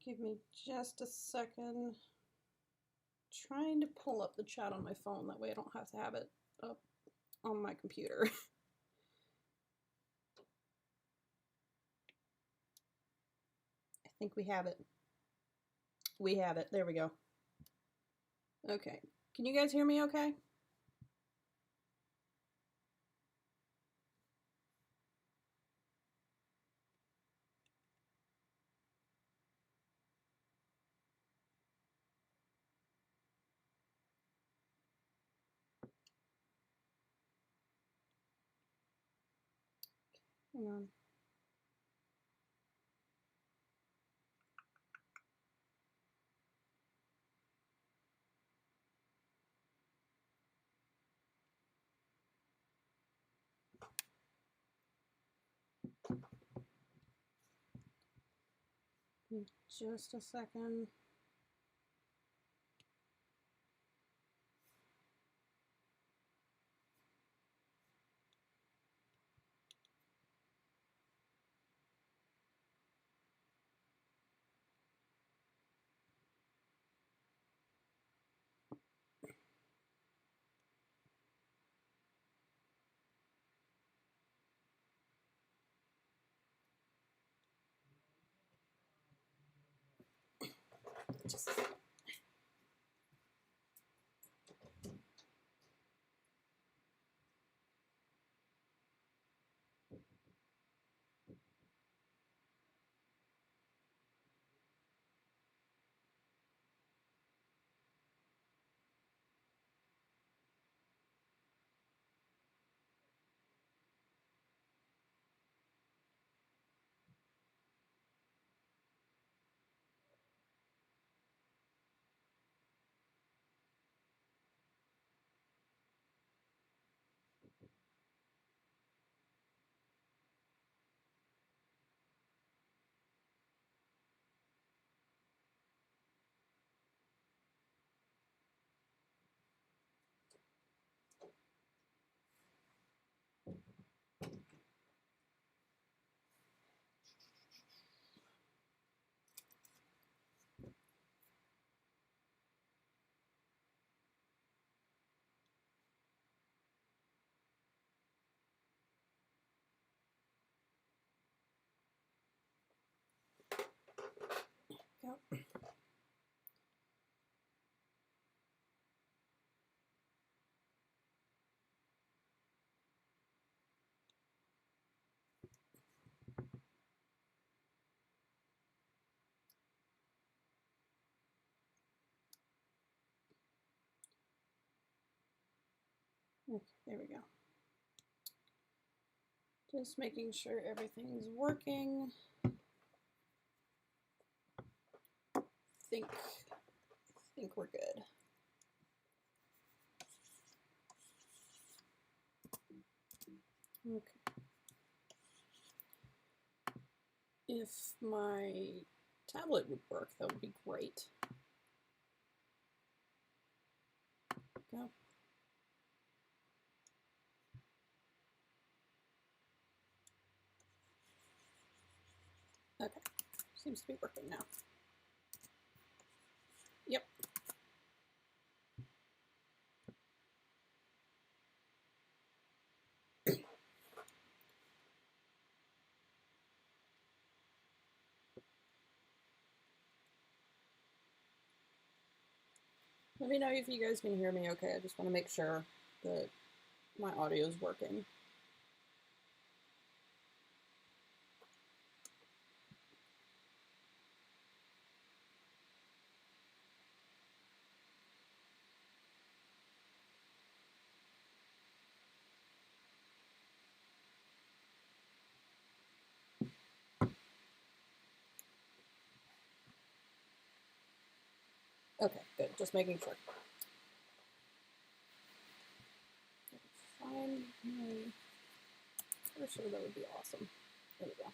Give me just a second. Trying to pull up the chat on my phone, that way I don't have to have it up on my computer. I think we have it. We have it. There we go. Okay. Can you guys hear me okay? Hang on. Just a second. Just a second. Go. Okay, there we go. Just making sure everything's working. I think we're good. Okay. If my tablet would work, that would be great. Go. Okay, seems to be working now. Yep. Let me know if you guys can hear me okay. I just want to make sure that my audio is working. Okay, good. Just making sure. Find my cursor, that would be awesome. There we go.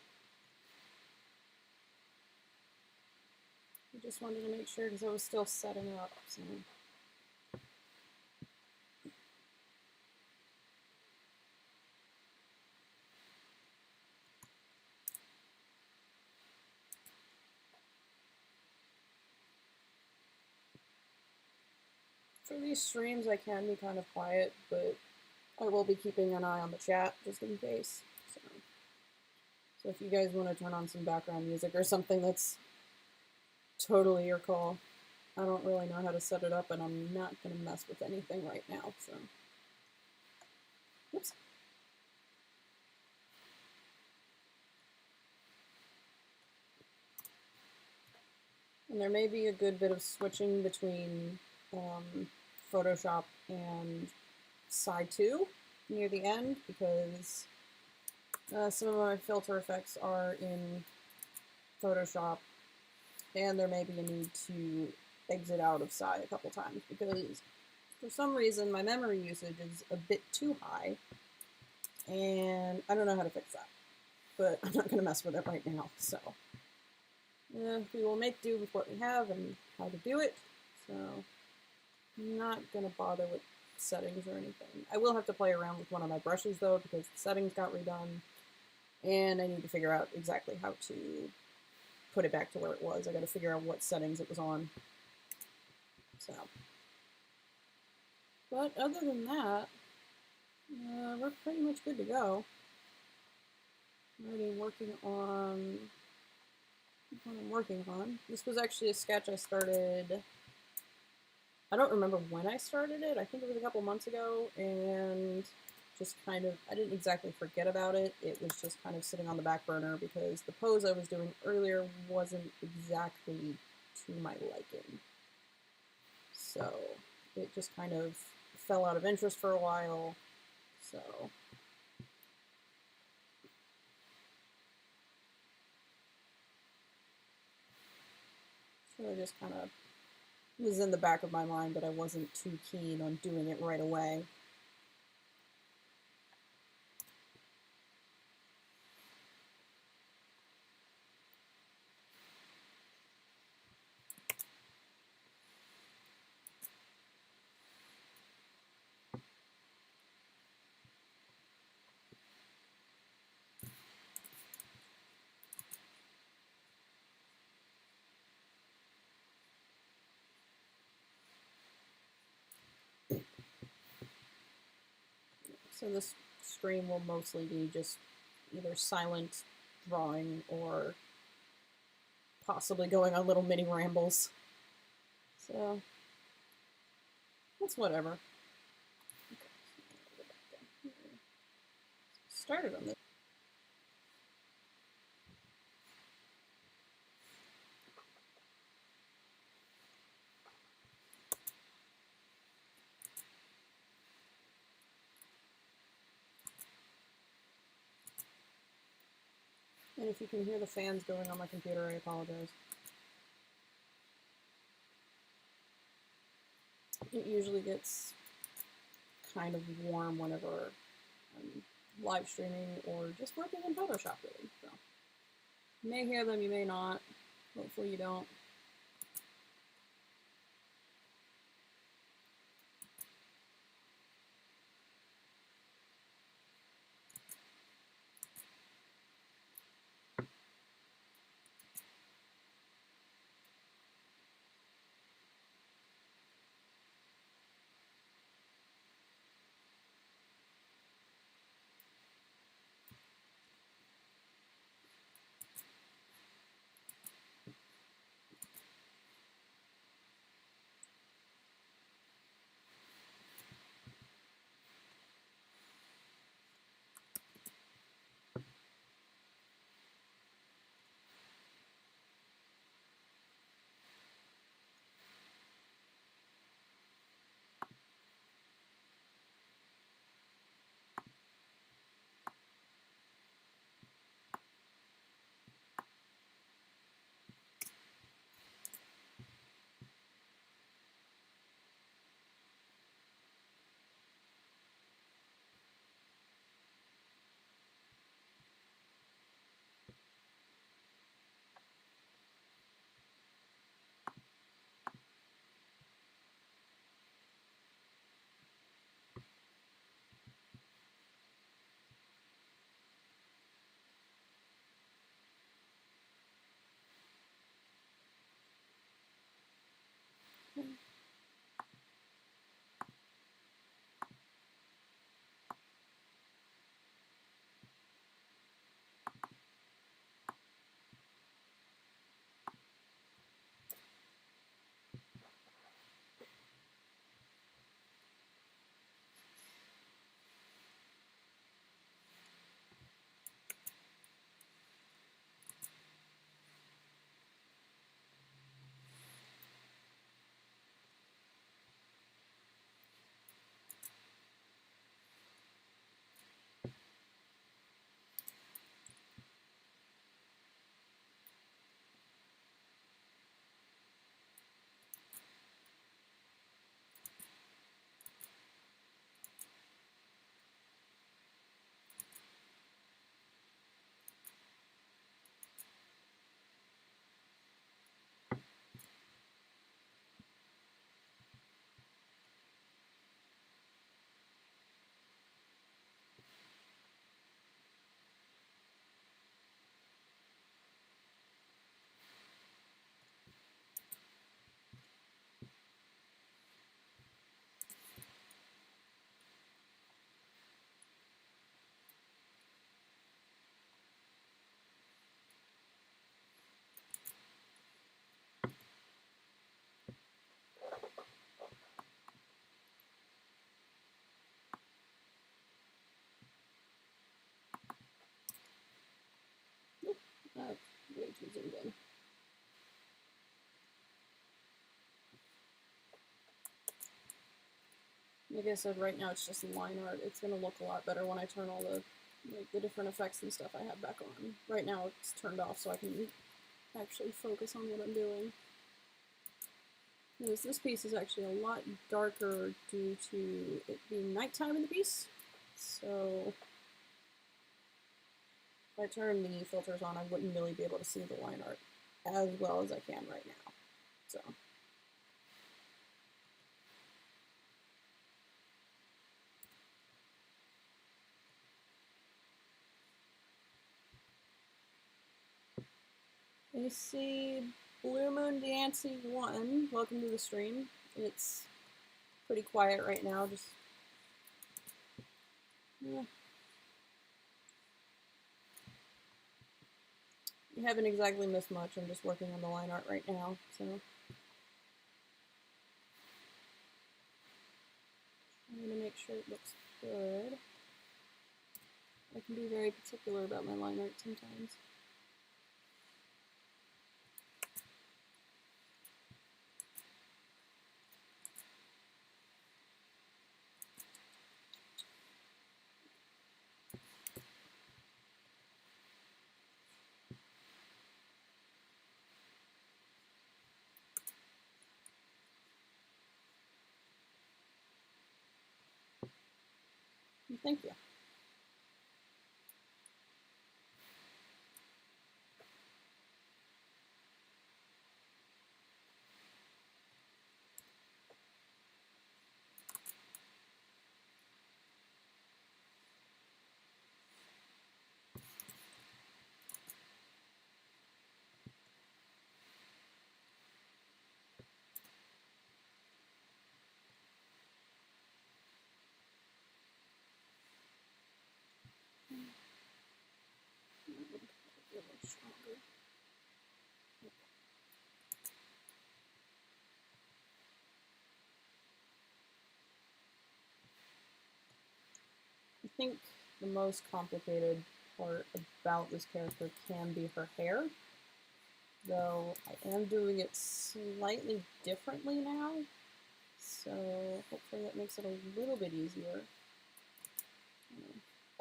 I just wanted to make sure because I was still setting it up. So. For these streams, I can be kind of quiet, but I will be keeping an eye on the chat just in case. So if you guys want to turn on some background music or something, that's totally your call. I don't really know how to set it up, and I'm not going to mess with anything right now, so. Oops. And there may be a good bit of switching between Photoshop and SAI 2 near the end, because some of my filter effects are in Photoshop, and there may be a need to exit out of SAI a couple times, because for some reason my memory usage is a bit too high, and I don't know how to fix that. But I'm not going to mess with it right now, so. We will make do with what we have and how to do it, so I'm not going to bother with settings or anything. I will have to play around with one of my brushes, though, because the settings got redone, and I need to figure out exactly how to put it back to where it was. I got to figure out what settings it was on. So. But other than that, we're pretty much good to go. I'm already working on what I'm working on. This was actually a sketch I started, I don't remember when I started it. I think it was a couple months ago, and just kind of, I didn't exactly forget about it. It was just kind of sitting on the back burner because the pose I was doing earlier wasn't exactly to my liking. So it just kind of fell out of interest for a while. So I just kind of was in the back of my mind, but I wasn't too keen on doing it right away. So this stream will mostly be just either silent drawing or possibly going on little mini rambles. So that's whatever. Okay, started on this. And if you can hear the fans going on my computer, I apologize. It usually gets kind of warm whenever I'm live streaming or just working in Photoshop, really. So you may hear them, you may not. Hopefully you don't. Like I said, right now it's just line art. It's gonna look a lot better when I turn all the the different effects and stuff I have back on. Right now it's turned off so I can actually focus on what I'm doing. Notice this piece is actually a lot darker due to it being nighttime in the piece. So if I turn the filters on, I wouldn't really be able to see the line art as well as I can right now. So. You see Blue Moon Dancy 1, welcome to the stream. It's pretty quiet right now, just yeah. You haven't exactly missed much, I'm just working on the line art right now, so. I'm gonna make sure it looks good. I can be very particular about my line art sometimes. Thank you. I think the most complicated part about this character can be her hair, though I am doing it slightly differently now, so hopefully that makes it a little bit easier.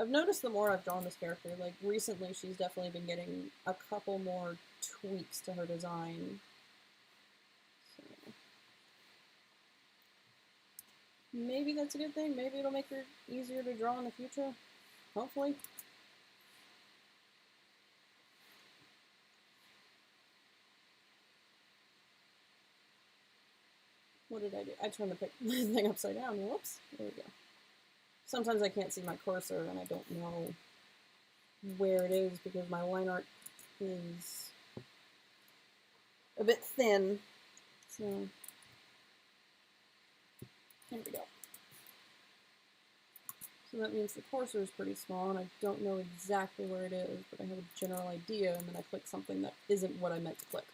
I've noticed the more I've drawn this character, like recently she's definitely been getting a couple more tweaks to her design. So maybe that's a good thing. Maybe it'll make her easier to draw in the future. Hopefully. What did I do? I turned the thing upside down. Whoops. There we go. Sometimes I can't see my cursor and I don't know where it is because my line art is a bit thin. So there we go. So that means the cursor is pretty small and I don't know exactly where it is, but I have a general idea and then I click something that isn't what I meant to click.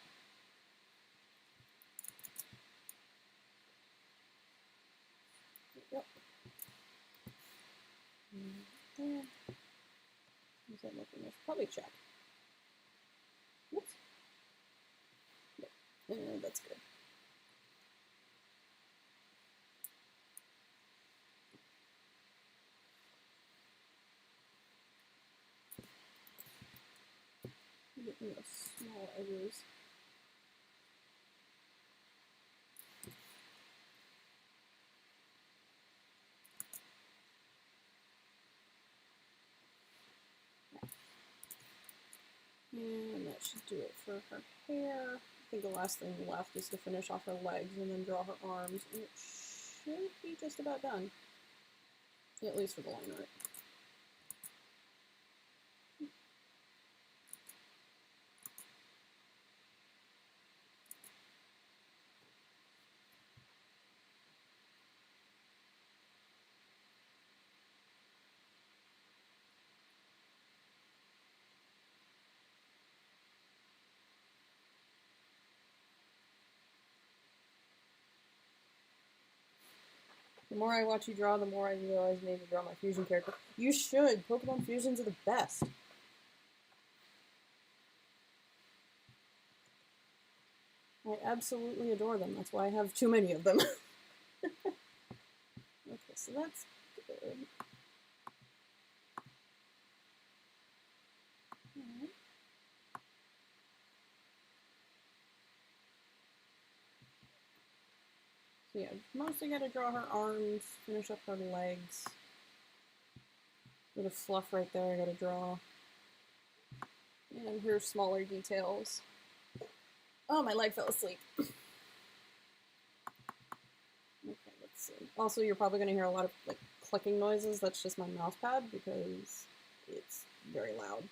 Yep. There. How's that looking? I should probably check. Whoops. Yep. That's good. Get me those small edges. And that should do it for her hair. I think the last thing left is to finish off her legs and then draw her arms, and it should be just about done. At least for the line art. The more I watch you draw, the more I realize I need to draw my fusion character. You should! Pokemon fusions are the best! I absolutely adore them. That's why I have too many of them. Okay, So that's good. Right. So yeah, mostly got to draw her arms, finish up her legs. Bit of fluff right there I got to draw. And her smaller details. Oh, my leg fell asleep. Okay, let's see. Also, you're probably going to hear a lot of like clicking noises. That's just my mouse pad because it's very loud.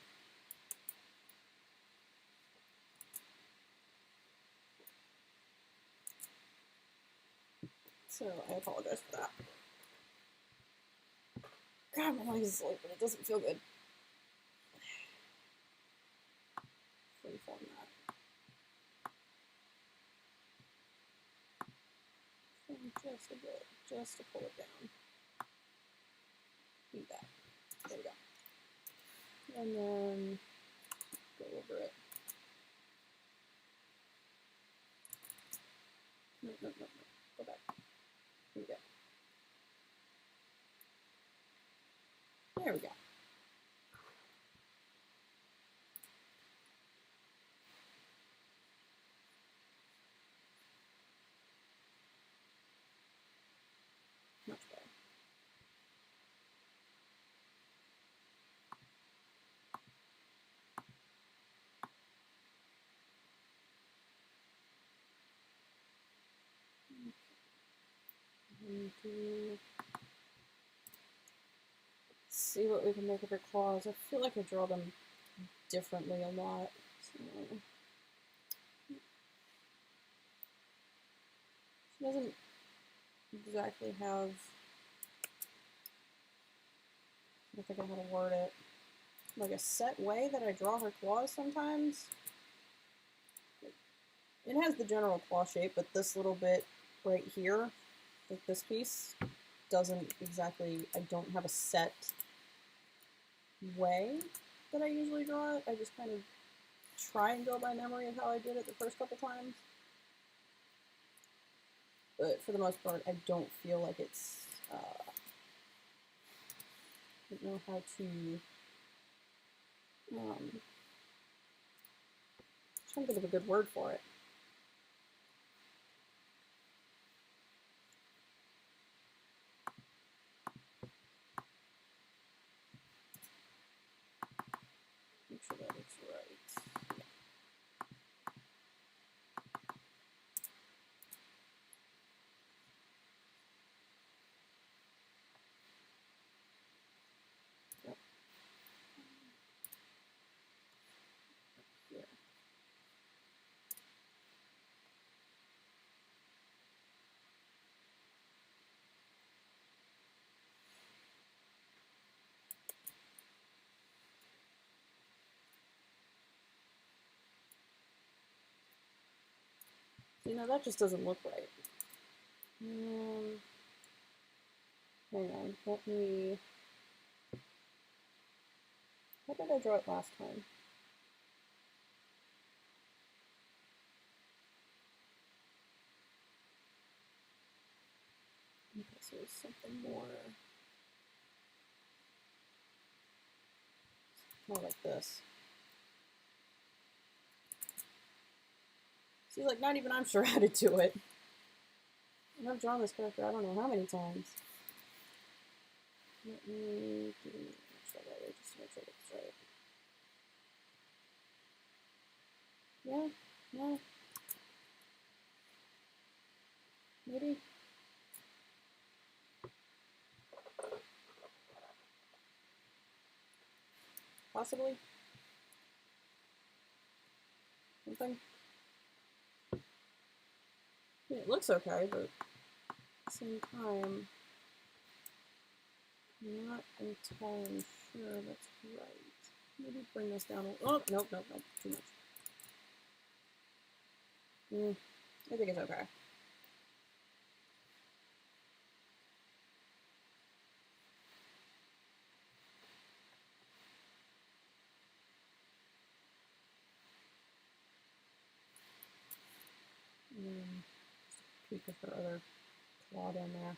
So I apologize for that. God, my leg is asleep, but it doesn't feel good. Freeform that. Just a bit, just to pull it down. Need that. There we go. And then go over it. No. Go back. Here we go. There we go. Much better. See what we can make of her claws. I feel like I draw them differently a lot. So. She doesn't exactly have, I don't think I know how to word it, like a set way that I draw her claws sometimes. It has the general claw shape, but this little bit right here, like this piece, doesn't exactly, I don't have a set way that I usually draw it. I just kind of try and go by memory of how I did it the first couple times. But for the most part, I don't feel like it's, I don't know how to, trying to think of a good word for it. Make sure that it's right. Yep. Here. You know, that just doesn't look right. Hang on, let me... How did I draw it last time? Okay, so it's something more like this. See, like, not even I'm sure how to do it. And I've drawn this character I don't know how many times. Let me try that way just to make sure it's right. Yeah, no. Maybe. Possibly. Something. Yeah, it looks okay, but at the same time, I'm not entirely sure that's right. Maybe bring this down a little. Oh, nope, too much. I think it's okay. Just a peek of her other claw down there.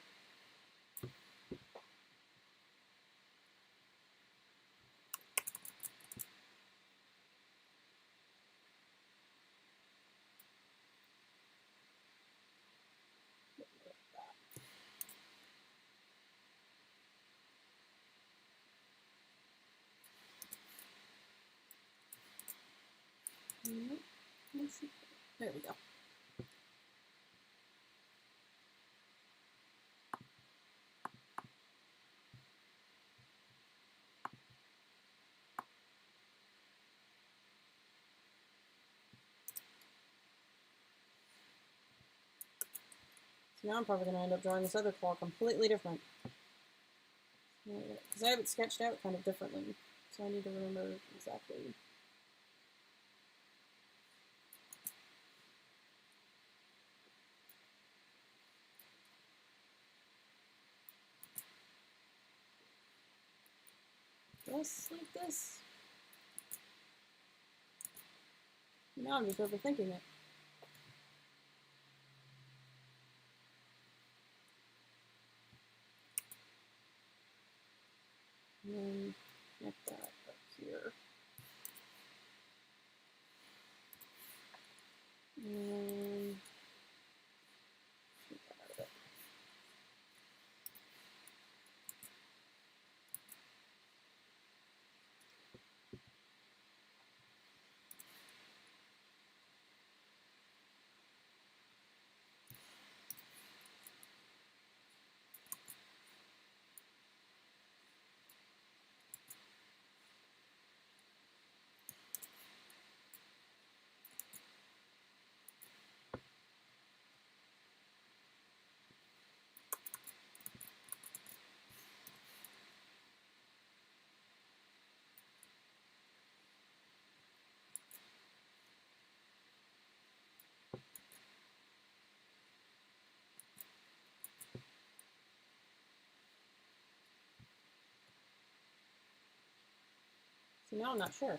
There we go. So now I'm probably going to end up drawing this other claw completely different. Because I have it sketched out kind of differently. So I need to remember exactly. Just like this. Now I'm just overthinking it. And then connect that up here. And get that out of it. So now I'm not sure.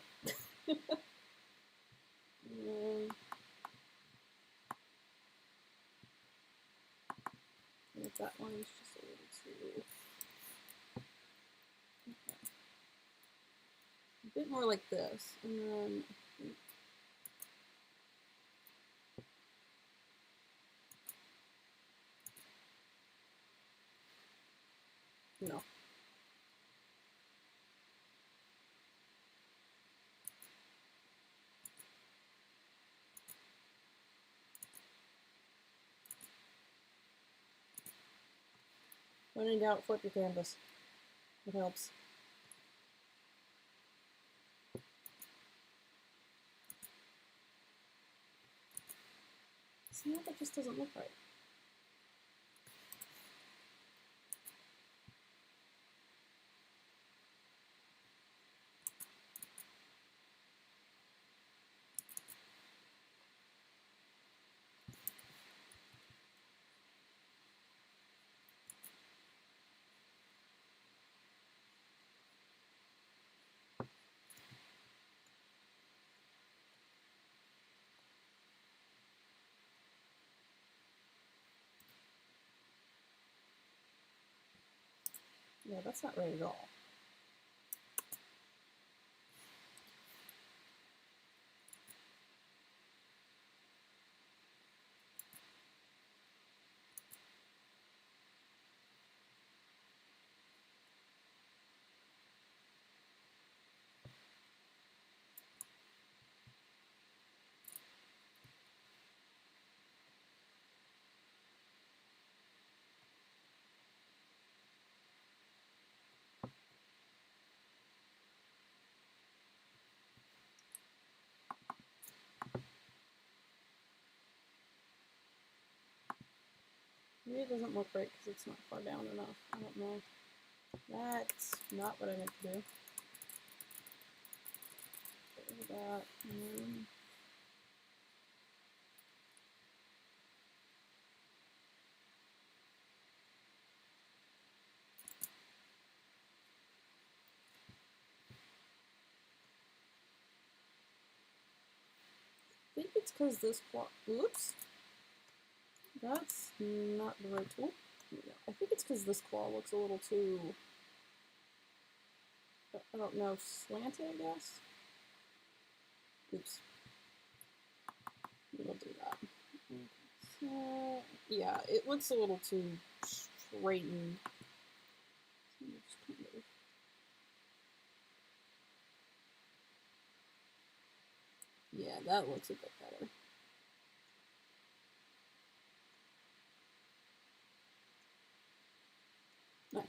If that one's just a little too... Okay. A bit more like this, and then no. When in doubt, flip your canvas. It helps. See, now that just doesn't look right. Yeah, that's not right at all. Maybe it doesn't look right because it's not far down enough. I don't know. That's not what I meant to do. Get rid of that. I think it's because this claw. Oops. That's not the right tool. Yeah, I think it's because this claw looks a little too, I don't know, slanted, I guess? Oops. We'll do that. Okay. So, yeah, it looks a little too straightened. So Yeah, that looks a bit better. Nice.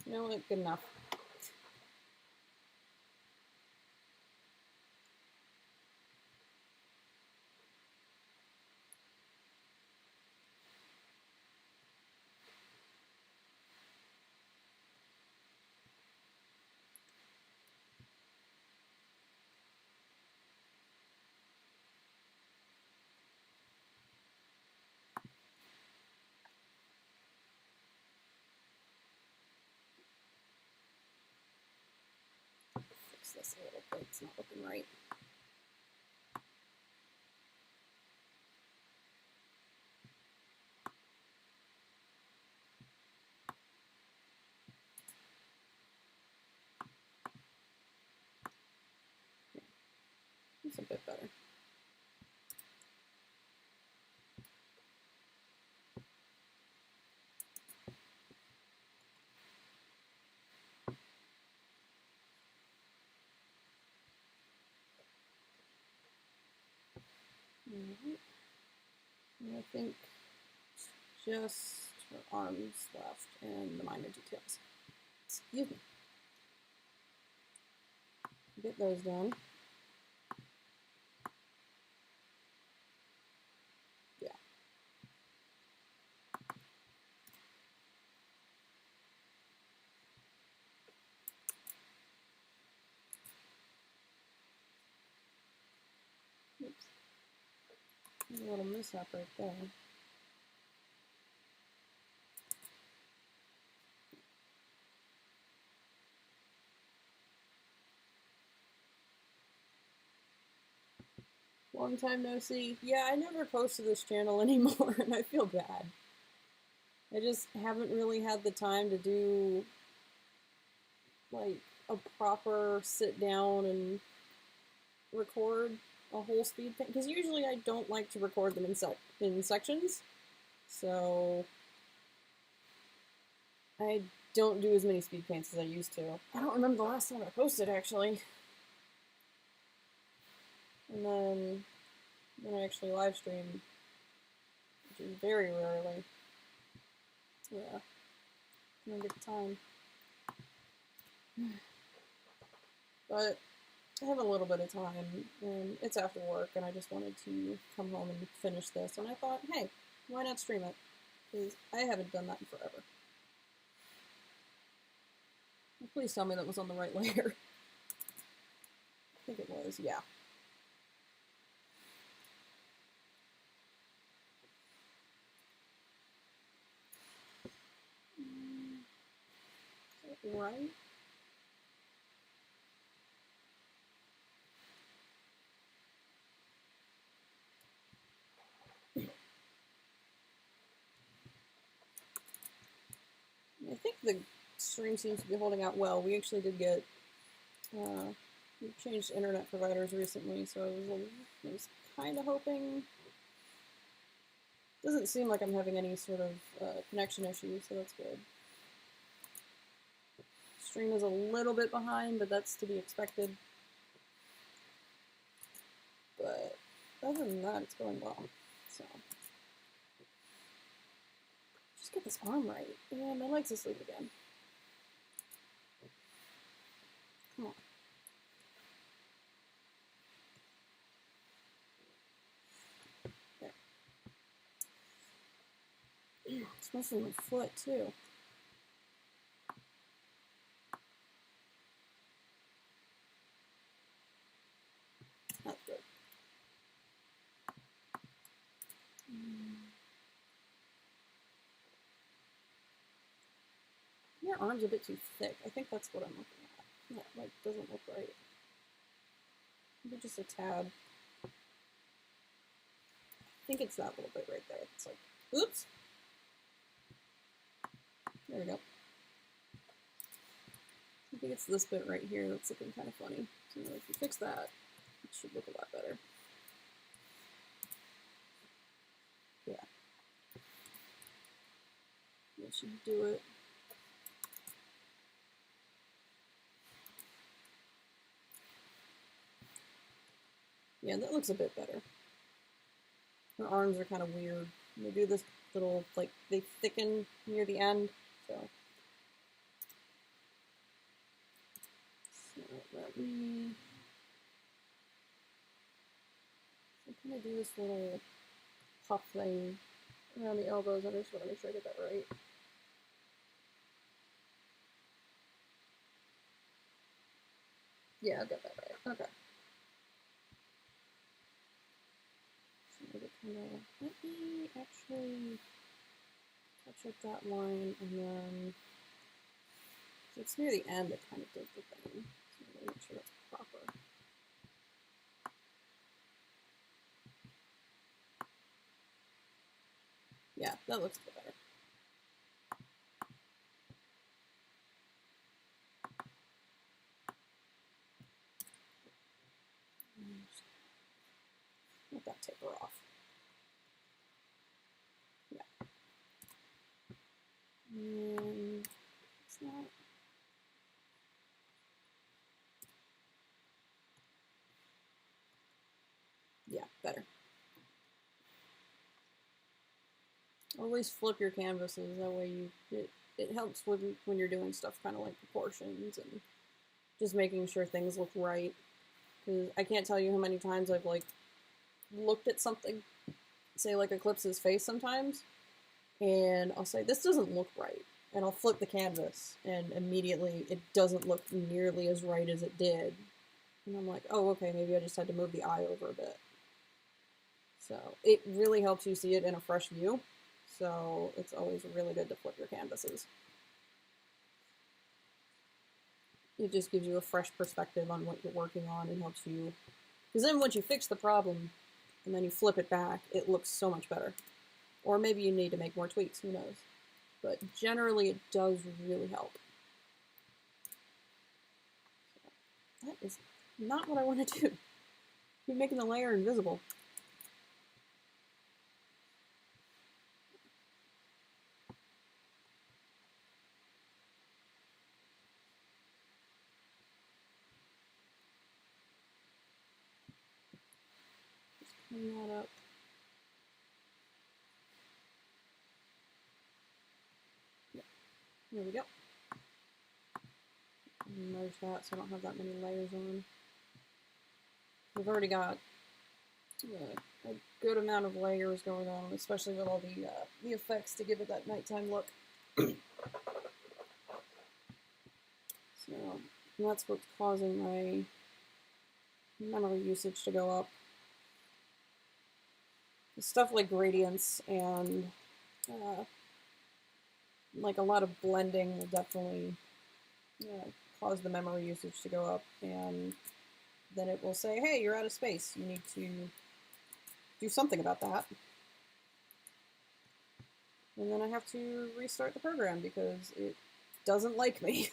You know what? Good enough. Fix this a little bit. It's not looking right. It's a bit better. And I think just her arms left and the minor details. Excuse me. Get those done. Yeah. Oops. There's a little mishap right there. Long time no see. Yeah, I never post to this channel anymore, and I feel bad. I just haven't really had the time to do, like, a proper sit down and record a whole speed thing. Because usually I don't like to record them in sections. So I don't do as many speed paints as I used to. I don't remember the last time I posted, actually. And then I actually live stream, which is very rarely. Yeah, I don't get the time. But I have a little bit of time, and it's after work, and I just wanted to come home and finish this. And I thought, hey, why not stream it? Because I haven't done that in forever. Please tell me that was on the right layer. I think it was, yeah. Right? I think the stream seems to be holding out well. We actually did get, we changed internet providers recently, so I was kind of hoping. Doesn't seem like I'm having any sort of connection issues, so that's good. Stream is a little bit behind, but that's to be expected. But other than that, it's going well. So just get this arm right. Yeah, my leg's asleep again. Come on. There. It's mostly my foot too. That's good. Your arm's a bit too thick. I think that's what I'm looking at. That like doesn't look right. Maybe just a tad. I think it's that little bit right there. It's like, oops. There we go. I think it's this bit right here that's looking kind of funny. So if you fix that, it should look a lot better. Yeah. That should do it. Yeah, that looks a bit better. Her arms are kind of weird. They do this little, like, they thicken near the end, so. So let me kind of do this little puff thing around the elbows. I just want to make sure I get that right. Yeah, I got that right. Okay. So let me actually touch up that line, and then so it's near the end. It kind of did the thing. So I'm gonna make sure that's proper. Yeah, that looks a bit better. Let that taper off. Yeah. And it's not. Yeah, better. Always flip your canvases. That way it helps when you're doing stuff kind of like proportions and just making sure things look right. Because I can't tell you how many times I've like looked at something, say like Eclipse's face sometimes, and I'll say, this doesn't look right. And I'll flip the canvas, and immediately it doesn't look nearly as right as it did. And I'm like, oh, okay, maybe I just had to move the eye over a bit. So it really helps you see it in a fresh view. So it's always really good to flip your canvases. It just gives you a fresh perspective on what you're working on and helps you. Because then once you fix the problem and then you flip it back, it looks so much better. Or maybe you need to make more tweaks, who knows. But generally it does really help. So that is not what I want to do. You're making the layer invisible. Just clean that up. Yeah. There we go. Merge that so I don't have that many layers on. We've already got a good amount of layers going on, especially with all the effects to give it that nighttime look. So that's what's causing my memory usage to go up. Stuff like gradients and like a lot of blending will definitely cause the memory usage to go up, and then it will say, hey, you're out of space. You need to do something about that. And then I have to restart the program because it doesn't like me.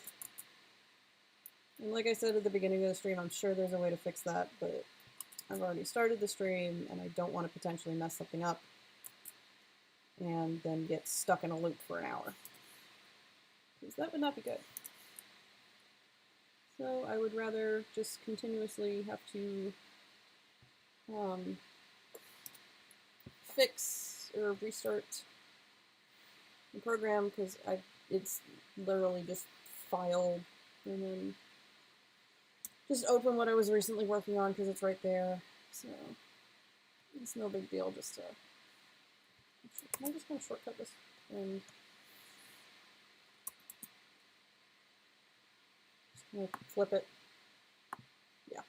And like I said at the beginning of the stream, I'm sure there's a way to fix that, but I've already started the stream and I don't want to potentially mess something up and then get stuck in a loop for an hour. Because that would not be good. So I would rather just continuously have to fix or restart the program, because it's literally just file and then just open what I was recently working on because it's right there. So it's no big deal just to. I'm just going to shortcut this and just going to flip it. Yeah.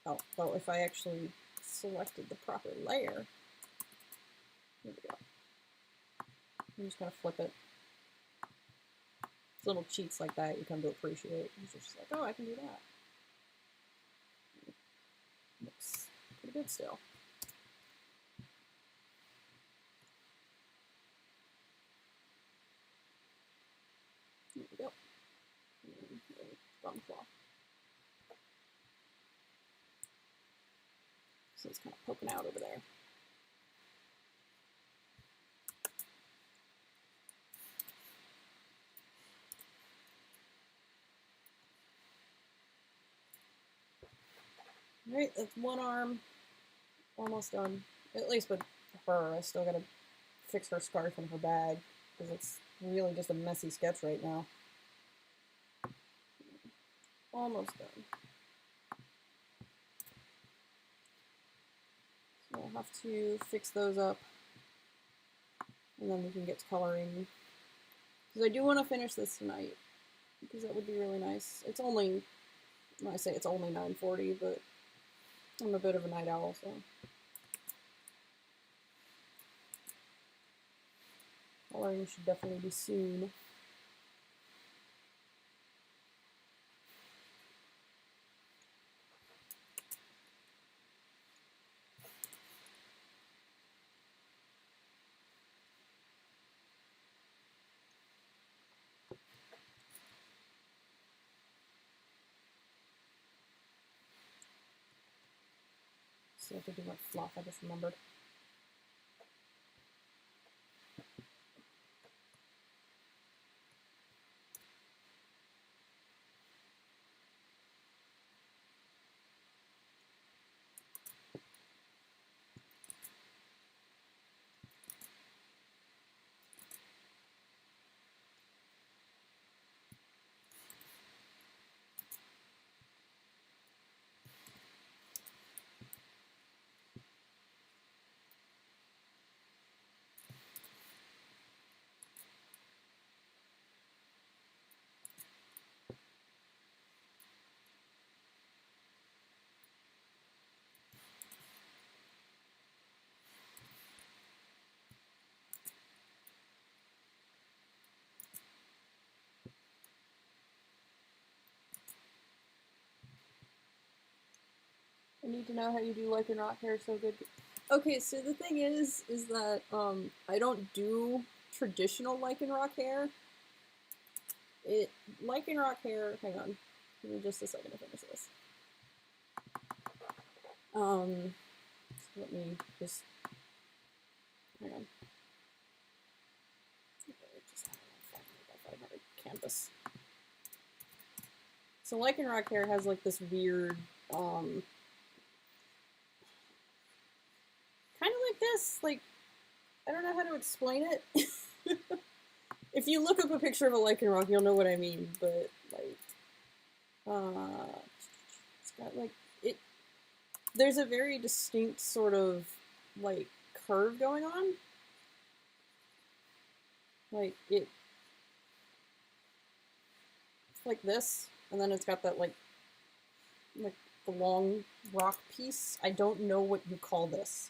Oh, well, if I actually selected the proper layer, there we go. I'm just going to flip it. Little cheats like that you come to appreciate. It's just like, oh, I can do that. Looks pretty good still. There we go. Bum claw. So it's kind of poking out over there. Alright, that's one arm. Almost done. At least with her. I still gotta fix her scarf and her bag, because it's really just a messy sketch right now. Almost done. So I'll have to fix those up, and then we can get to coloring. Because I do want to finish this tonight, because that would be really nice. It's only, when I say it's only 9:40, but I'm a bit of a night owl, so. Coloring should definitely be soon. So I have to do my fluff, I just remembered. I need to know how you do lichen rock hair so good. Okay, so the thing is that I don't do traditional lichen rock hair. Lichen rock hair. Hang on, give me just a second to finish this. So let me just hang on. Just 500 canvas. So lichen rock hair has like this weird kind of like this, like, I don't know how to explain it. If you look up a picture of a lichen rock, you'll know what I mean, but, like, it's got, like, there's a very distinct sort of, like, curve going on. Like, it's like this, and then it's got that, like the long rock piece. I don't know what you call this.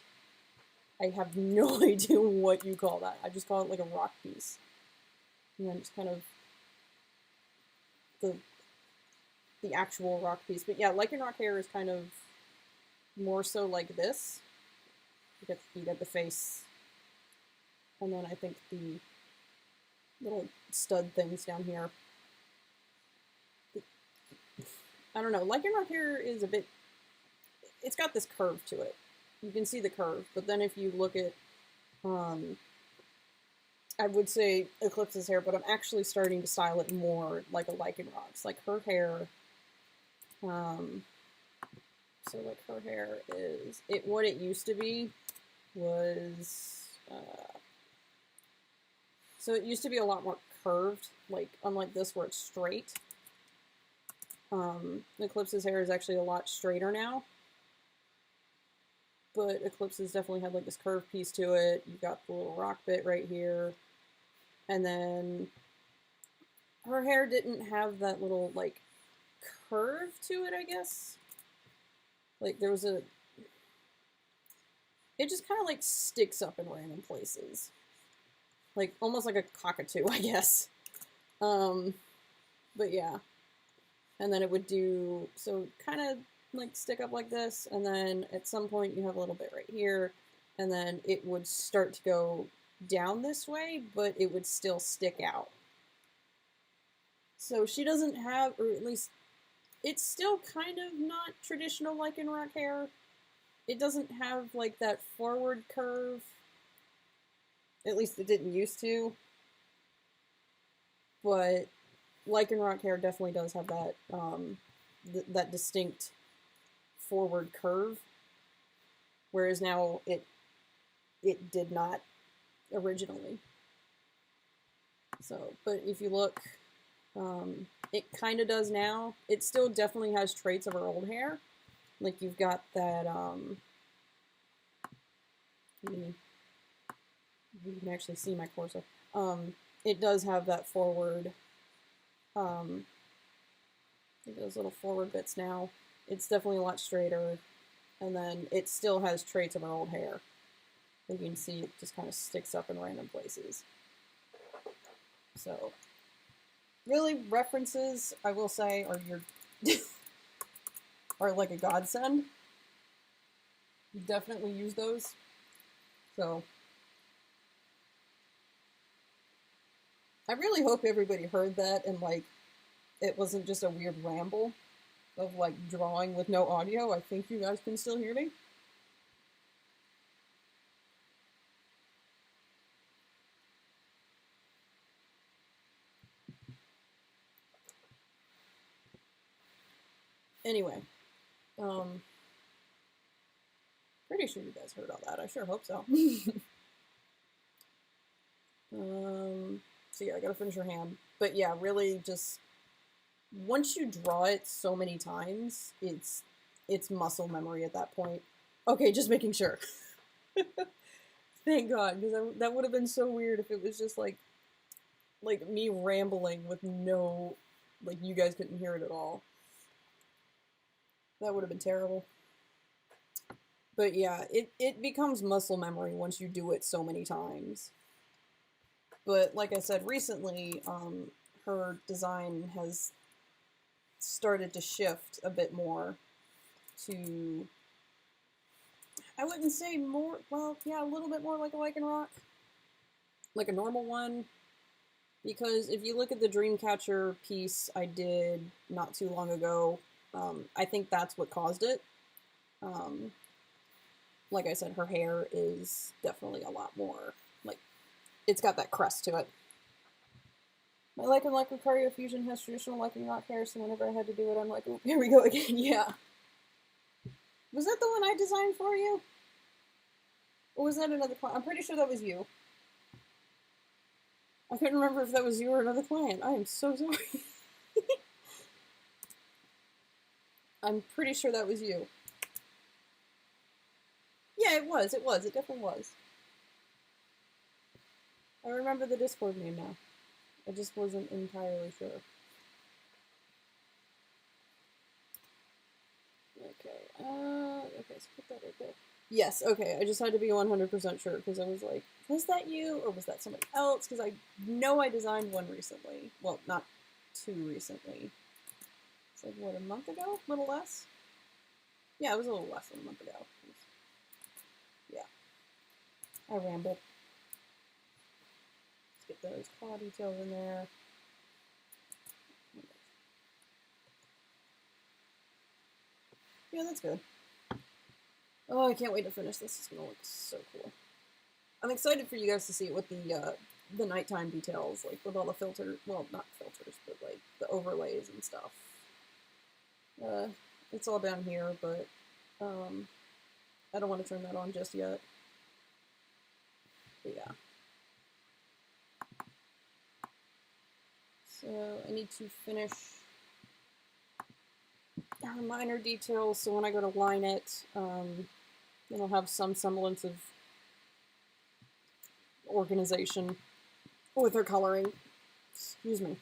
I have no idea what you call that. I just call it like a rock piece. And then just kind of the actual rock piece. But yeah, lichen rock hair is kind of more so like this. You get the feet at the face. And then I think the little stud things down here. I don't know. Lichen rock hair is a bit... It's got this curve to it. You can see the curve, but then if you look at, I would say Eclipse's hair, but I'm actually starting to style it more like a lichen rock's. Like her hair, so like her hair is, what it used to be was, so it used to be a lot more curved, like unlike this where it's straight. Eclipse's hair is actually a lot straighter now. But Eclipse has definitely had like this curved piece to it. You've got the little rock bit right here. And then her hair didn't have that little like curve to it, I guess. Like there was it just kind of like sticks up in random places. Like almost like a cockatoo, I guess. But yeah. And then it would do, so kind of like stick up like this, and then at some point you have a little bit right here, and then it would start to go down this way, but it would still stick out. So she doesn't have, or at least it's still kind of not traditional lichen rock hair. It doesn't have like that forward curve. At least it didn't used to. But lichen rock hair definitely does have that that distinct forward curve, whereas now it did not originally. So, but if you look, it kind of does now. It still definitely has traits of her old hair. Like you've got that, you can actually see my cursor. It does have that forward, those little forward bits now. It's definitely a lot straighter, and then it still has traits of her old hair. You can see it just kind of sticks up in random places. So, really, references, I will say, are your are like a godsend. Definitely use those. So, I really hope everybody heard that and like it wasn't just a weird ramble of like drawing with no audio. I think you guys can still hear me. Anyway, pretty sure you guys heard all that. I sure hope so. So yeah, I gotta finish her hand. But yeah, really just once you draw it so many times, it's muscle memory at that point. Okay, just making sure. Thank God, because that would have been so weird if it was just like me rambling with no, like you guys couldn't hear it at all. That would have been terrible. But yeah, it becomes muscle memory once you do it so many times. But like I said, recently, her design has started to shift a bit more to, I wouldn't say more, well, yeah, a little bit more like a lichen rock. Like a normal one. Because if you look at the Dreamcatcher piece I did not too long ago, I think that's what caused it. Like I said, her hair is definitely a lot more, like, it's got that crest to it. My Lichen Lucario Fusion has traditional lichen rock hair, so whenever I had to do it, I'm like, oh, here we go again, yeah. Was that the one I designed for you? Or was that another client? I'm pretty sure that was you. I couldn't remember if that was you or another client. I am so sorry. I'm pretty sure that was you. Yeah, it was. It definitely was. I remember the Discord name now. I just wasn't entirely sure. Okay, okay, so put that right there. Yes, okay, I just had to be 100% sure, because I was like, was that you, or was that somebody else? Because I know I designed one recently. Well, not too recently. It's like, what, a month ago? A little less? Yeah, it was a little less than a month ago. Yeah. I ramble. Let's get those claw details in there. Yeah, that's good. Oh, I can't wait to finish this. It's gonna look so cool. I'm excited for you guys to see it with the nighttime details, like with all the filter, well, not filters, but like the overlays and stuff. It's all down here, but I don't want to turn that on just yet. But yeah. So I need to finish our minor details, so when I go to line it, it'll have some semblance of organization with her coloring. Excuse me.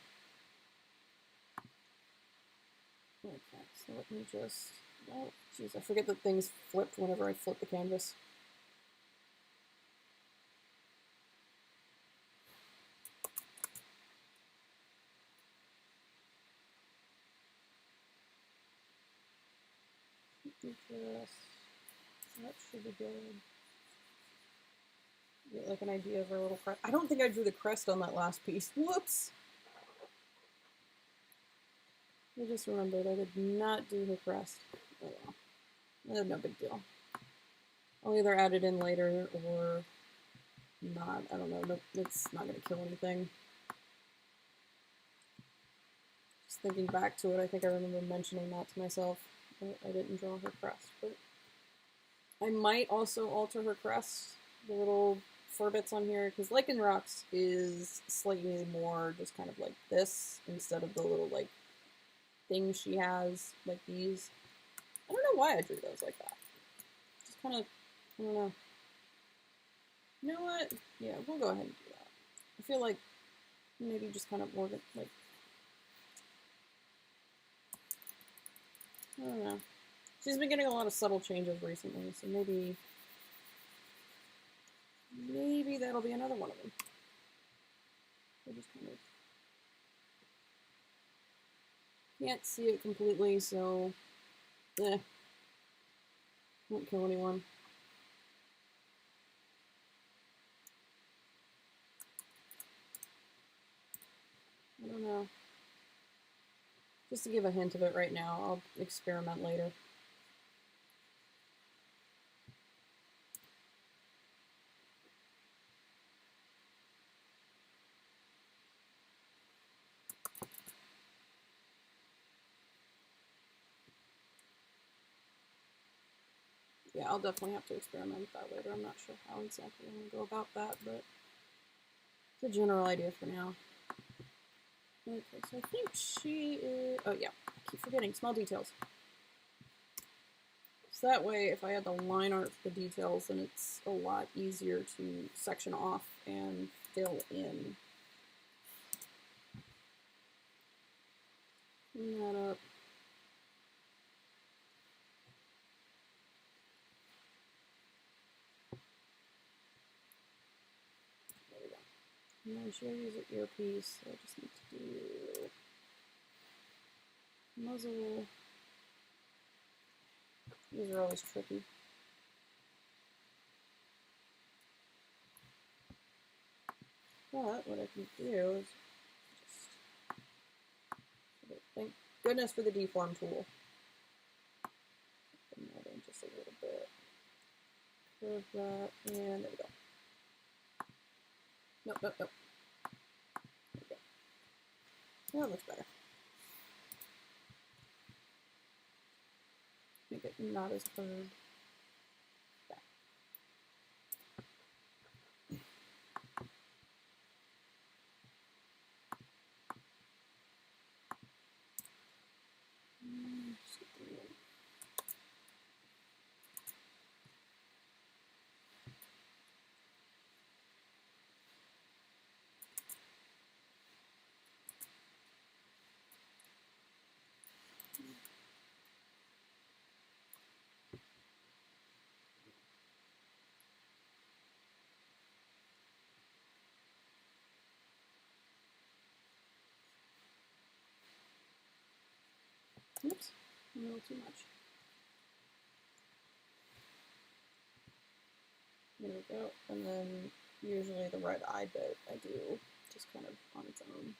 Okay, so let me just, oh, jeez, I forget that things flipped whenever I flip the canvas. That should be good. Get like an idea of our little crest. I don't think I drew the crest on that last piece. Whoops! I just remembered I did not do her crest. Oh well. No big deal. I'll either add it in later or not. I don't know. Nope, it's not going to kill anything. Just thinking back to it, I think I remember mentioning that to myself. I didn't draw her crest, but I might also alter her crest, the little fur bits on here, because Lichen Rocks is slightly more just kind of like this instead of the little like things she has, like these. I don't know why I drew those like that. Just kind of, I don't know. You know what? Yeah, we'll go ahead and do that. I feel like maybe just kind of more like, I don't know. She's been getting a lot of subtle changes recently, so maybe that'll be another one of them. I just kind of can't see it completely, so won't kill anyone. I don't know. Just to give a hint of it right now, I'll experiment later. Yeah, I'll definitely have to experiment with that later. I'm not sure how exactly I'm going to go about that, but it's a general idea for now. Okay, so I think she is... Oh, yeah. I keep forgetting. Small details. So that way, if I had the line art for the details, then it's a lot easier to section off and fill in. Clean that up. There we go. And then she'll use an earpiece, so I just need to do muzzle. These are always tricky. But what I can do is just, thank goodness for the deform tool. Put that in just a little bit. Curve that, and there we go. Nope. There we go. That looks better. Make it not as curved. Oops, a little too much. There we go. And then usually the red eye bit I do just kind of on its own.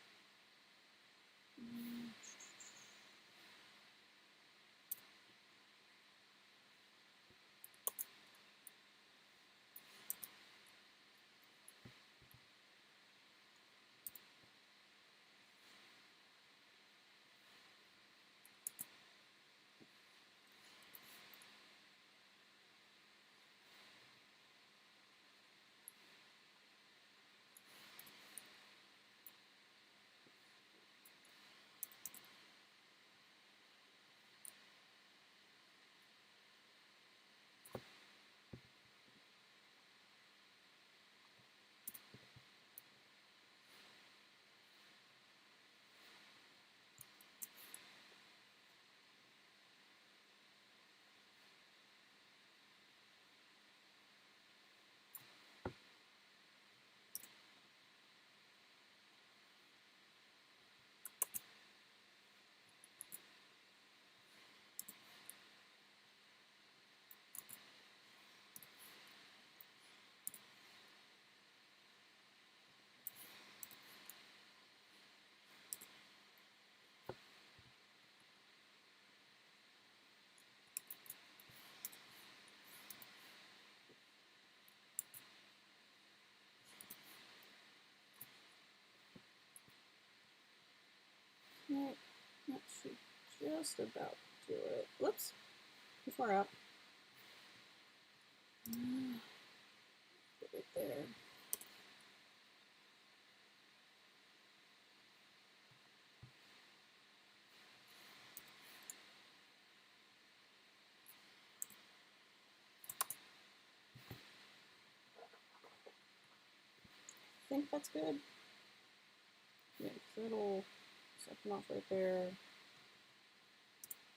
just about to do it. Whoops. Too far out. Put it there. I think that's good. Yeah, so it'll section off right there.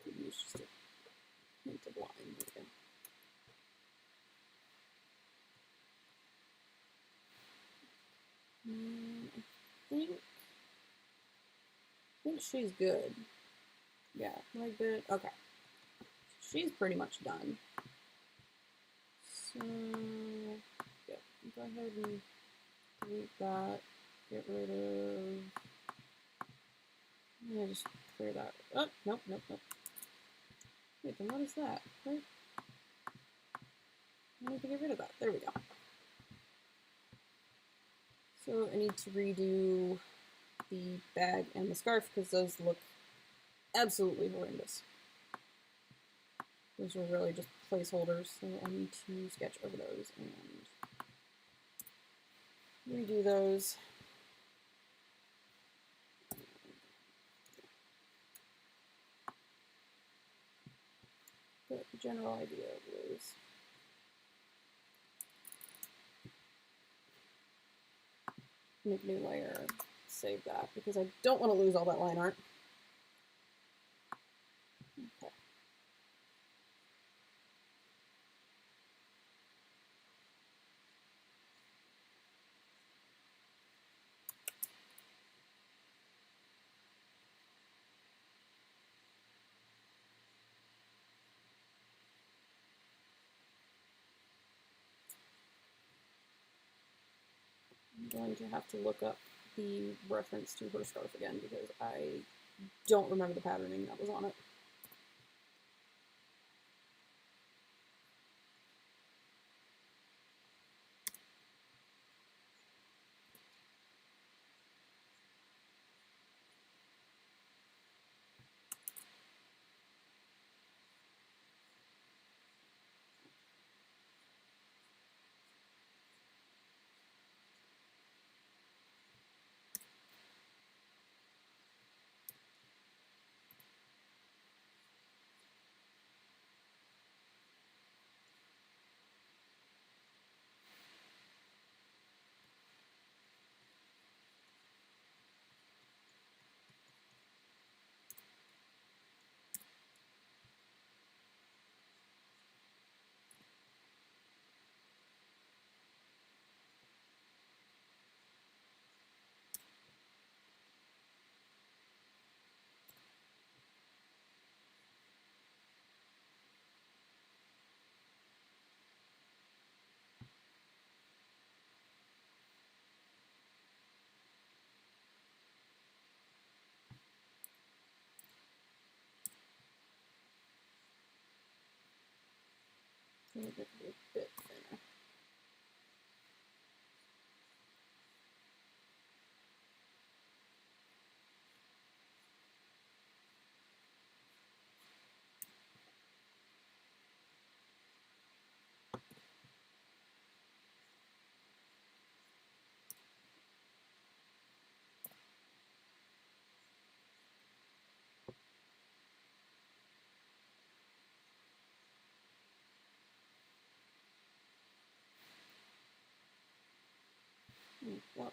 Could use just a hint of line here. I think she's good. Yeah, like that. Okay. She's pretty much done. So, yeah, go ahead and delete that. Get rid of. Yeah, just clear that. Oh, nope. Wait, then what is that? Right? I need to get rid of that. There we go. So I need to redo the bag and the scarf because those look absolutely horrendous. Those are really just placeholders, so I need to sketch over those and redo those. Get the general idea of those. Make a new layer, save that, because I don't want to lose all that line art. Okay. I'm going to have to look up the reference to her scarf again because I don't remember the patterning that was on it. Make it a bit thinner. Well,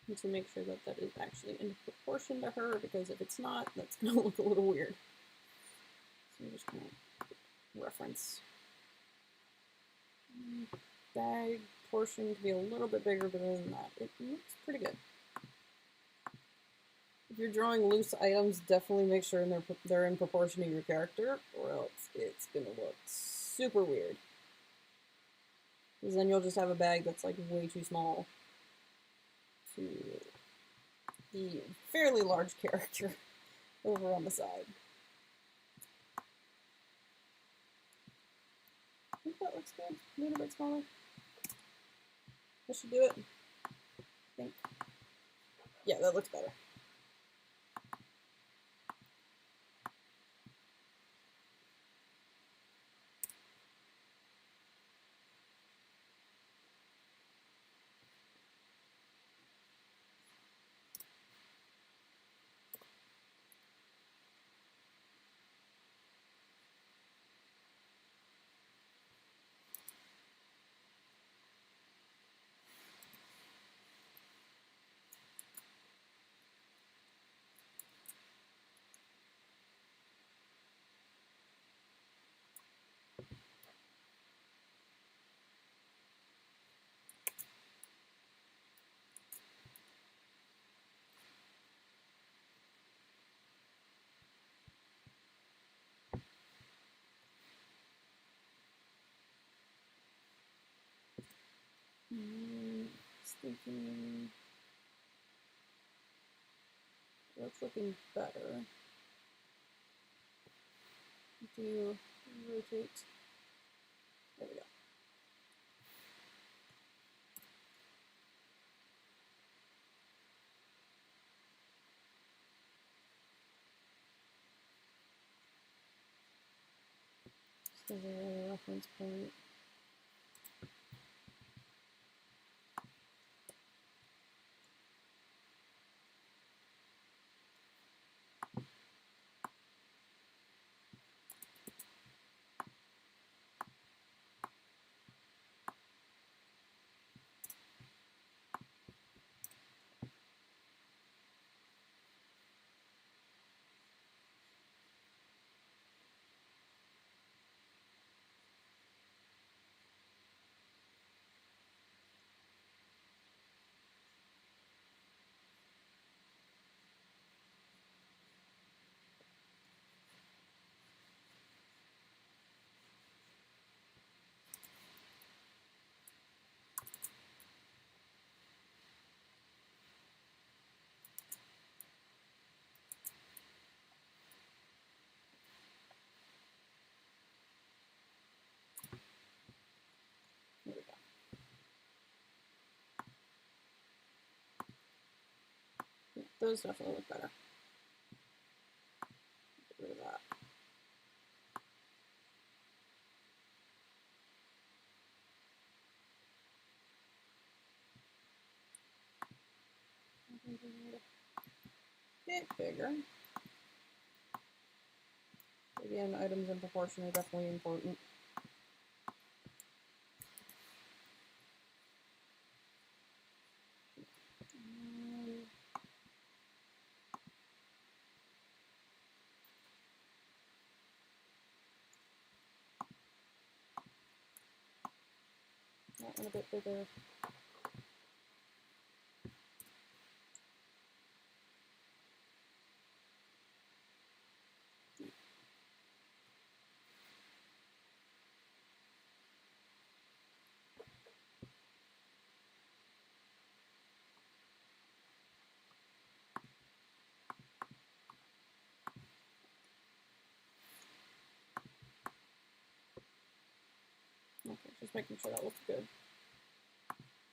And to make sure that that is actually in proportion to her, because if it's not, that's going to look a little weird. So I'm just going to reference bag portion to be a little bit bigger, but other than that, it looks pretty good. If you're drawing loose items, definitely make sure they're in proportion to your character, or else it's going to look super weird. Because then you'll just have a bag that's like way too small to the fairly large character over on the side. I think that looks good. A little bit smaller. That should do it. I think. Yeah, that looks better. Just thinking that's looking better. Do rotate. There we go. So the reference point. There we go. Yeah, those definitely look better. Get rid of that. Bit bigger. Again, items in proportion are definitely important. That one a bit bigger. Okay, just making sure that looks good.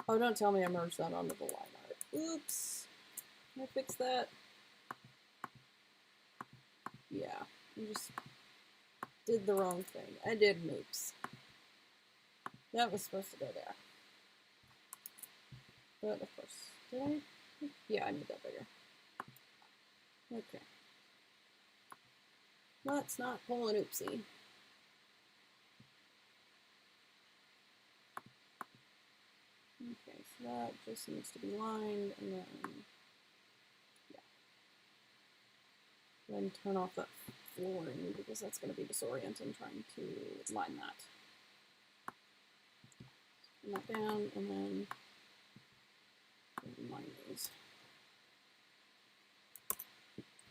Oh, don't tell me I merged that onto the line art. Oops. Can I fix that? Yeah, I just did the wrong thing. I did an oops. That was supposed to go there. But of course, did I? Yeah, I made that bigger. Okay. Let's not pull an oopsie. Okay, so that this needs to be lined, and then, yeah. Then turn off that flooring because that's going to be disorienting trying to line that. Turn that down, and then line these.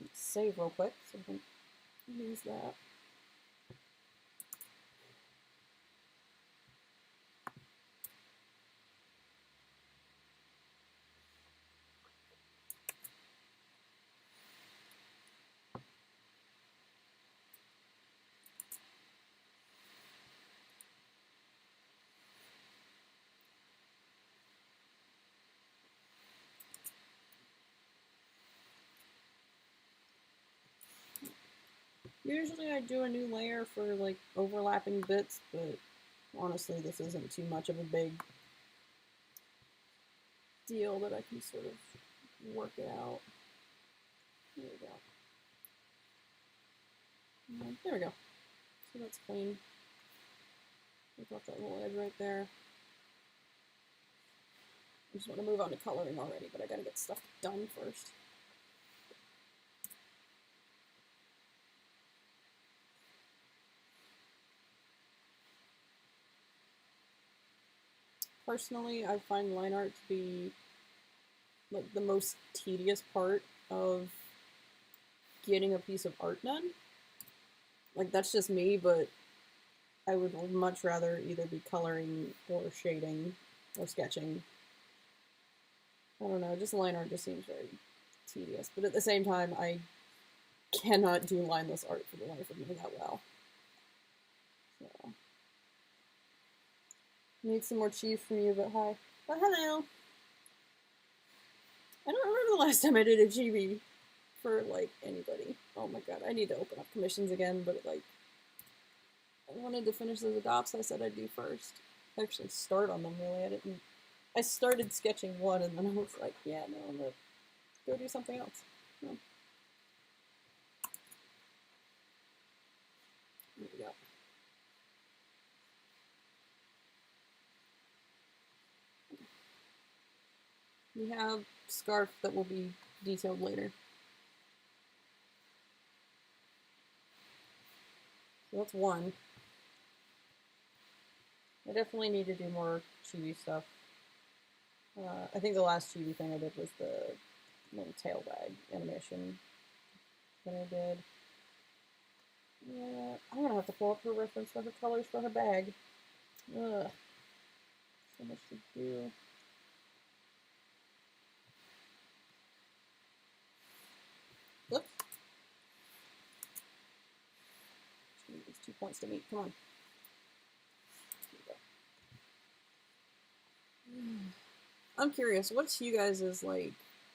Let's save real quick so I can use that. Usually I do a new layer for like overlapping bits, but honestly this isn't too much of a big deal that I can sort of work it out. There we go. And there we go. So that's clean. Take off that little edge right there. I just want to move on to coloring already, but I gotta get stuff done first. Personally, I find line art to be like the most tedious part of getting a piece of art done. Like that's just me, but I would much rather either be coloring or shading or sketching. I don't know, just line art just seems very tedious, but at the same time, I cannot do lineless art for the life of me that well. So. Need some more cheese from you, but hi. But hello! I don't remember the last time I did a chibi for, like, anybody. Oh my god, I need to open up commissions again, but, like, I wanted to finish those adopts I said I'd do first. Actually start on them, really. I started sketching one, and then I was like, yeah, no, I'm gonna go do something else. No. There we go. We have scarf that will be detailed later. So that's one. I definitely need to do more chibi stuff. I think the last chibi thing I did was the little tail bag animation that I did. Yeah, I'm gonna have to pull up her reference for her colors for her bag. Ugh. So much to do. Oops. These 2 points to meet. Come on. I'm curious, what's you guys' like,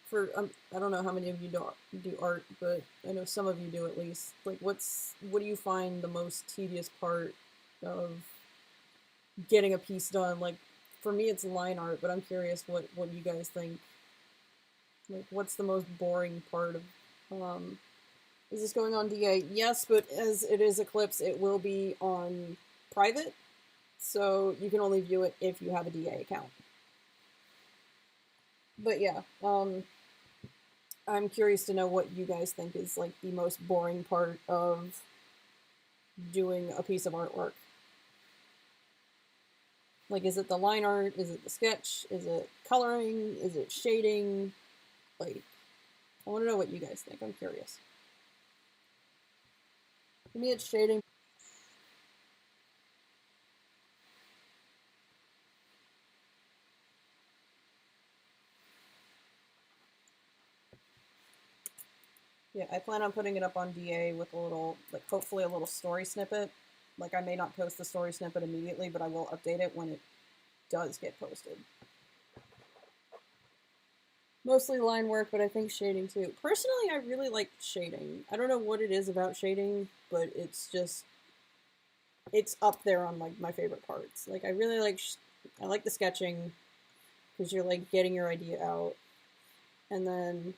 for, I don't know how many of you do art, but I know some of you do at least. Like, what do you find the most tedious part of getting a piece done? Like, for me it's line art, but I'm curious what you guys think. Like, what's the most boring part of, is this going on DA? Yes, but as it is Eclipse, it will be on private, so you can only view it if you have a DA account. But yeah, I'm curious to know what you guys think is like the most boring part of doing a piece of artwork. Like, is it the line art? Is it the sketch? Is it coloring? Is it shading? Like, I want to know what you guys think. I'm curious. For me, it's shading. Yeah, I plan on putting it up on DA with a little, like, hopefully a little story snippet. Like, I may not post the story snippet immediately, but I will update it when it does get posted. Mostly line work, but I think shading too. Personally, I really like shading. I don't know what it is about shading, but it's just, it's up there on like my favorite parts. Like, I really like, I like the sketching because you're like getting your idea out, and then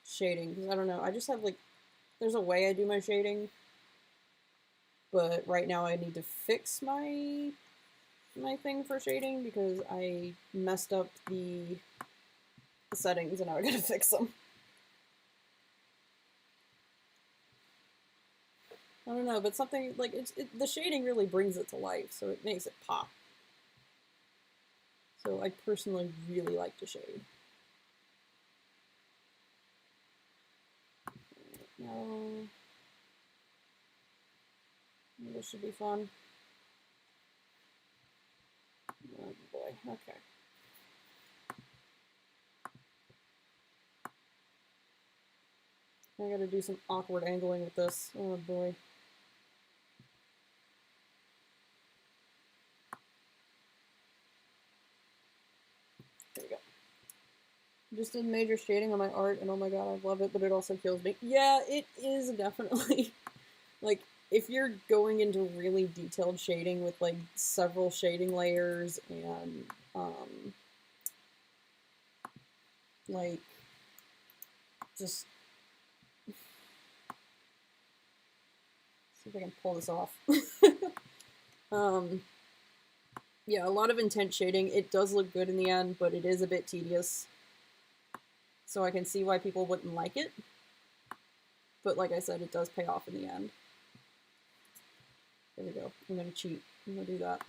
shading, because I don't know, I just have like, there's a way I do my shading, but right now I need to fix my my thing for shading because I messed up the settings and now I gotta fix them. I don't know, but something like the shading really brings it to life, so it makes it pop. So I personally really like to shade. No, this should be fun. Oh boy, okay. I gotta do some awkward angling with this. Oh boy. There we go. Just did major shading on my art, and oh my god, I love it, but it also kills me. Yeah, it is definitely, like, if you're going into really detailed shading with, like, several shading layers and, like, just... see if I can pull this off. Yeah, a lot of intense shading. It does look good in the end, but it is a bit tedious. So I can see why people wouldn't like it. But like I said, it does pay off in the end. There we go. I'm gonna cheat. I'm gonna do that.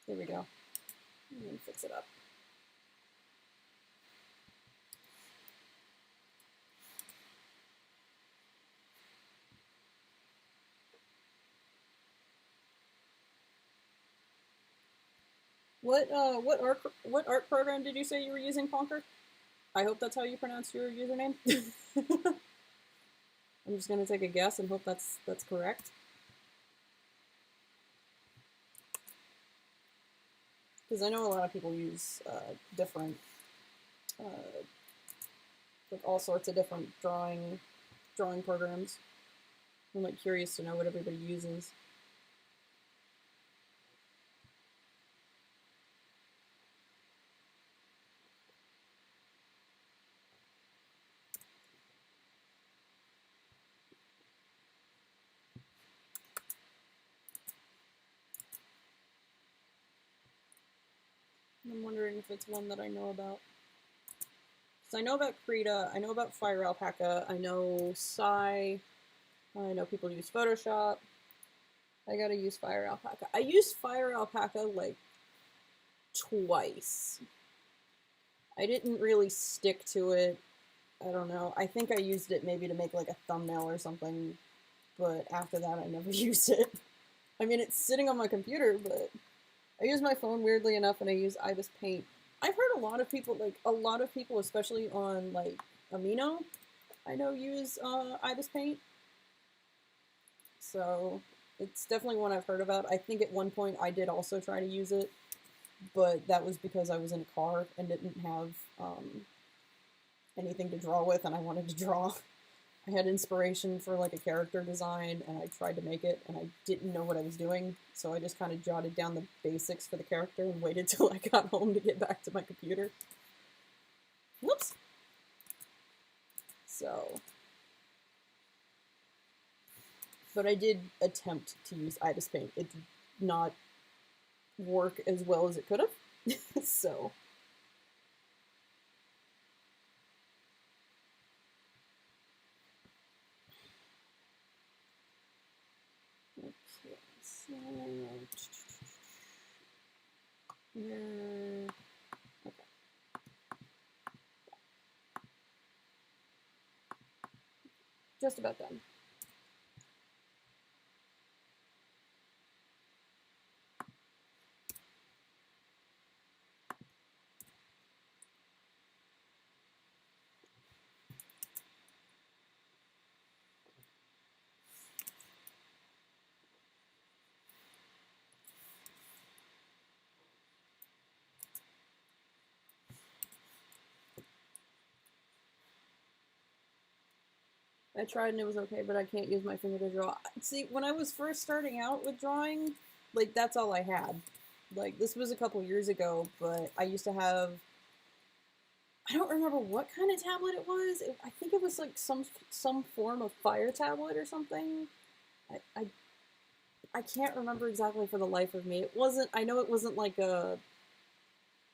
There we go. I'm gonna fix it up. What art program did you say you were using, Conker? I hope that's how you pronounce your username. I'm just gonna take a guess and hope that's correct. Because I know a lot of people use different, like all sorts of different drawing programs. I'm like curious to know what everybody uses. I'm wondering if it's one that I know about. So I know about Krita, I know about Fire Alpaca, I know SAI, I know people use Photoshop. I gotta use Fire Alpaca. I used Fire Alpaca like twice. I didn't really stick to it. I don't know. I think I used it maybe to make like a thumbnail or something, but after that I never used it. I mean, it's sitting on my computer, but I use my phone weirdly enough, and I use Ibis Paint. I've heard a lot of people, especially on like Amino, I know use Ibis Paint. So it's definitely one I've heard about. I think at one point I did also try to use it, but that was because I was in a car and didn't have anything to draw with, and I wanted to draw. I had inspiration for like a character design, and I tried to make it, and I didn't know what I was doing, so I just kind of jotted down the basics for the character and waited till I got home to get back to my computer. Whoops! So... but I did attempt to use Ibis Paint. It did not work as well as it could have, so... okay, so... yeah. Okay. Just about done. I tried and it was okay, but I can't use my finger to draw. See, when I was first starting out with drawing, like, that's all I had. Like, this was a couple years ago, but I used to have... I don't remember what kind of tablet it was. I think it was, like, some form of Fire tablet or something. I I can't remember exactly for the life of me. It wasn't, I know it wasn't like a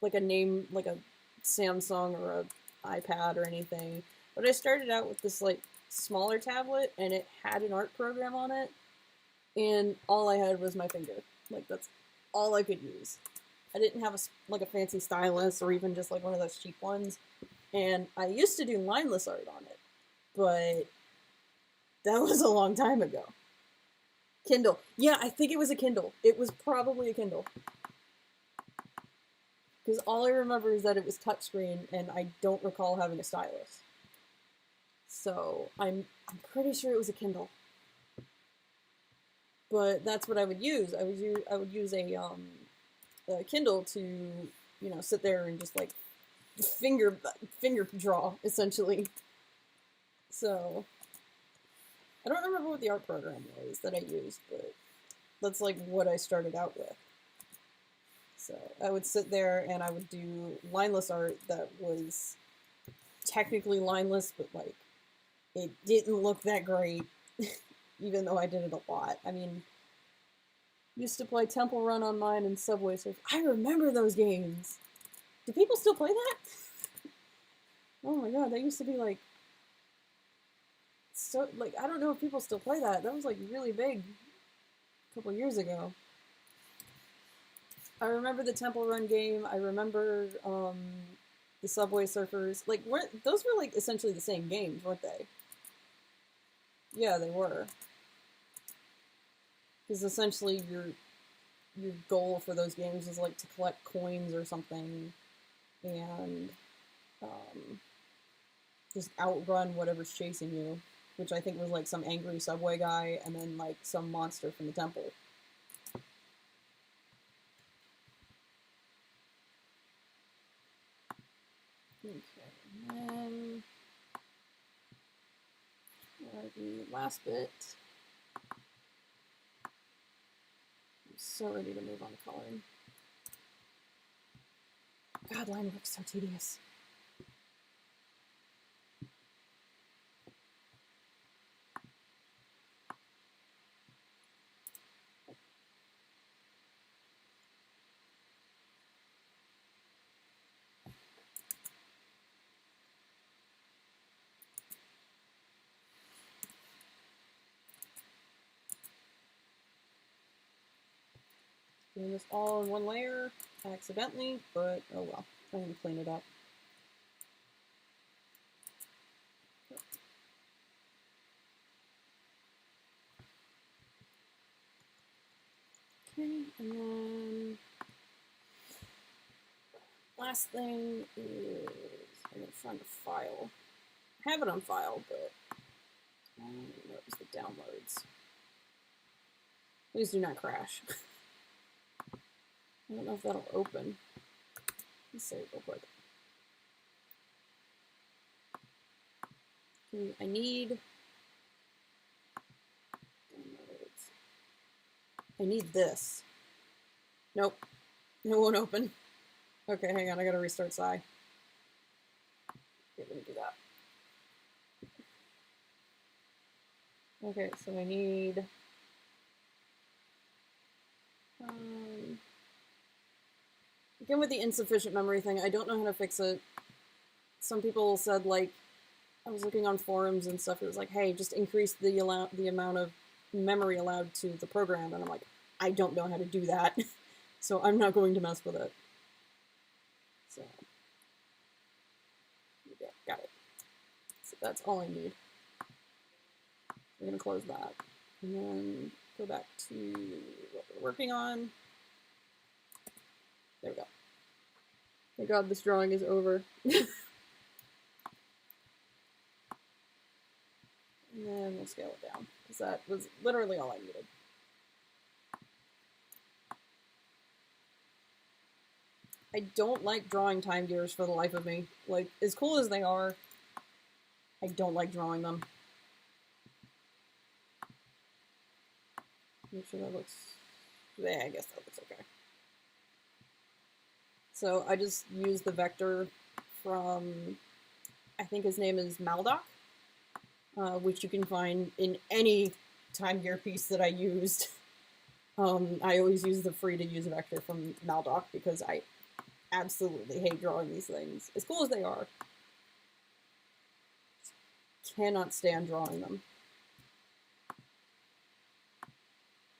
name, like a Samsung or a iPad or anything, but I started out with this like smaller tablet and it had an art program on it, and all I had was my finger. Like that's all I could use. I didn't have a fancy stylus or even just like one of those cheap ones, and I used to do lineless art on it, but that was a long time ago. Kindle. Yeah, I think it was a Kindle. It was probably a Kindle. Because all I remember is that it was touchscreen, and I don't recall having a stylus. So I'm pretty sure it was a Kindle. But that's what I would use. I would use a Kindle to sit there and just like finger draw essentially. So I don't remember what the art program was that I used, but that's like what I started out with. So I would sit there and I would do lineless art that was technically lineless, but like it didn't look that great, even though I did it a lot. I mean, used to play Temple Run on mine and Subway Surf. I remember those games. Do people still play that? Oh my god, that used to be like so like I don't know if people still play that. That was like really big a couple years ago. I remember the Temple Run game. I remember the Subway Surfers. Like those were like essentially the same games, weren't they? Yeah, they were. Because essentially your goal for those games is like to collect coins or something, and just outrun whatever's chasing you, which I think was like some angry subway guy and then like some monster from the temple. Okay, and then the last bit. I'm so ready to move on to coloring. God, line work's so tedious. Doing this all in one layer accidentally, but oh well. I'm gonna clean it up. Okay, and then last thing is I'm gonna find a file. I have it on file, but what was the downloads? Please do not crash. I don't know if that'll open. Let's save real quick. Okay, I need downloads. I need this. Nope. It won't open. Okay, hang on. I gotta restart SAI. Okay, let me do that. Okay, so I need again with the insufficient memory thing, I don't know how to fix it. Some people said, like, I was looking on forums and stuff, it was like, hey, just increase the amount of memory allowed to the program, and I'm like, I don't know how to do that, so I'm not going to mess with it. So, yeah, got it. So that's all I need. We're gonna close that, and then go back to what we're working on. There we go. Thank God this drawing is over. And then we'll scale it down, because that was literally all I needed. I don't like drawing time gears for the life of me. Like, as cool as they are, I don't like drawing them. Make sure that looks... Yeah, I guess that looks okay. So I just used the vector from, I think his name is Maldoc, which you can find in any time gear piece that I used. I always use the free to use vector from Maldoc because I absolutely hate drawing these things. As cool as they are. Cannot stand drawing them.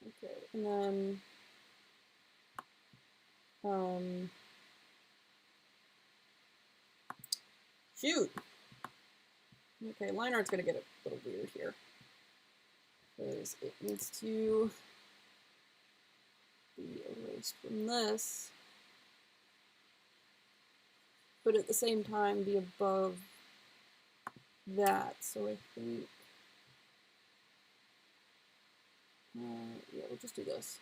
Okay, and then shoot. Okay, line art's gonna get a little weird here because it needs to be erased from this, but at the same time be above that. So I think, yeah, we'll just do this.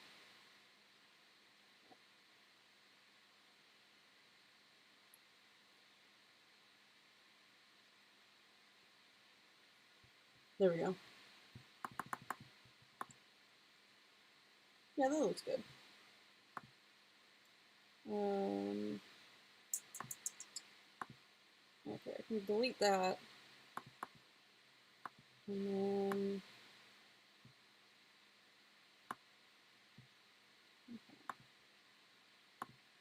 There we go. Yeah, that looks good. Okay, I can delete that. And then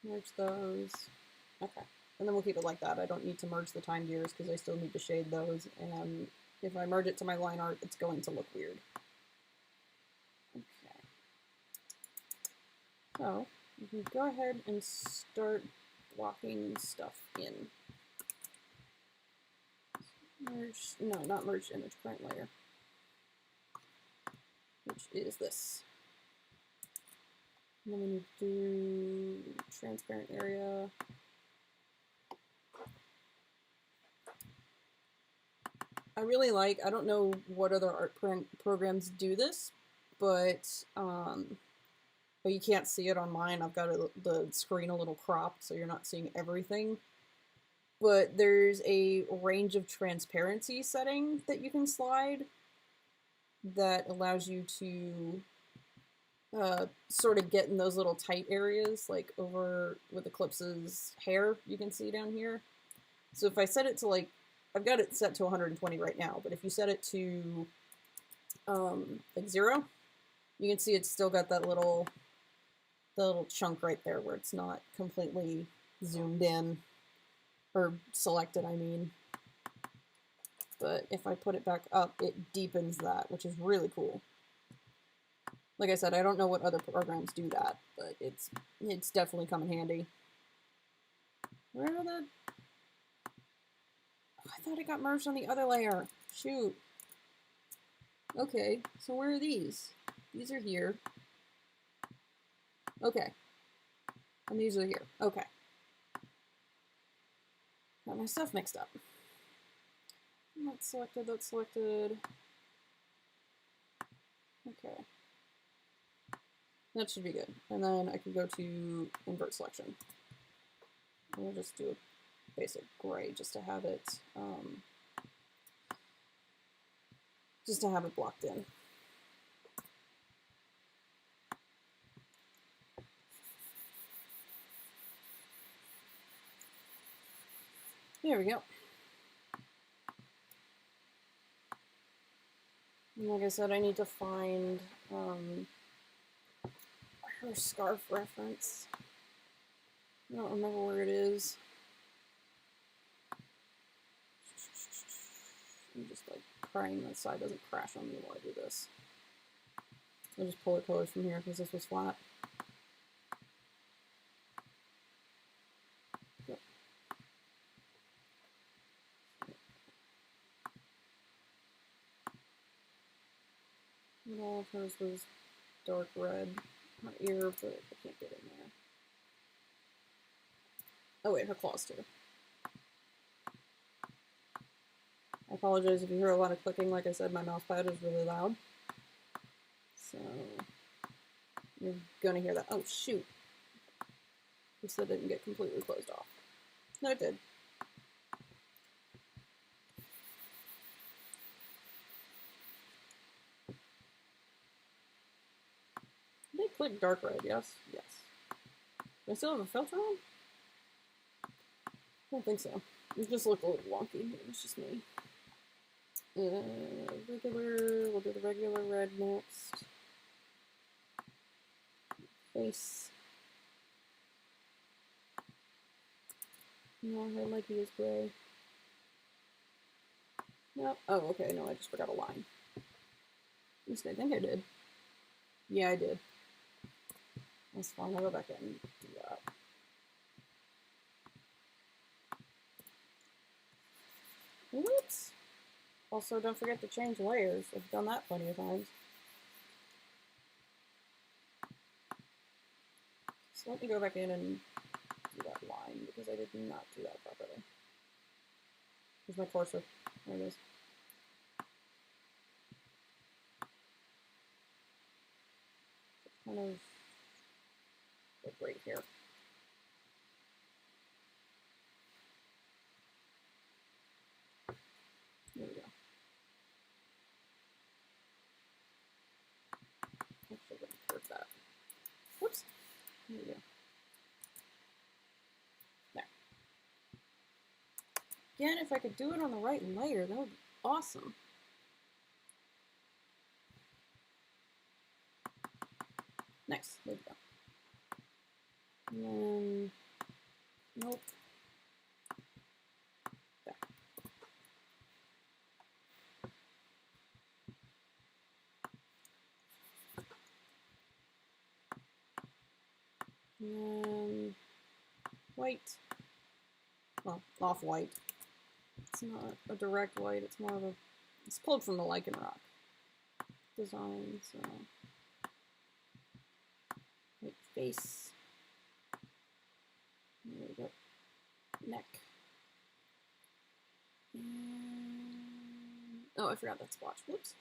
merge those. Okay. And then we'll keep it like that. I don't need to merge the time gears because I still need to shade those. And if I merge it to my line art, it's going to look weird. Okay. So you can go ahead and start blocking stuff in. Merge, no, not merge image, current layer, which is this. And then we need to do transparent area. I really like, I don't know what other art programs do this, but you can't see it on mine. I've got the screen a little cropped, so you're not seeing everything. But there's a range of transparency setting that you can slide that allows you to sort of get in those little tight areas, like over with Eclipse's hair, you can see down here. So if I set it to like, I've got it set to 120 right now, but if you set it to like 0, you can see it's still got that little chunk right there where it's not completely zoomed in, or selected, I mean. But if I put it back up, it deepens that, which is really cool. Like I said, I don't know what other programs do that, but it's definitely come in handy. Where are the... Oh, I thought it got merged on the other layer. Shoot. Okay, so where are these? These are here. Okay. And these are here. Okay. Got my stuff mixed up. That's selected, that's selected. Okay. That should be good. And then I can go to invert selection. We'll just do a basic gray just to have it blocked in. There we go. And like I said, I need to find her scarf reference. I don't remember where it is. I'm just like praying that side doesn't crash on me while I do this. I'll just pull the colors from here because this was flat. Yep. And all of hers was dark red. Her ear, but I can't get in there. Oh wait, her claws too. I apologize if you hear a lot of clicking. Like I said, my mouse pad is really loud. So you're gonna hear that. Oh shoot. This didn't get completely closed off. No, it did. They click dark red, yes? Yes. Do I still have a filter on? I don't think so. It just looked a little wonky. It was just me. Regular, we'll do the regular red next. Face. No, her leggy is gray. No. Oh, okay. No, I just forgot a line. At least I think I did. Yeah, I did. That's fine. I'll go back in and do that. Whoops. Also, don't forget to change layers. I've done that plenty of times. So let me go back in and do that line because I did not do that properly. Here's my cursor. There it is. Kind of like right here. There we go. Actually, let me curve that. Whoops. There we go. There. Again, if I could do it on the right layer, that would be awesome. Nice. There we go. And then, nope. There. And white. Well, off-white. It's not a direct white, it's more of a, it's pulled from the lichen rock design, so. White face. There we go. Neck. And, oh, I forgot that splotch. Whoops.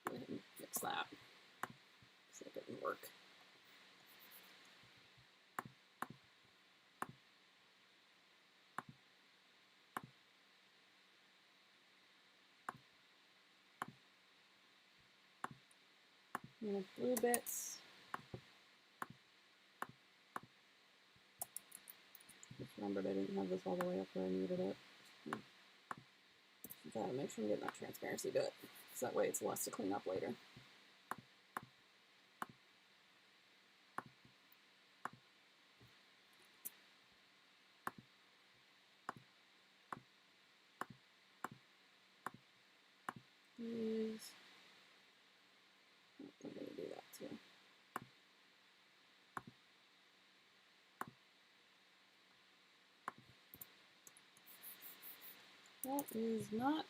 Go ahead and fix that. So it didn't work. And the blue bits. Just remembered I didn't have this all the way up where I needed it. Gotta make sure I'm getting that transparency bit, so that way it's less to clean up later. These. I'm gonna do that too. That is not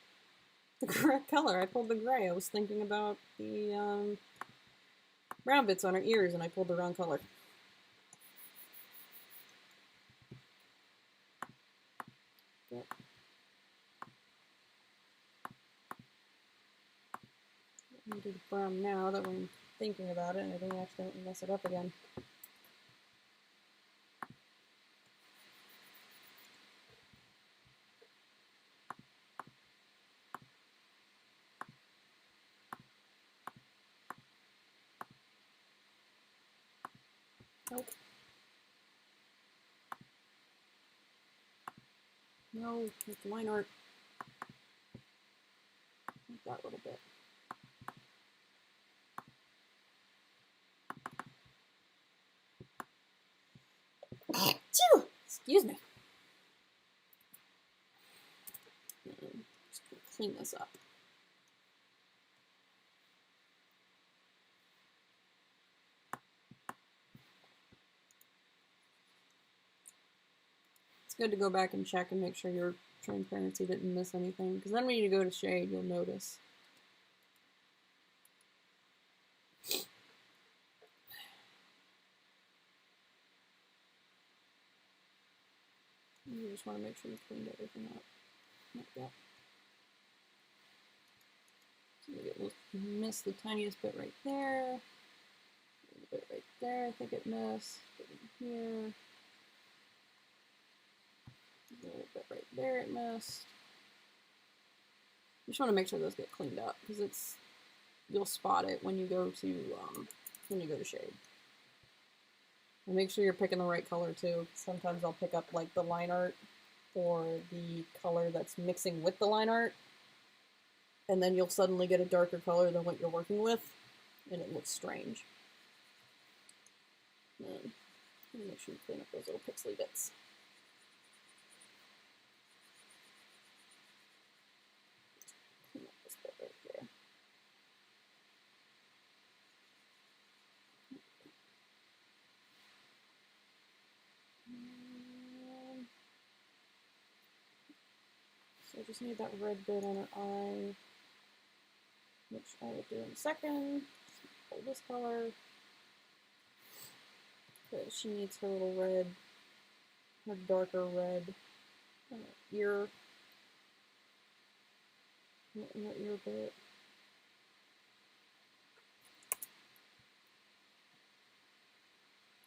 the correct color. I pulled the gray. I was thinking about the brown bits on her ears and I pulled the wrong color. Yep. Let me do the brown now that I'm thinking about it and I don't accidentally mess it up again. Nope. No, it's line art. That little bit. Excuse me. Just gonna clean this up. It's good to go back and check and make sure your transparency didn't miss anything, because then when you go to shade, you'll notice. You just want to make sure you cleaned everything up like that. So we'll miss the tiniest bit right there. A little bit right there, I think it missed. Bit in here. A little bit right there it missed. You just want to make sure those get cleaned up because you'll spot it when you go to shade. And make sure you're picking the right color too. Sometimes I'll pick up like the line art or the color that's mixing with the line art, and then you'll suddenly get a darker color than what you're working with, and it looks strange. And make sure you clean up those little pixely bits. Clean up this bit right here. So I just need that red bit on her eye, which I will do in a second. Pull this color, because she needs her little red, her darker red ear, her ear bit.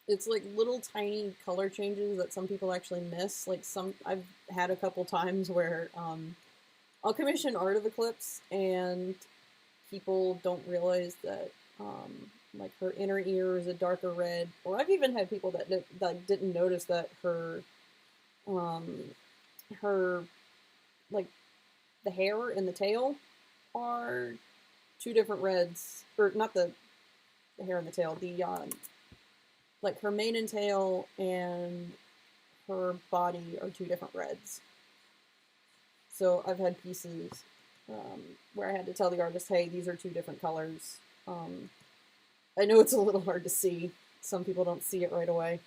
It's like little tiny color changes that some people actually miss. Like I've had a couple times where I'll commission art of Eclipse and people don't realize that like her inner ear is a darker red. Or I've even had people that didn't notice that her like the hair and the tail are two different reds, or not the hair and the tail, the like her mane and tail and her body are two different reds. So I've had pieces where I had to tell the artist, hey, these are two different colors. I know it's a little hard to see. Some people don't see it right away.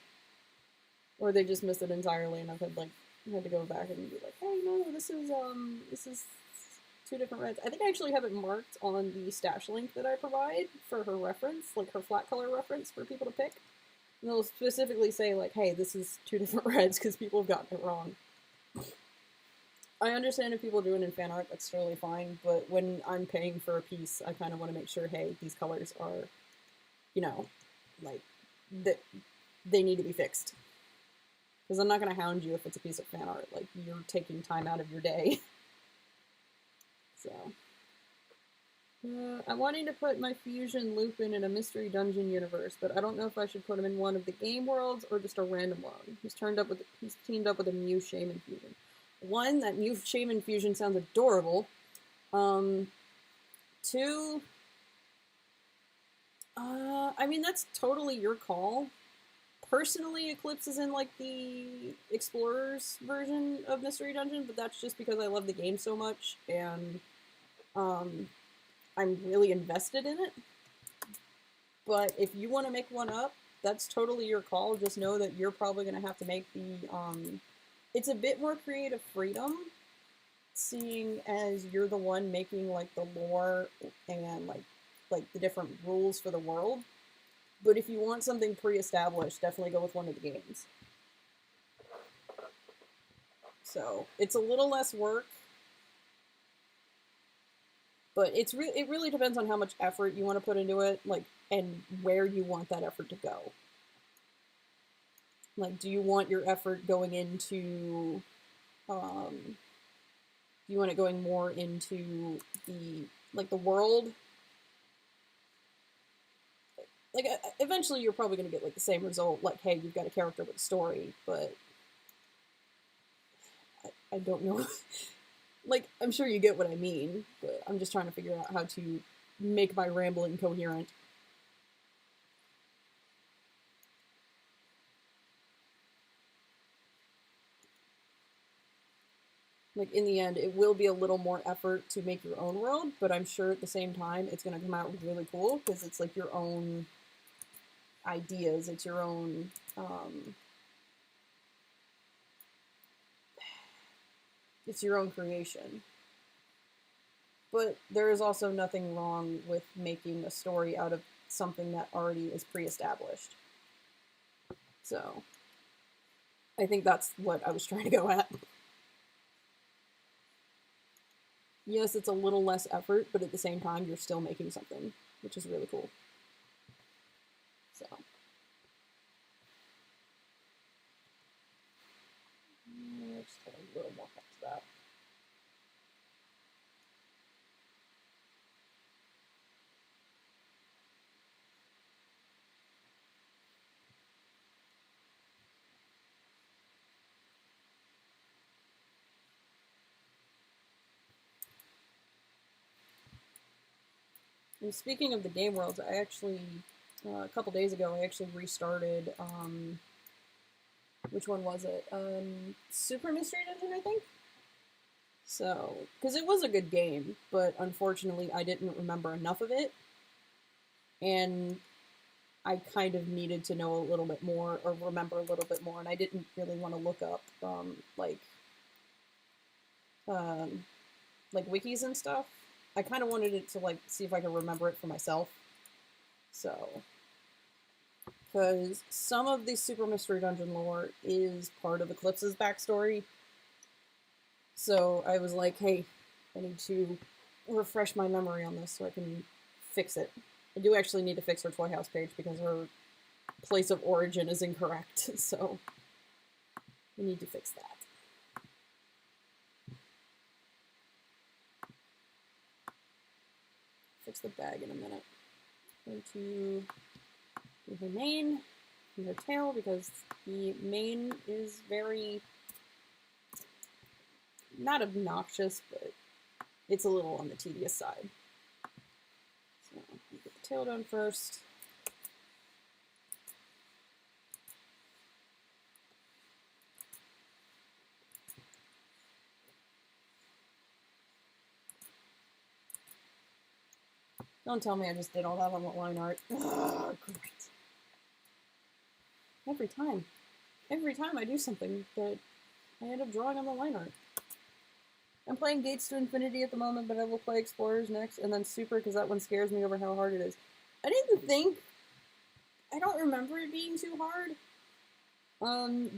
Or they just miss it entirely, and I've had to go back and be like, hey, no, this is two different reds. I think I actually have it marked on the stash link that I provide for her reference, like her flat color reference for people to pick. And they'll specifically say, like, hey, this is two different reds, because people have gotten it wrong. I understand if people do it in fan art, that's totally fine, but when I'm paying for a piece, I kind of want to make sure, hey, these colors are, you know, like, that they need to be fixed. Because I'm not going to hound you if it's a piece of fan art. Like, you're taking time out of your day. So. I'm wanting to put my Fusion Lupin in a Mystery Dungeon universe, but I don't know if I should put him in one of the game worlds or just a random one. He's teamed up with a Mew Shaman Fusion. One, that Mew Shaman Fusion sounds adorable. Two, I mean, that's totally your call. Personally, Eclipse is in, like, the Explorers version of Mystery Dungeon, but that's just because I love the game so much, and, I'm really invested in it. But if you want to make one up, that's totally your call. Just know that you're probably going to have to make the, it's a bit more creative freedom, seeing as you're the one making, like, the lore and, like the different rules for the world. But if you want something pre-established, definitely go with one of the games. So, it's a little less work, but it really depends on how much effort you want to put into it, like, and where you want that effort to go. Like, do you want your effort going into, do you want it going more into the, like, the world? Like, eventually you're probably going to get, like, the same result, like, hey, you've got a character with a story, but I don't know. Like, I'm sure you get what I mean, but I'm just trying to figure out how to make my rambling coherent. Like, in the end, it will be a little more effort to make your own world, but I'm sure at the same time it's going to come out really cool, because it's, like, your own ideas, it's your own, it's your own creation. But there is also nothing wrong with making a story out of something that already is pre-established. So, I think that's what I was trying to go at. Yes, it's a little less effort, but at the same time, you're still making something, which is really cool. So. Just add a little more cut to that. And speaking of the game worlds, I actually, a couple days ago, I actually restarted, which one was it? Super Mystery Dungeon, I think? So, because it was a good game, but unfortunately I didn't remember enough of it, and I kind of needed to know a little bit more, or remember a little bit more, and I didn't really want to look up, um, like wikis and stuff. I kind of wanted it to like see if I could remember it for myself. So, because some of the Super Mystery Dungeon lore is part of Eclipse's backstory. So I was like, hey, I need to refresh my memory on this so I can fix it. I do actually need to fix her Toy House page because her place of origin is incorrect. So we need to fix that. Fix the bag in a minute. Going to do her mane and her tail because the mane is very, not obnoxious, but it's a little on the tedious side. So get the tail done first. Don't tell me I just did all that on the line art. Ugh, great. Every time I do something that I end up drawing on the line art. I'm playing Gates to Infinity at the moment, but I will play Explorers next, and then Super, because that one scares me over how hard it is. I don't remember it being too hard.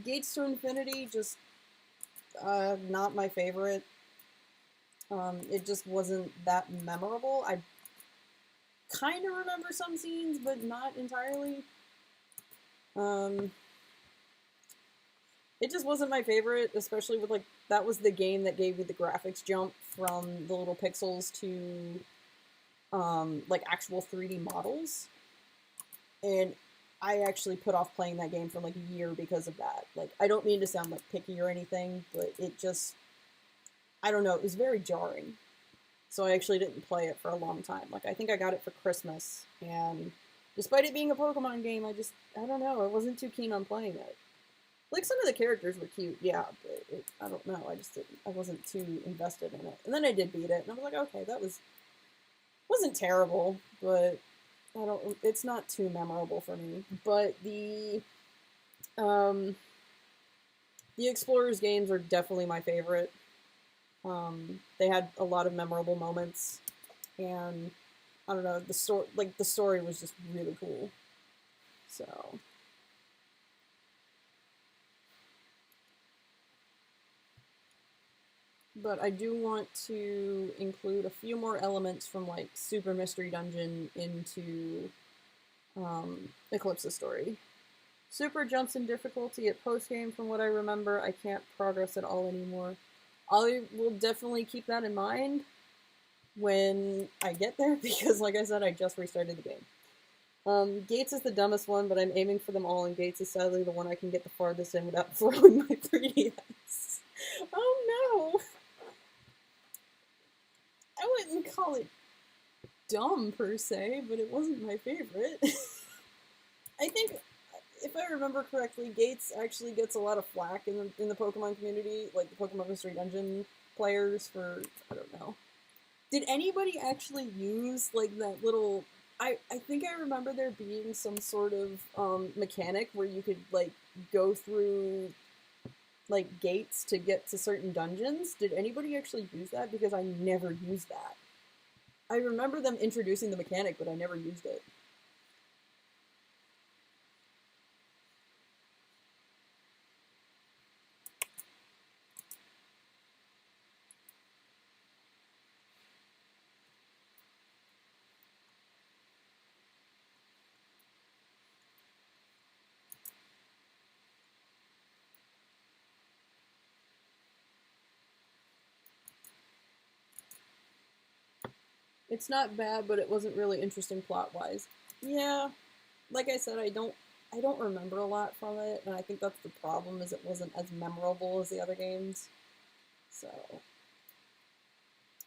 Gates to Infinity, just, not my favorite. It just wasn't that memorable. I kind of remember some scenes, but not entirely. It just wasn't my favorite, especially with, like, that was the game that gave me the graphics jump from the little pixels to, like, actual 3D models. And I actually put off playing that game for, like, a year because of that. Like, I don't mean to sound, like, picky or anything, but it just, I don't know, it was very jarring. So I actually didn't play it for a long time. Like, I think I got it for Christmas, and despite it being a Pokemon game, I don't know, I wasn't too keen on playing it. Like, some of the characters were cute, yeah, but I don't know, I wasn't too invested in it. And then I did beat it, and I was like, okay, wasn't terrible, but it's not too memorable for me. But the Explorers games are definitely my favorite. They had a lot of memorable moments, and I don't know, the story was just really cool. So, but I do want to include a few more elements from, like, Super Mystery Dungeon into Eclipse's story. Super jumps in difficulty at post-game from what I remember. I can't progress at all anymore. I will definitely keep that in mind when I get there, because, like I said, I just restarted the game. Gates is the dumbest one, but I'm aiming for them all, and Gates is sadly the one I can get the farthest in without throwing my 3DS. Oh no! I wouldn't call it dumb, per se, but it wasn't my favorite. I think, if I remember correctly, Gates actually gets a lot of flack in the Pokemon community, like the Pokemon Mystery Dungeon players, for, I don't know. Did anybody actually use, like, that little... I think I remember there being some sort of mechanic where you could, like, go through, like, gates to get to certain dungeons. Did anybody actually use that? Because I never used that. I remember them introducing the mechanic, but I never used it. It's not bad, but it wasn't really interesting plot-wise. Yeah, like I said, I don't remember a lot from it, and I think that's the problem, is it wasn't as memorable as the other games. So,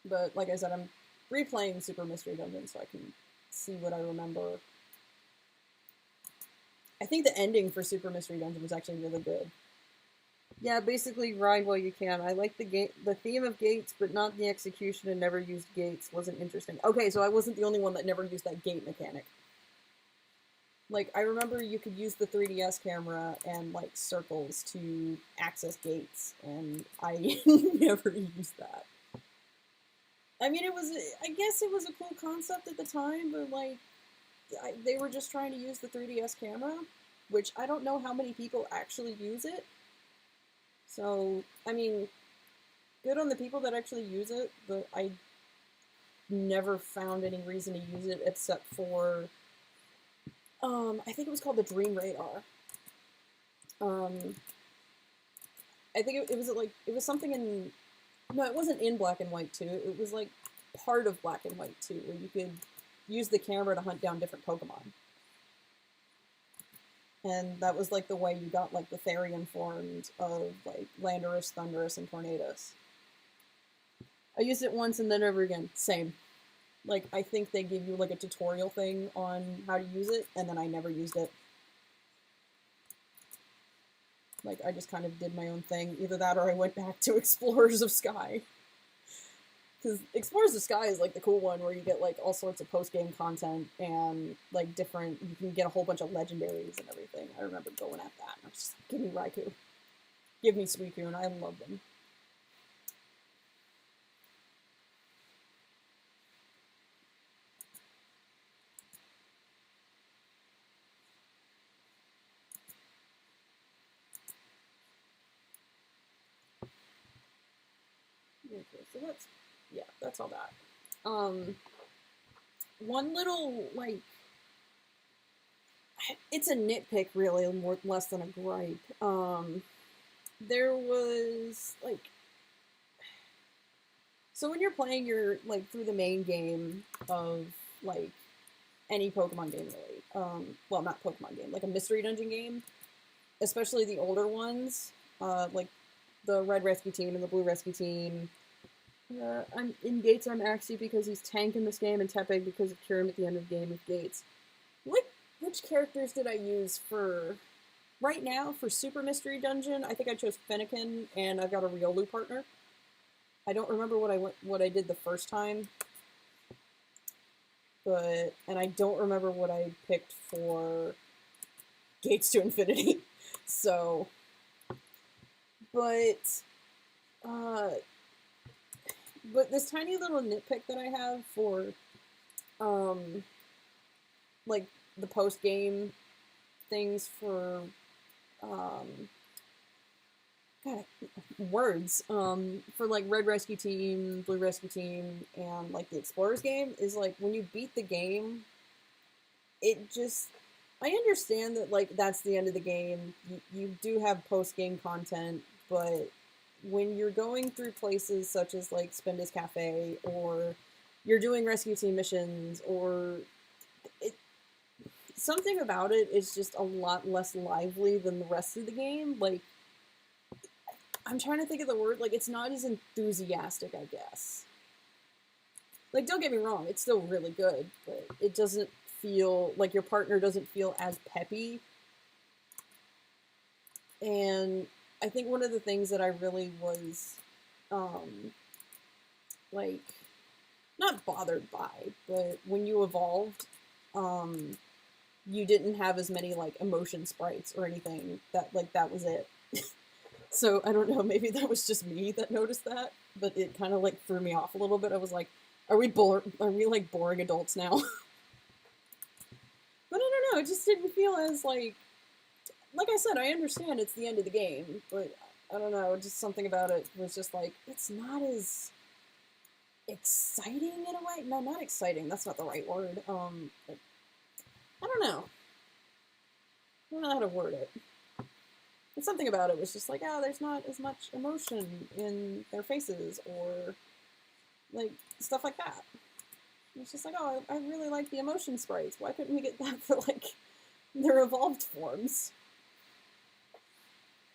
but like I said, I'm replaying Super Mystery Dungeon so I can see what I remember. I think the ending for Super Mystery Dungeon was actually really good. Yeah, basically ride while you can. I like the theme of gates, but not the execution, and never used gates. Wasn't interesting. Okay, so I wasn't the only one that never used that gate mechanic. Like, I remember you could use the 3DS camera and, like, circles to access gates, and I never used that. I mean, I guess it was a cool concept at the time, but, like, they were just trying to use the 3DS camera, which I don't know how many people actually use it. So, I mean, good on the people that actually use it, but I never found any reason to use it except for, I think it was called the Dream Radar. I think it was like, it was something in, no, it wasn't in Black and White 2, it was like part of Black and White 2, where you could use the camera to hunt down different Pokemon. And that was like the way you got like the Therian forms of like Landorus, Thundurus, and Tornadus. I used it once and then never again. Same. Like, I think they give you like a tutorial thing on how to use it, and then I never used it. Like, I just kind of did my own thing. Either that or I went back to Explorers of Sky. Because Explorers of Sky is like the cool one where you get like all sorts of post-game content and like different, you can get a whole bunch of legendaries and everything. I remember going at that and I was just like, give me Raikou. Give me Suicune, I love them. Okay, so that's all that. One little, like, it's a nitpick really, less than a gripe. There was, like, so when you're playing your, like, through the main game of, like, any Pokemon game really, well, not Pokemon game, like a Mystery Dungeon game, especially the older ones, like the Red Rescue Team and the Blue Rescue Team. I'm in Gates. I'm Axie because he's tank in this game, and Tepig because of Kyurem at the end of the game with Gates. Which characters did I use for right now for Super Mystery Dungeon? I think I chose Fennekin, and I've got a Riolu partner. I don't remember what I did the first time, and I don't remember what I picked for Gates to Infinity. So, but this tiny little nitpick that I have for, like, the post-game things for, for, like, Red Rescue Team, Blue Rescue Team, and, like, the Explorers game, is, like, when you beat the game, it just, I understand that, like, that's the end of the game, you do have post-game content, but when you're going through places such as, like, Spenda's Cafe, or you're doing rescue team missions, or something about it is just a lot less lively than the rest of the game. Like, I'm trying to think of the word, like, it's not as enthusiastic, I guess. Like, don't get me wrong, it's still really good, but it doesn't feel, like, your partner doesn't feel as peppy. And I think one of the things that I really was, like, not bothered by, but when you evolved, you didn't have as many, like, emotion sprites or anything. That was it. So, I don't know, maybe that was just me that noticed that, but it kind of, like, threw me off a little bit. I was like, are we, like, boring adults now? But I don't know, it just didn't feel as, like I said, I understand it's the end of the game, but I don't know, just something about it was just like, it's not as exciting in a way. No, not exciting, that's not the right word. I don't know. I don't know how to word it. And something about it was just like, oh, there's not as much emotion in their faces, or, like, stuff like that. It's just like, oh, I really like the emotion sprites. Why couldn't we get that for, like, their evolved forms?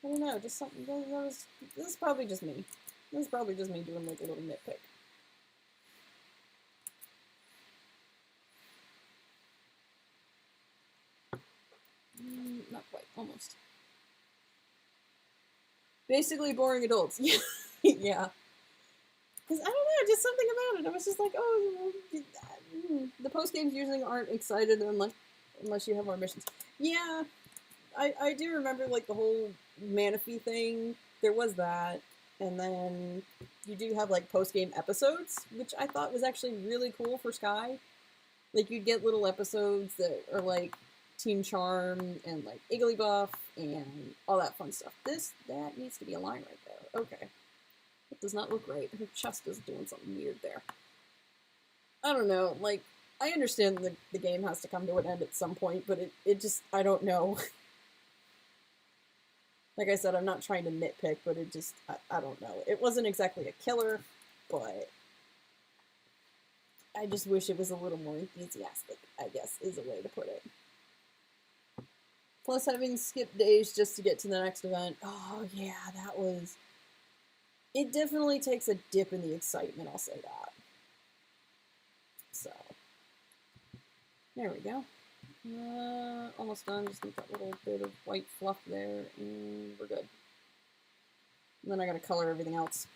I don't know, just something, this is probably just me. This is probably just me doing, like, a little nitpick. not quite, almost. Basically boring adults. Yeah. Yeah. Because I don't know, just something about it. I was just like, oh, the post games usually aren't excited unless you have more missions. Yeah, I do remember like the whole Manaphy thing. There was that, and then you do have like post game episodes, which I thought was actually really cool for Sky. Like you'd get little episodes that are like Team Charm and like Igglybuff and all that fun stuff. That needs to be a line right there. Okay. It does not look right. Her chest is doing something weird there. I don't know, like, I understand the game has to come to an end at some point, but it just, I don't know. Like I said, I'm not trying to nitpick, but it just, I don't know. It wasn't exactly a killer, but I just wish it was a little more enthusiastic, I guess, is a way to put it. Plus having skipped days just to get to the next event. Oh, yeah, that was... It definitely takes a dip in the excitement, I'll say that. So, there we go. Almost done, just need that little bit of white fluff there, and we're good. And then I gotta color everything else.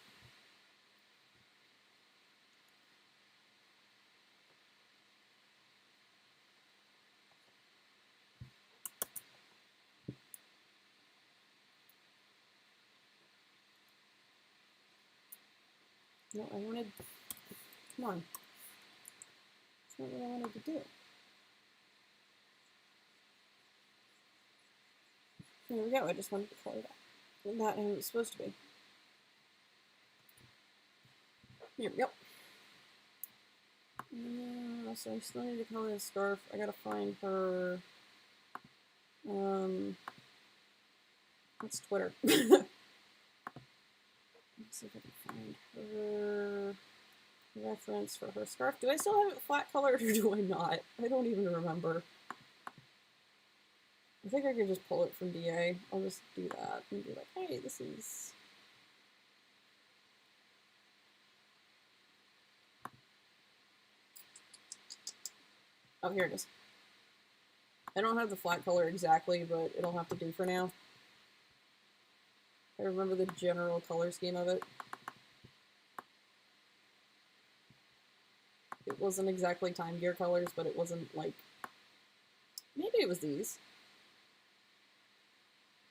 No, I wanted... Come on. That's not what I wanted to do. There we go, I just wanted to color that. And that how it was supposed to be. Here we go. So I still need to color the scarf. I gotta find her... What's Twitter? Let's see if I can find her reference for her scarf. Do I still have it flat colored or do I not? I don't even remember. I think I could just pull it from DA. I'll just do that and be like, hey, this is... Oh, here it is. I don't have the flat color exactly, but it'll have to do for now. I remember the general color scheme of it. It wasn't exactly Time Gear colors, but it wasn't like... Maybe it was these.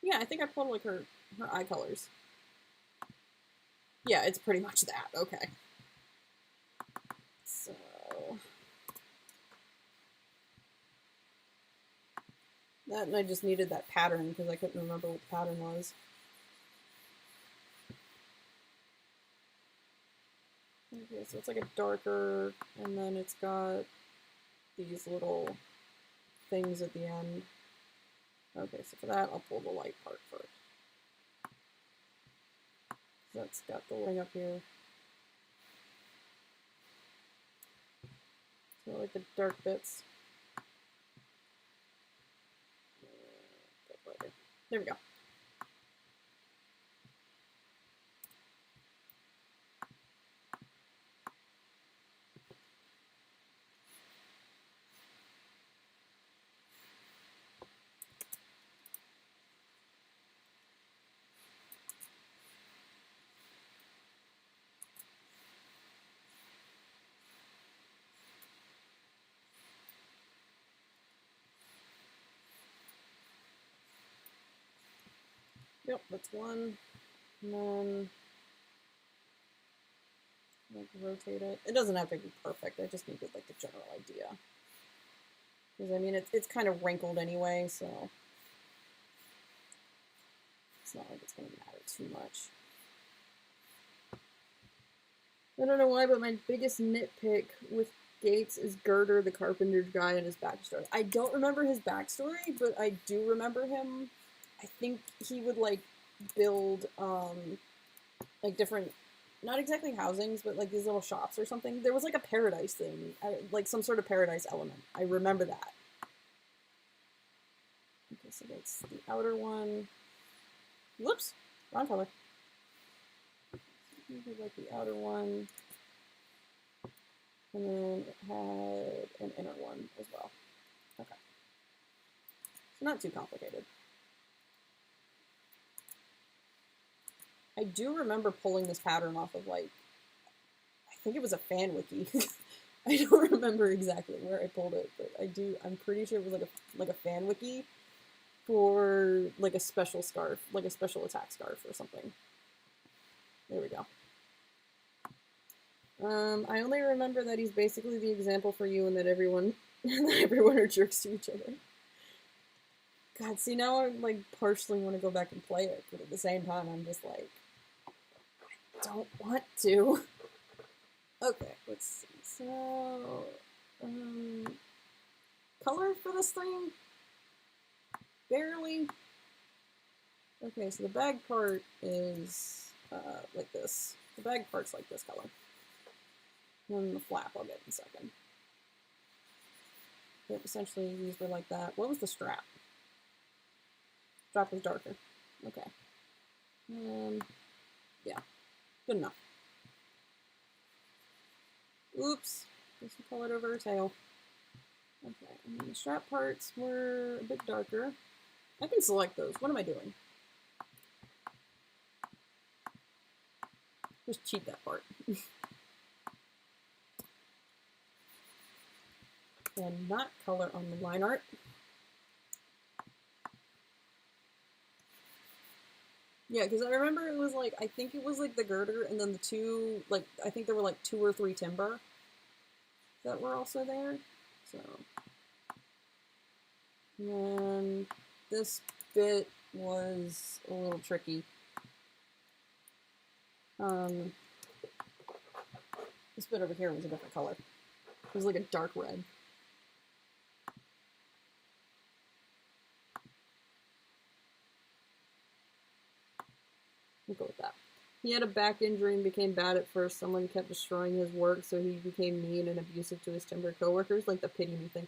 Yeah, I think I pulled like her eye colors. Yeah, it's pretty much that. Okay. So... That, and I just needed that pattern because I couldn't remember what the pattern was. Okay, so it's like a darker, and then it's got these little things at the end. Okay, so for that, I'll pull the light part first. That's got the ring up here. So I like the dark bits. There we go. Yep, that's one. And then like rotate it. It doesn't have to be perfect. I just needed like the general idea. Because I mean, it's kind of wrinkled anyway, so it's not like it's going to matter too much. I don't know why, but my biggest nitpick with Gates is Girder, the carpenter guy, and his backstory. I don't remember his backstory, but I do remember him. I think he would like build like different, not exactly housings, but like these little shops or something. There was like a paradise thing, like some sort of paradise element. I remember that. Okay, so that's the outer one. Whoops, wrong color. Maybe like the outer one. And then it had an inner one as well. Okay. So not too complicated. I do remember pulling this pattern off of, like, I think it was a fan wiki. I don't remember exactly where I pulled it, but I'm pretty sure it was like a fan wiki for like a special scarf, like a special attack scarf or something. There we go. I only remember that he's basically the example for you and that everyone are jerks to each other. God, see, now I like partially want to go back and play it, but at the same time I'm just like, I don't want to. Okay, let's see. So, color for this thing? Barely. Okay, so the bag part is like this. The bag part's like this color. And the flap I'll get in a second. But essentially these were like that. What was the strap? Strap was darker. Okay. Yeah. Good enough. Oops. Just pull it over her tail. Okay, and then the strap parts were a bit darker. I can select those. What am I doing? Just cheat that part. And not color on the line art. Yeah, because I remember it was like, I think it was like the girder and then the two, like, I think there were like 2 or 3 timber that were also there. So, and this bit was a little tricky. This bit over here was a different color. It was like a dark red. We'll go with that. He had a back injury and became bad at first. Someone kept destroying his work, so he became mean and abusive to his timber coworkers, like the pity me thing.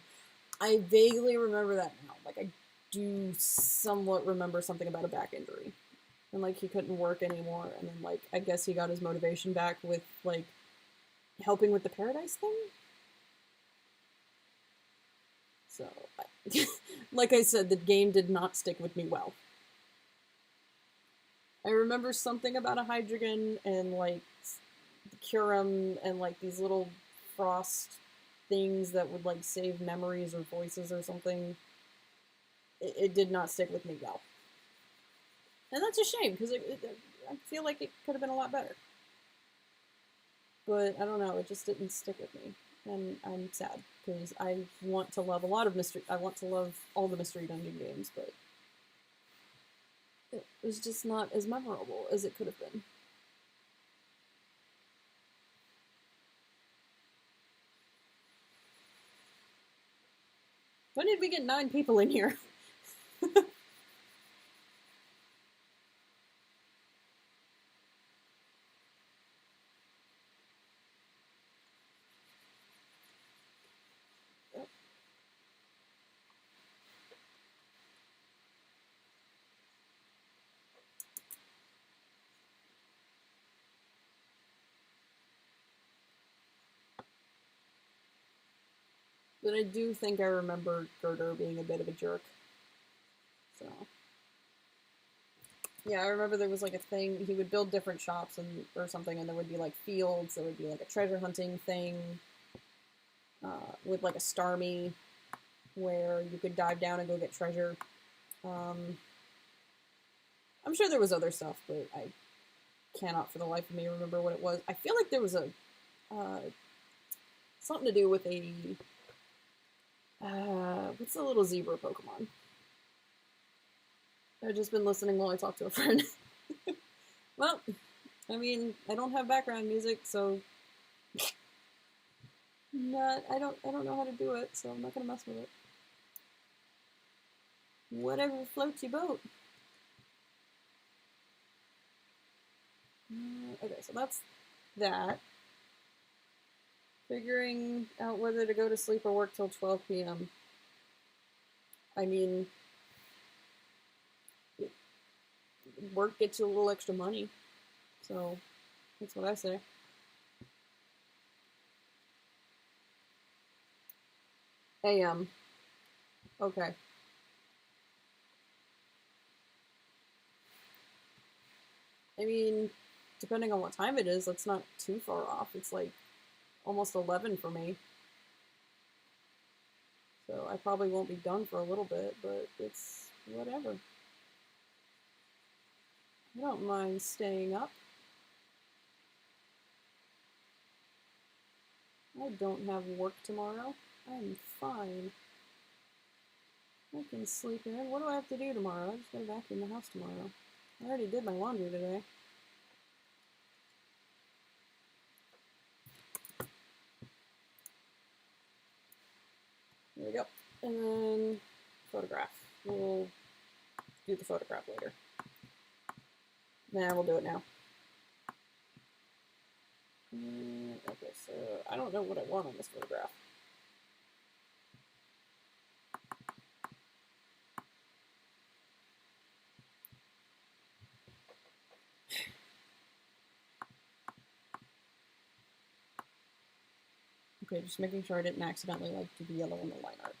I vaguely remember that now. Like, I do somewhat remember something about a back injury. And, like, he couldn't work anymore. And then, like, I guess he got his motivation back with, like, helping with the Paradise thing? So, like I said, the game did not stick with me well. I remember something about a Hydreigon and, like, the Curum and, like, these little frost things that would, like, save memories or voices or something. It did not stick with me well. And that's a shame, because I feel like it could have been a lot better. But, I don't know, it just didn't stick with me. And I'm sad, because I want to love a lot of mystery. I want to love all the Mystery Dungeon games, but it was just not as memorable as it could have been. When did we get 9 people in here? But I do think I remember Girder being a bit of a jerk. So, yeah, I remember there was like a thing, he would build different shops or something, and there would be like fields, there would be like a treasure hunting thing with like a Starmie where you could dive down and go get treasure. I'm sure there was other stuff, but I cannot for the life of me remember what it was. I feel like there was a something to do with a what's the little zebra Pokemon? I've just been listening while I talk to a friend. Well, I mean, I don't have background music, so I don't know how to do it, so I'm not gonna mess with it. Whatever floats your boat. Okay, so that's that. Figuring out whether to go to sleep or work till 12 p.m. I mean, work gets you a little extra money, so that's what I say. AM. Okay. I mean, depending on what time it is, that's not too far off. It's like almost 11 for me. So I probably won't be done for a little bit, but it's whatever. I don't mind staying up. I don't have work tomorrow. I'm fine. I can sleep in. What do I have to do tomorrow? I just gotta vacuum the house tomorrow. I already did my laundry today. There we go. And then photograph. We'll do the photograph later. Nah, we'll do it now. Okay, so I don't know what I want on this photograph. Okay, just making sure I didn't accidentally like do the yellow on the line art.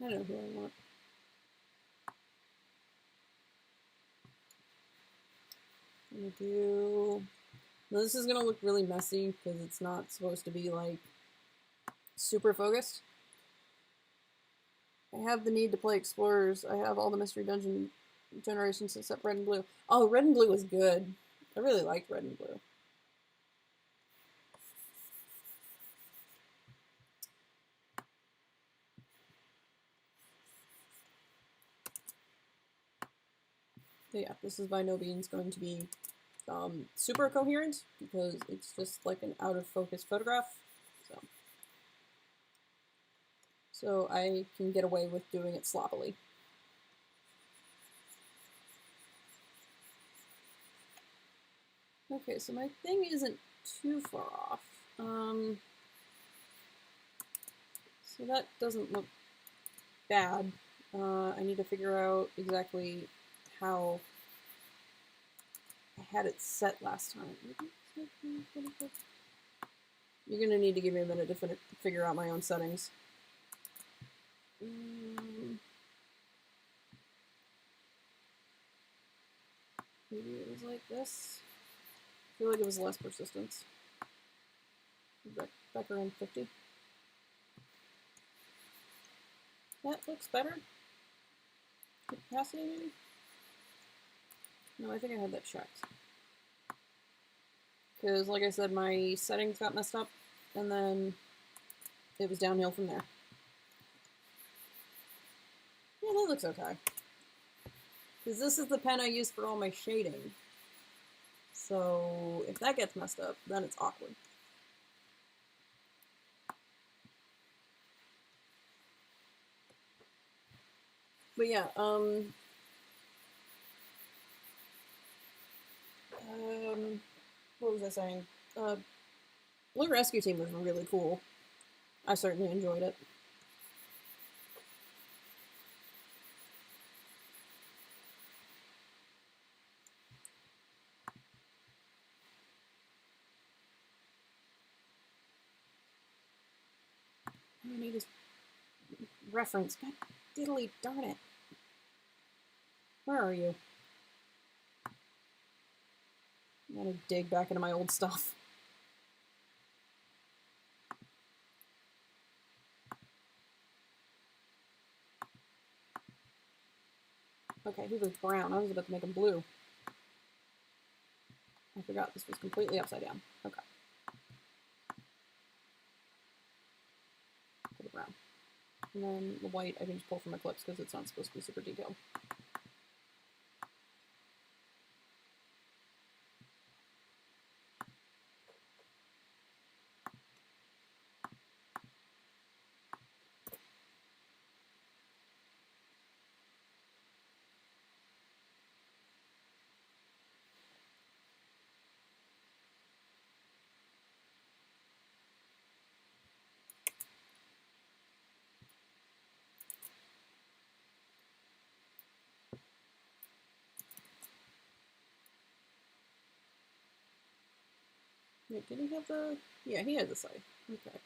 I know who I want. I'm gonna do. Now this is gonna look really messy because it's not supposed to be like super focused. I have the need to play Explorers. I have all the Mystery Dungeon generations except Red and Blue. Oh, Red and Blue was good. I really liked Red and Blue. But yeah, this is by no means going to be super coherent because it's just like an out of focus photograph. So I can get away with doing it sloppily. Okay, so my thing isn't too far off. So that doesn't look bad. I need to figure out exactly how I had it set last time. You're gonna need to give me a minute to figure out my own settings. Maybe it was like this. I feel like it was less persistence. Back around 50. That looks better. Capacity maybe? No, I think I had that checked. Because like I said, my settings got messed up and then it was downhill from there. Yeah, that looks okay. Because this is the pen I use for all my shading. So if that gets messed up, then it's awkward. But yeah, what was I saying? Blue Rescue Team was really cool. I certainly enjoyed it. I need his reference. God diddly darn it. Where are you? I'm gonna dig back into my old stuff. Okay, he was brown. I was about to make him blue. I forgot this was completely upside down. Okay. Put it brown. And then the white I can just pull from Eclipse because it's not supposed to be super detailed. Wait, did he have the... Yeah, he had the scythe. Okay.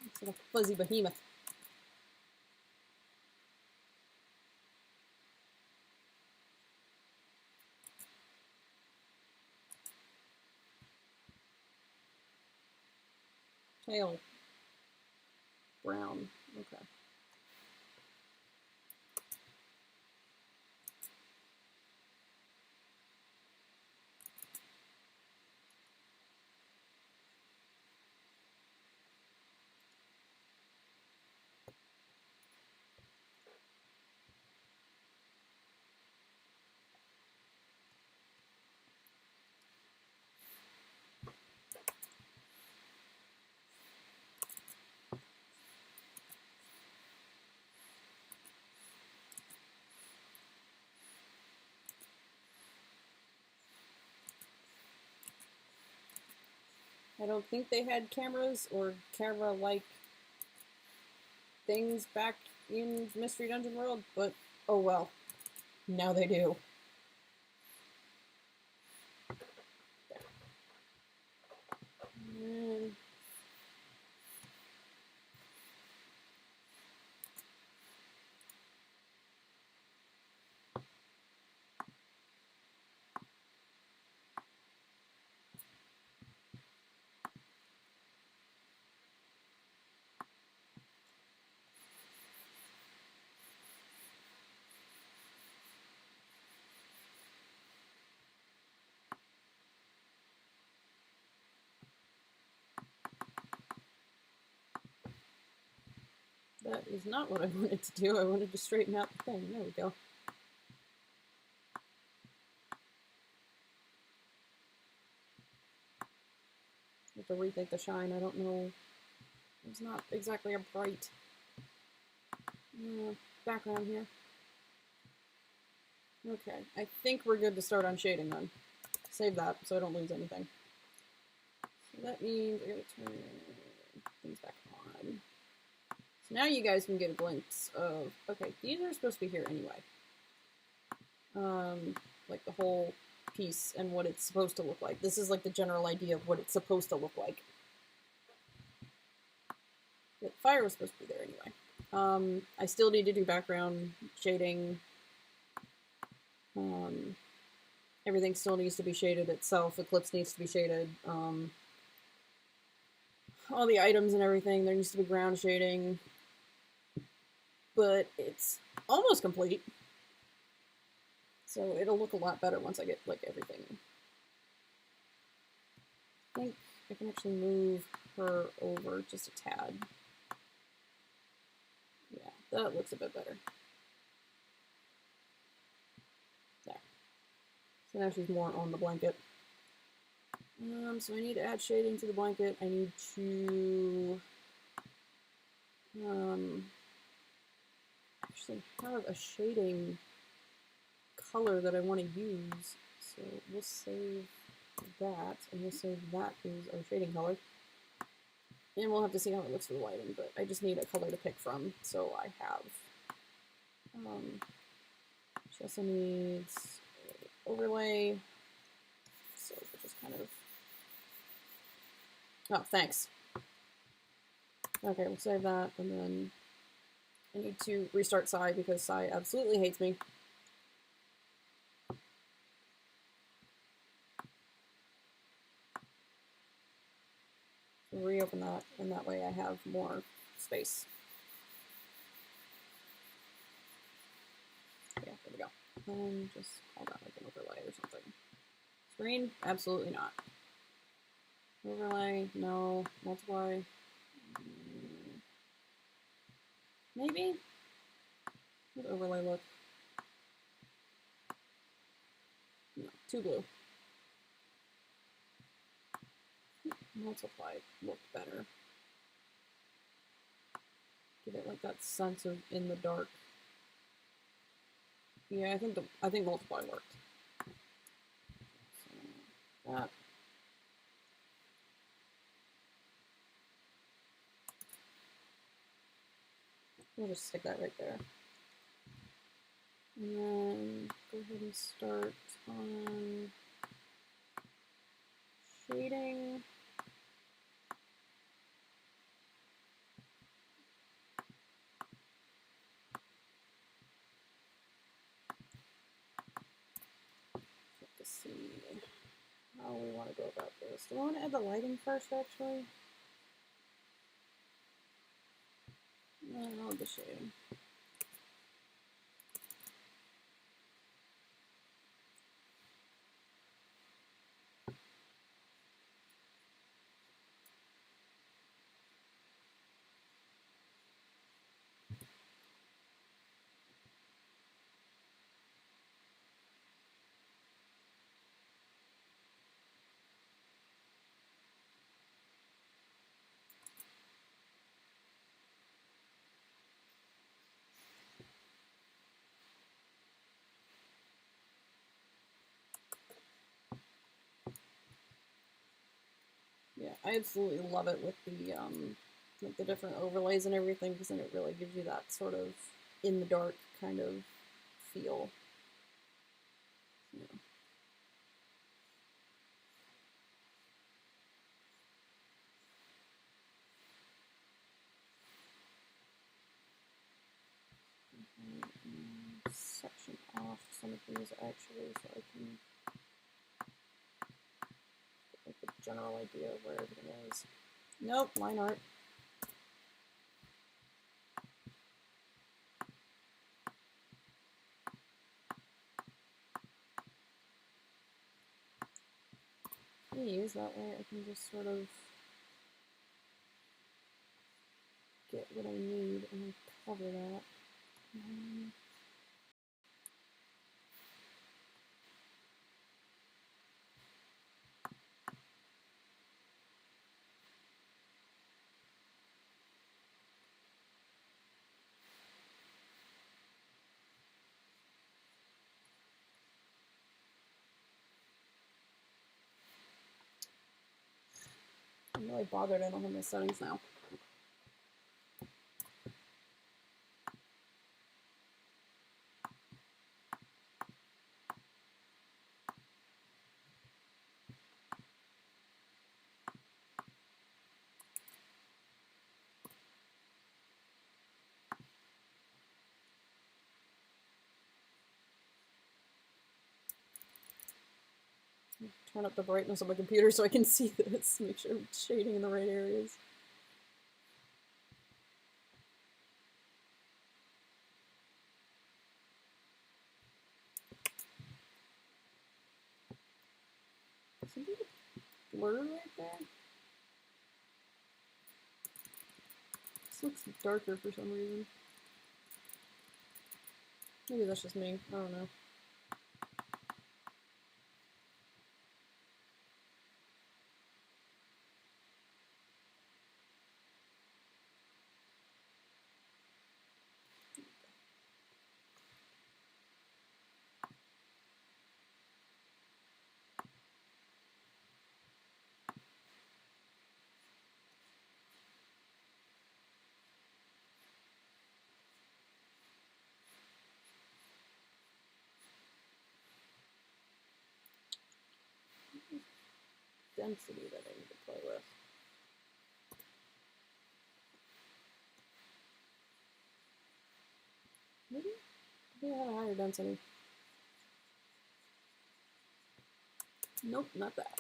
It's like a fuzzy behemoth. Tail. Brown. Okay. I don't think they had cameras or camera-like things back in Mystery Dungeon World, but oh well. Now they do. And that is not what I wanted to do. I wanted to straighten out the thing. There we go. I have to rethink the shine. I don't know. It's not exactly a bright background here. Okay, I think we're good to start on shading then. Save that so I don't lose anything. So that means I gotta turn things back on. So now you guys can get a glimpse of, okay, these are supposed to be here anyway. Like the whole piece and what it's supposed to look like. This is like the general idea of what it's supposed to look like. The fire was supposed to be there anyway. I still need to do background shading. Everything still needs to be shaded itself. Eclipse needs to be shaded. All the items and everything, there needs to be ground shading. But it's almost complete. So it'll look a lot better once I get like everything. I think I can actually move her over just a tad. Yeah, that looks a bit better. There. So now she's more on the blanket. So I need to add shading to the blanket. I need to actually have a shading color that I want to use. So we'll save that, and we'll save that as our shading color. And we'll have to see how it looks for the lighting, but I just need a color to pick from. So I have, she also needs overlay. So we'll just kind of, oh, thanks. Okay, we'll save that, and then I need to restart SAI because SAI absolutely hates me. So reopen that, and that way I have more space. Yeah, there we go. Just call that like an overlay or something. Screen? Absolutely not. Overlay? No. Multiply? Maybe? How does overlay look? No, too blue. Multiply looked better. Give it like that sense of in the dark. Yeah, I think multiply worked. So that. We'll just stick that right there. And then go ahead and start on shading. To see how we want to go about this. Do I want to add the lighting first, actually? No, I'll add the shading. Yeah, I absolutely love it with the like the different overlays and everything, because then it really gives you that sort of in the dark kind of feel. Yeah. Section off some of these actually, so I can get like a general idea of where everything is. Nope, line art. These, that way I can just sort of get what I need and cover that. I'm really bothered I don't have my settings now. Turn up the brightness of my computer so I can see this, make sure I'm shading in the right areas. Something blur right there? This looks darker for some reason. Maybe that's just me, I don't know. Density that I need to play with. Maybe it had a higher density. Nope, not that.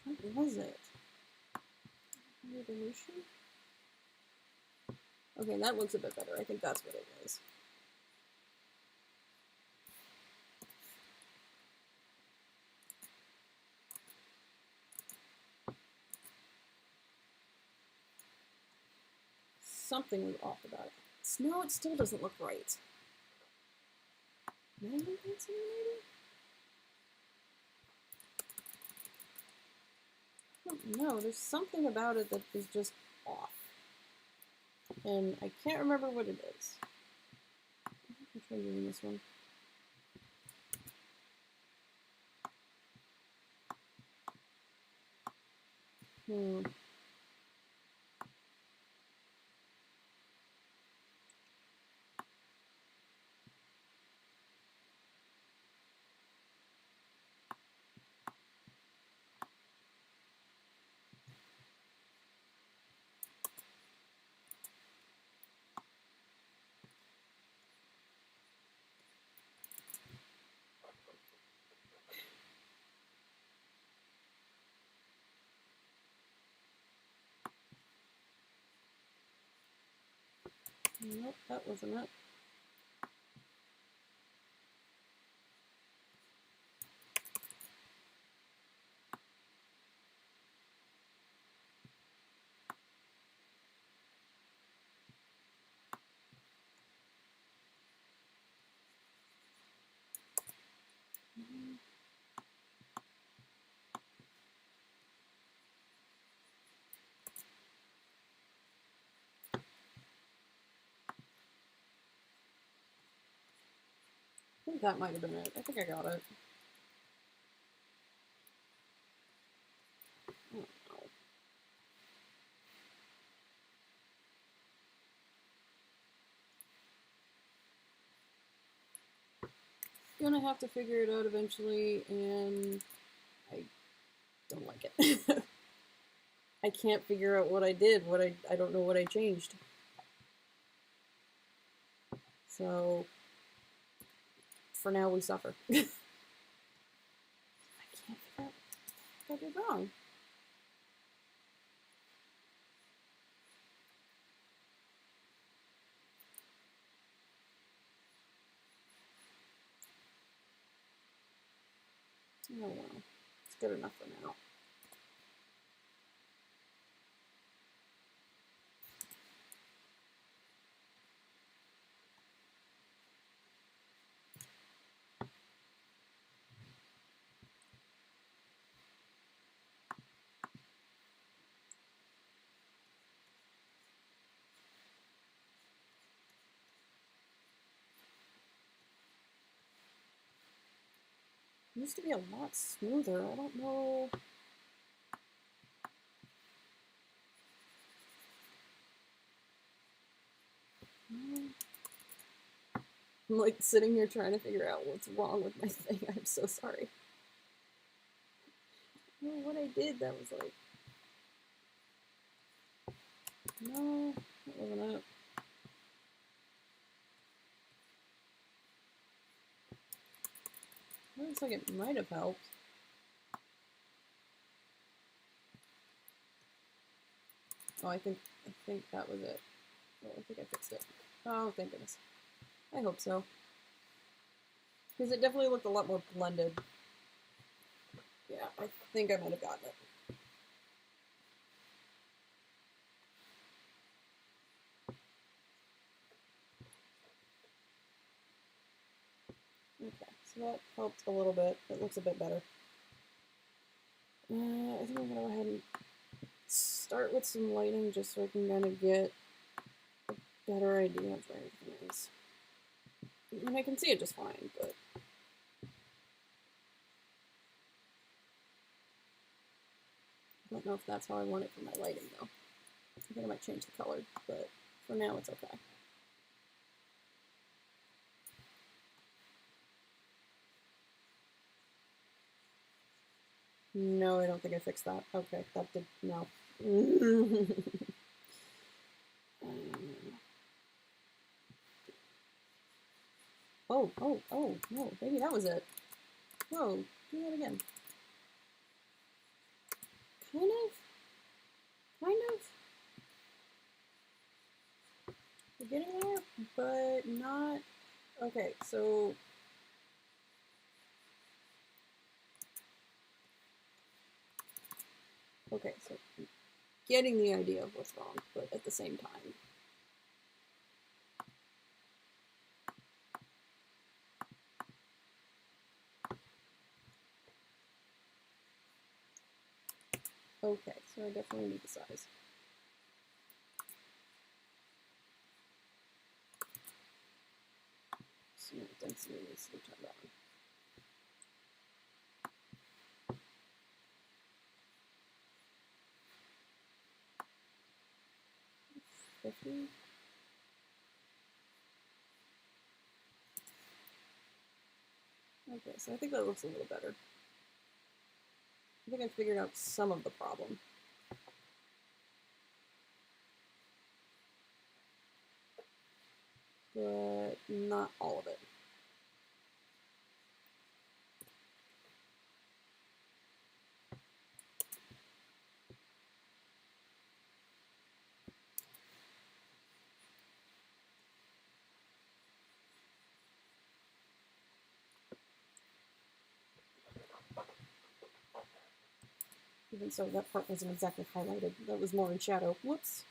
What was it? Resolution? Okay, that looks a bit better. I think that's what it was. Something was off about it. No, it still doesn't look right. Maybe? No, there's something about it that is just off. And I can't remember what it is. I'll try using this one. Nope, that wasn't it. I think that might have been it. I think I got it. Oh, no. Gonna have to figure it out eventually, and I don't like it. I can't figure out what I did, I don't know what I changed. So, for now, we suffer. I can't figure out what I did wrong. Oh well, it's good enough for now. It used to be a lot smoother. I don't know. I'm like sitting here trying to figure out what's wrong with my thing. I'm so sorry. No, what I did, that was like... No, that wasn't it. It looks like it might have helped. Oh, I think that was it. Oh, I think I fixed it. Oh, thank goodness. I hope so. Because it definitely looked a lot more blended. Yeah, I think I might have gotten it. Okay, so that helped a little bit. It looks a bit better. I think I'm going to go ahead and start with some lighting just so I can kind of get a better idea of where everything is. And I can see it just fine, but... I don't know if that's how I want it for my lighting, though. I think I might change the color, but for now it's okay. No, I don't think I fixed that. Okay, that did... no. Oh, no, maybe that was it. Whoa, do that again. Kind of. We're getting there, but not. Okay, so. Okay, so getting the idea of what's wrong, but at the same time. Okay, so I definitely need the size. So density needs to be turned on. 50. Okay, so I think that looks a little better. I think I figured out some of the problem. But not all of it. Even so, that part wasn't exactly highlighted. That was more in shadow. Whoops.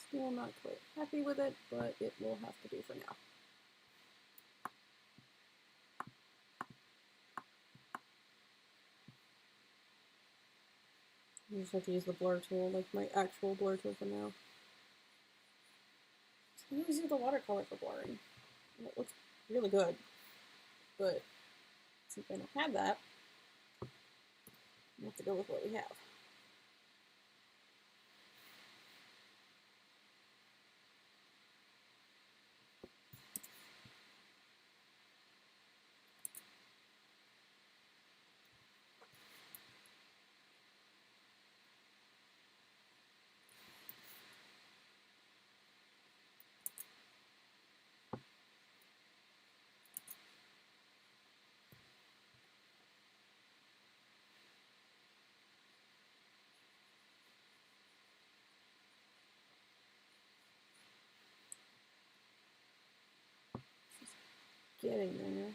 Still not quite happy with it, but it will have to do for now. I just have to use the blur tool, like my actual blur tool for now. So I'm using the watercolor for blurring. And it looks really good, but since I don't have that, I have to go with what we have. Getting there.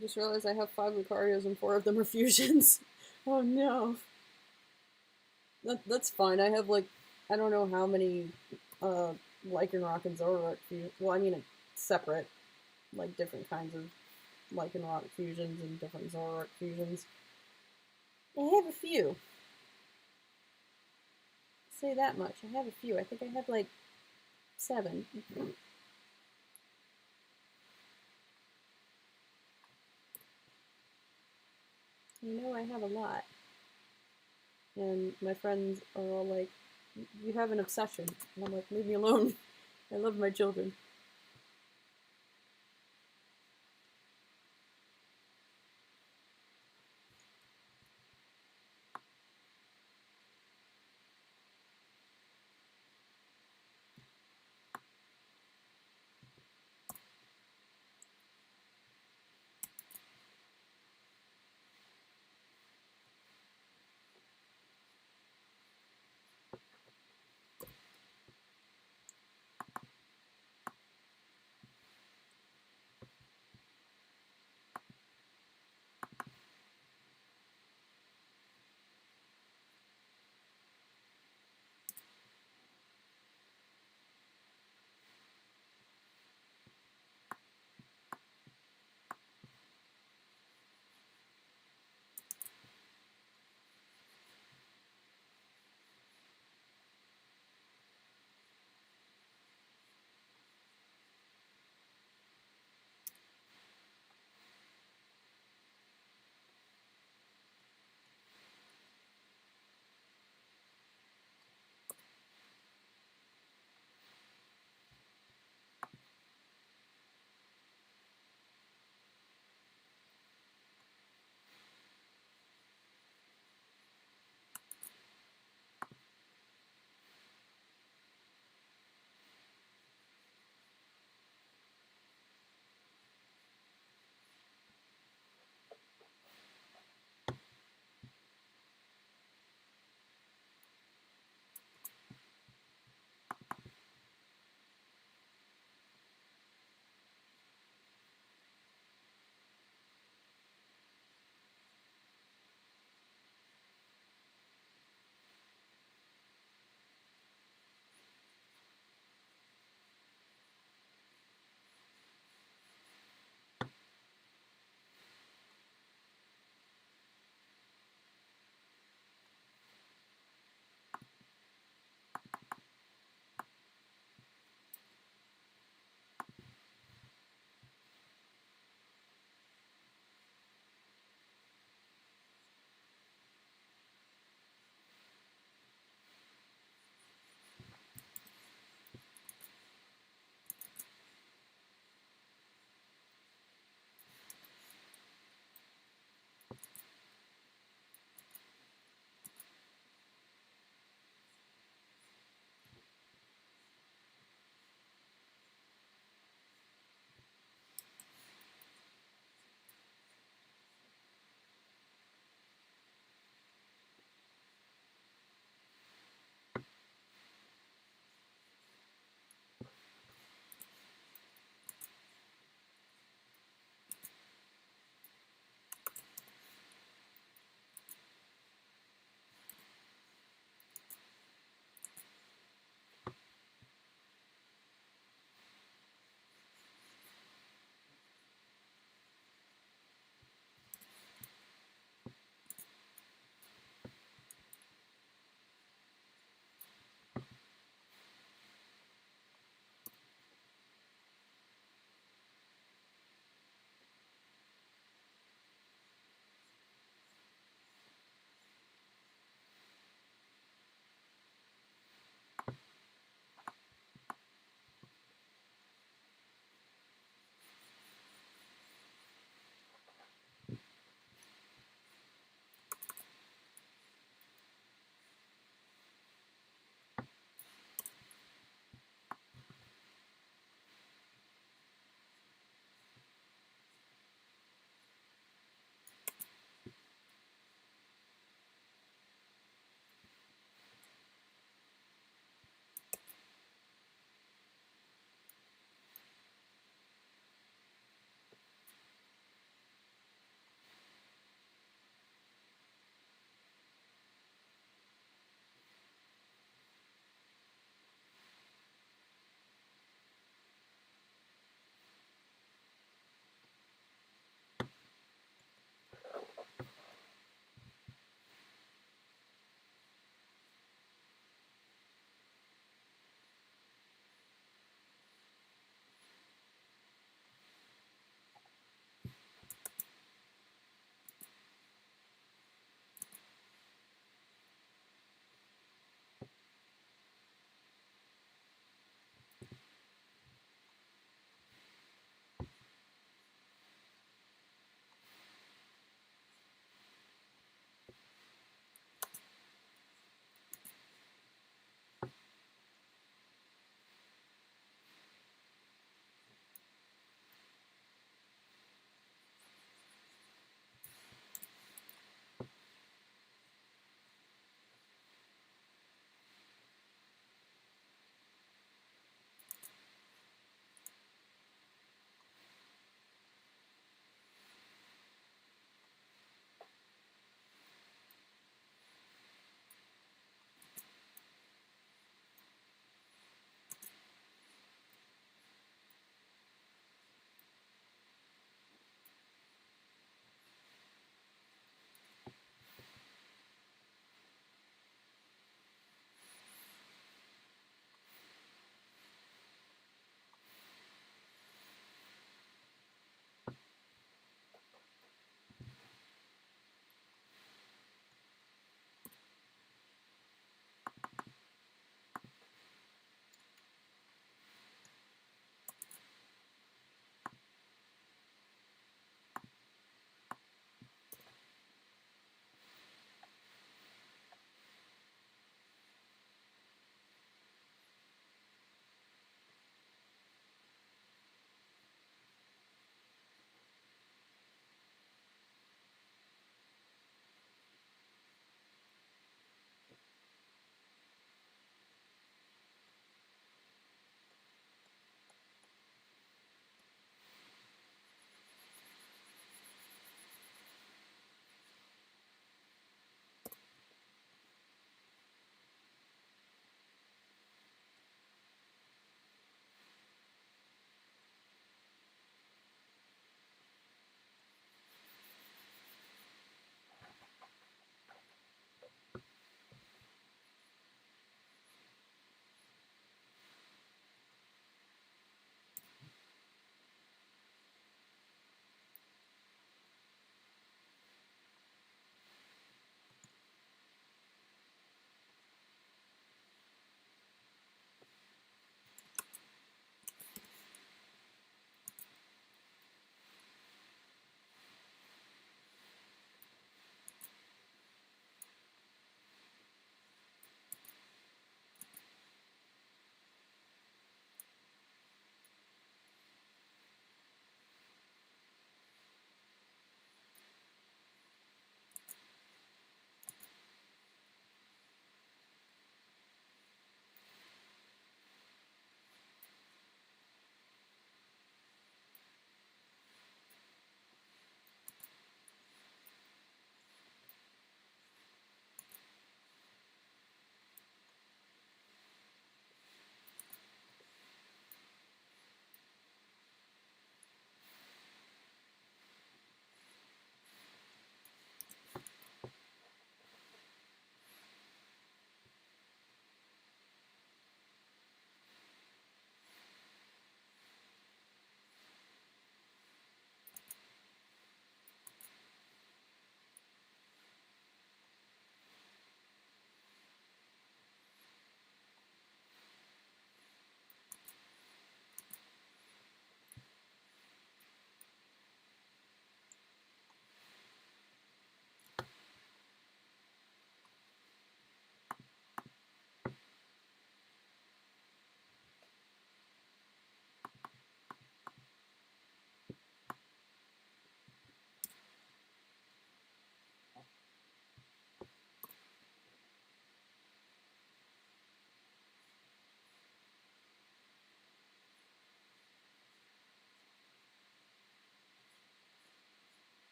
I just realized I have 5 Lucarios and 4 of them are fusions. Oh no. That's fine. I have like, I don't know how many Lycanroc and Zoroark fusions. Well, I mean, separate, like different kinds of Lycanroc fusions and different Zoroark fusions. I have a few. Say that much. I have a few. I think I have like 7. You know, I have a lot. And my friends are all like, you have an obsession. And I'm like, leave me alone. I love my children.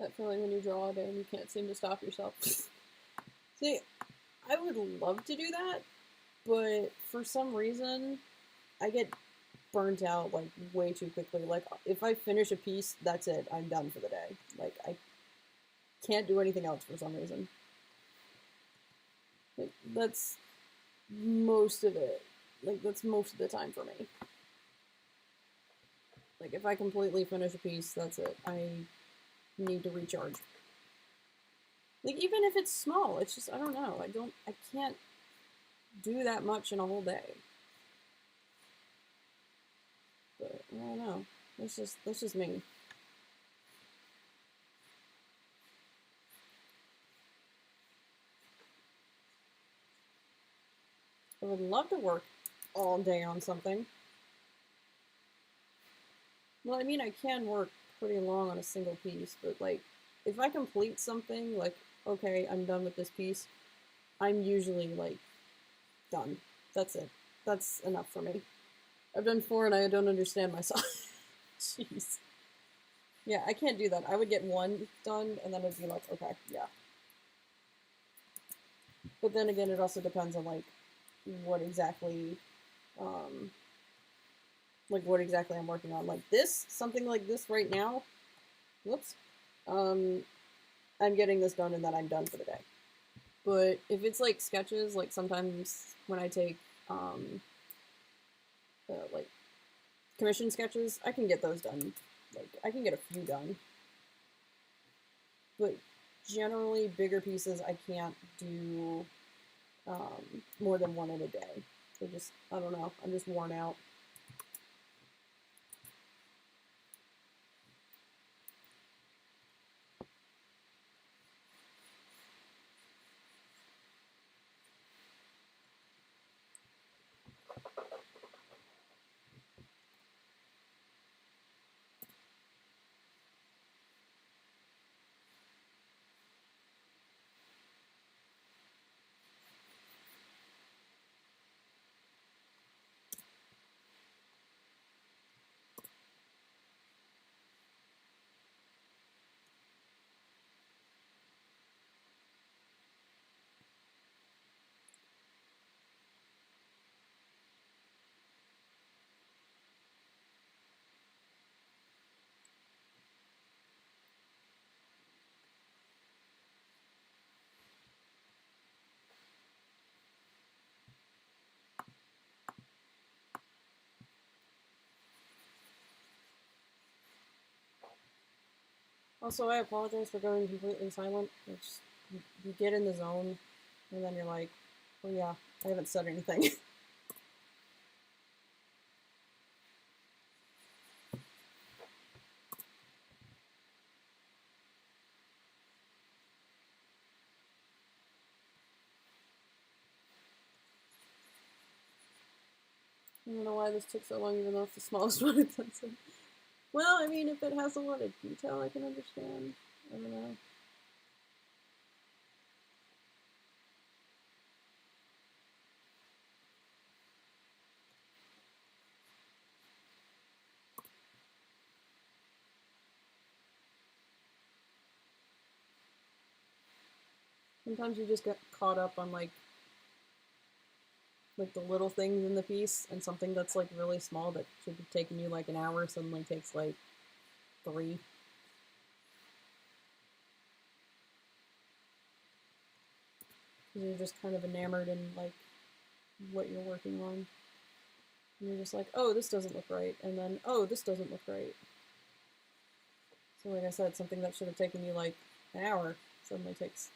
That feeling when you draw all day and you can't seem to stop yourself. See, I would love to do that, but for some reason, I get burnt out like way too quickly. Like if I finish a piece, that's it. I'm done for the day. Like I can't do anything else for some reason. Like that's most of it. Like that's most of the time for me. Like if I completely finish a piece, that's it. I need to recharge. Like even if it's small, it's just I don't know. I can't do that much in a whole day. But I don't know. That's just me. I would love to work all day on something. Well, I mean, I can work pretty long on a single piece, but like, if I complete something, like, okay, I'm done with this piece, I'm usually like, done. That's it. That's enough for me. I've done 4 and I don't understand myself. Jeez. Yeah, I can't do that. I would get 1 done and then I'd be like, okay, yeah. But then again, it also depends on like what exactly I'm working on. Like this, something like this right now. Whoops. I'm getting this done and then I'm done for the day. But if it's like sketches, like sometimes when I take like commission sketches, I can get those done. Like I can get a few done. But generally bigger pieces I can't do more than 1 in a day. So just, I don't know, I'm just worn out. Also, I apologize for going completely silent. It's, you get in the zone, and then you're like, oh yeah, I haven't said anything. I don't know why this took so long, even though it's the smallest one it's done. Well, I mean, if it has a lot of detail, I can understand. I don't know. Sometimes you just get caught up on like the little things in the piece, and something that's like really small that should be taking you like an hour suddenly takes like 3. Because you're just kind of enamored in like what you're working on. And you're just like, oh, this doesn't look right, and then, oh, this doesn't look right. So like I said, something that should have taken you like an hour suddenly takes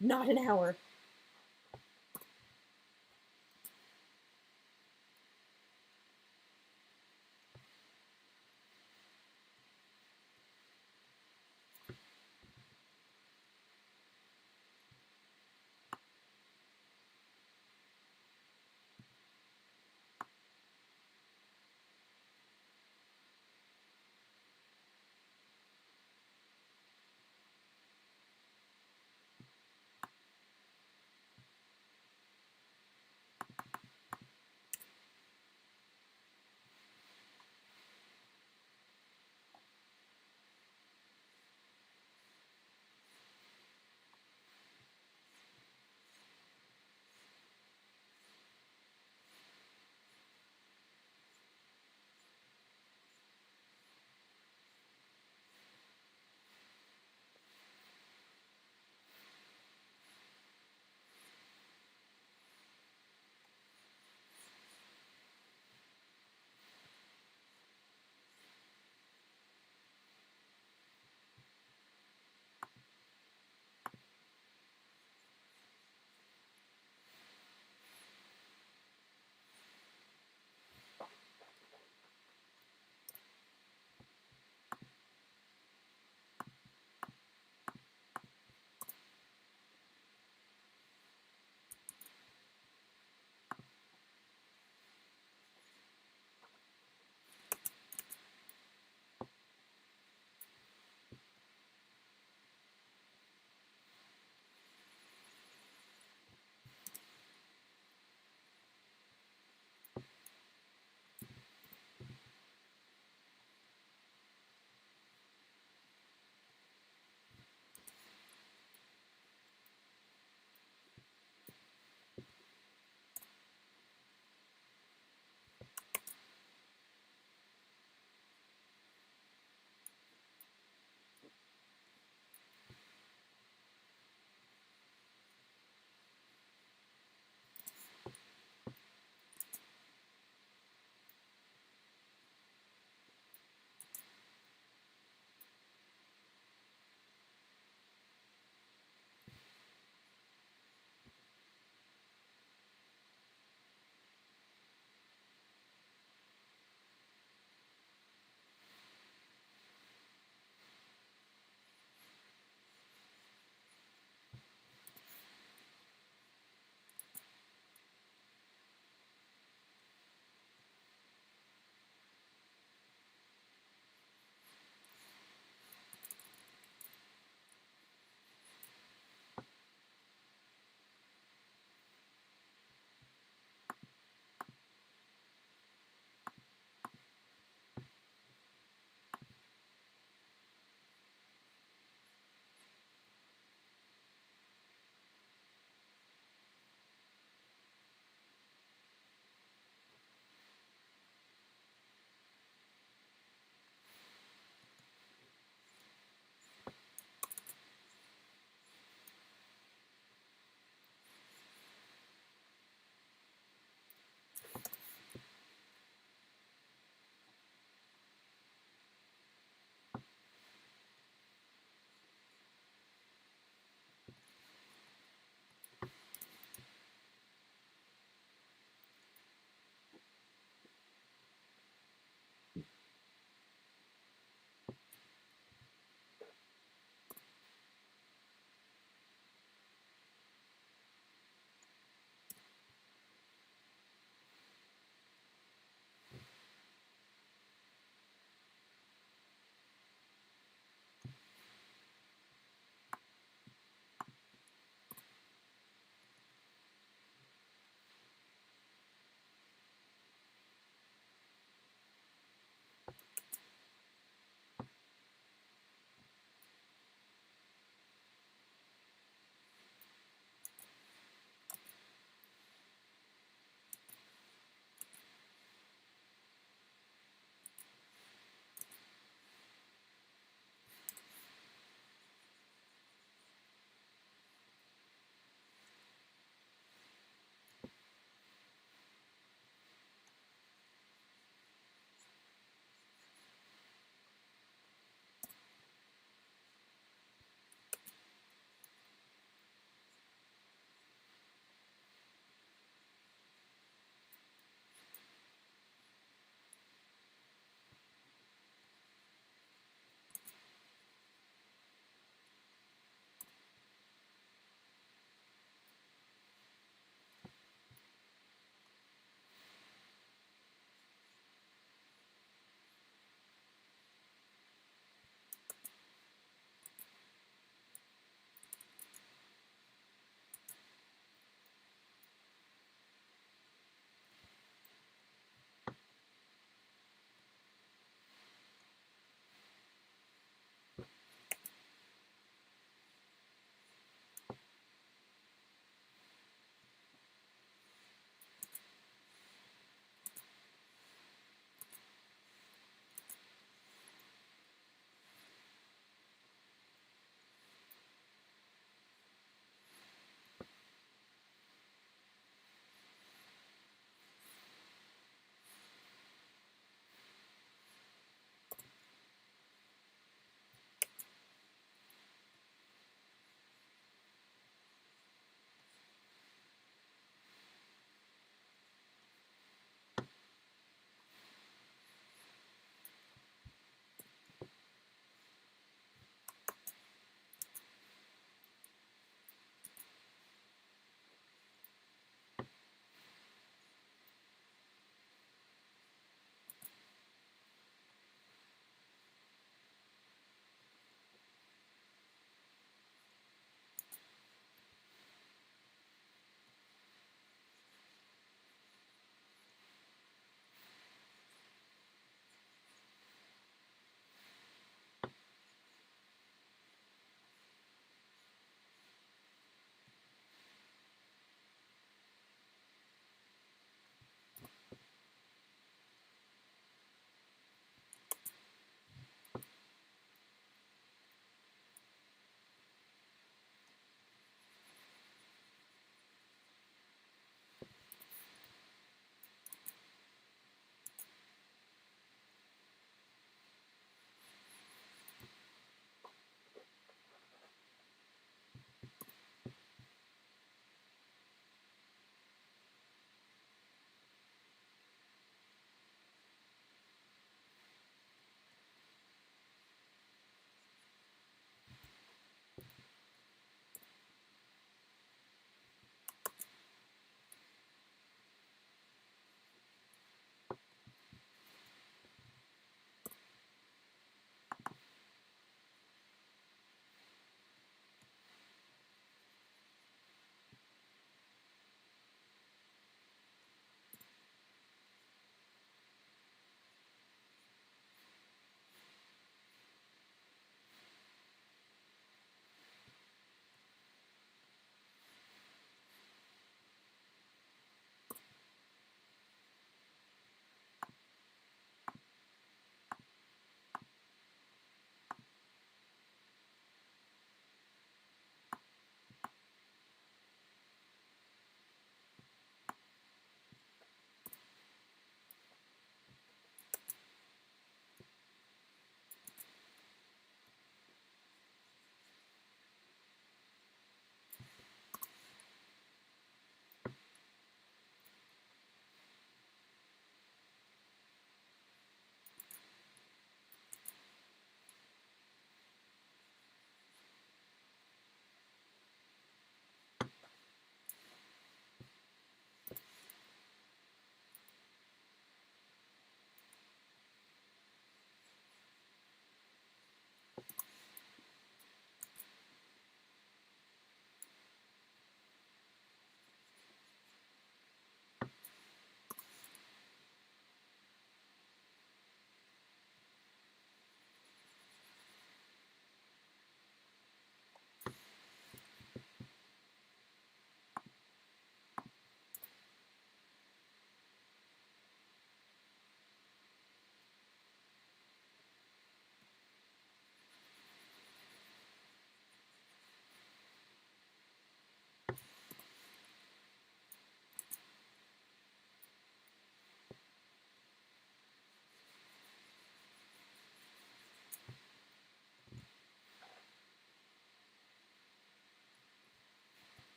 not an hour.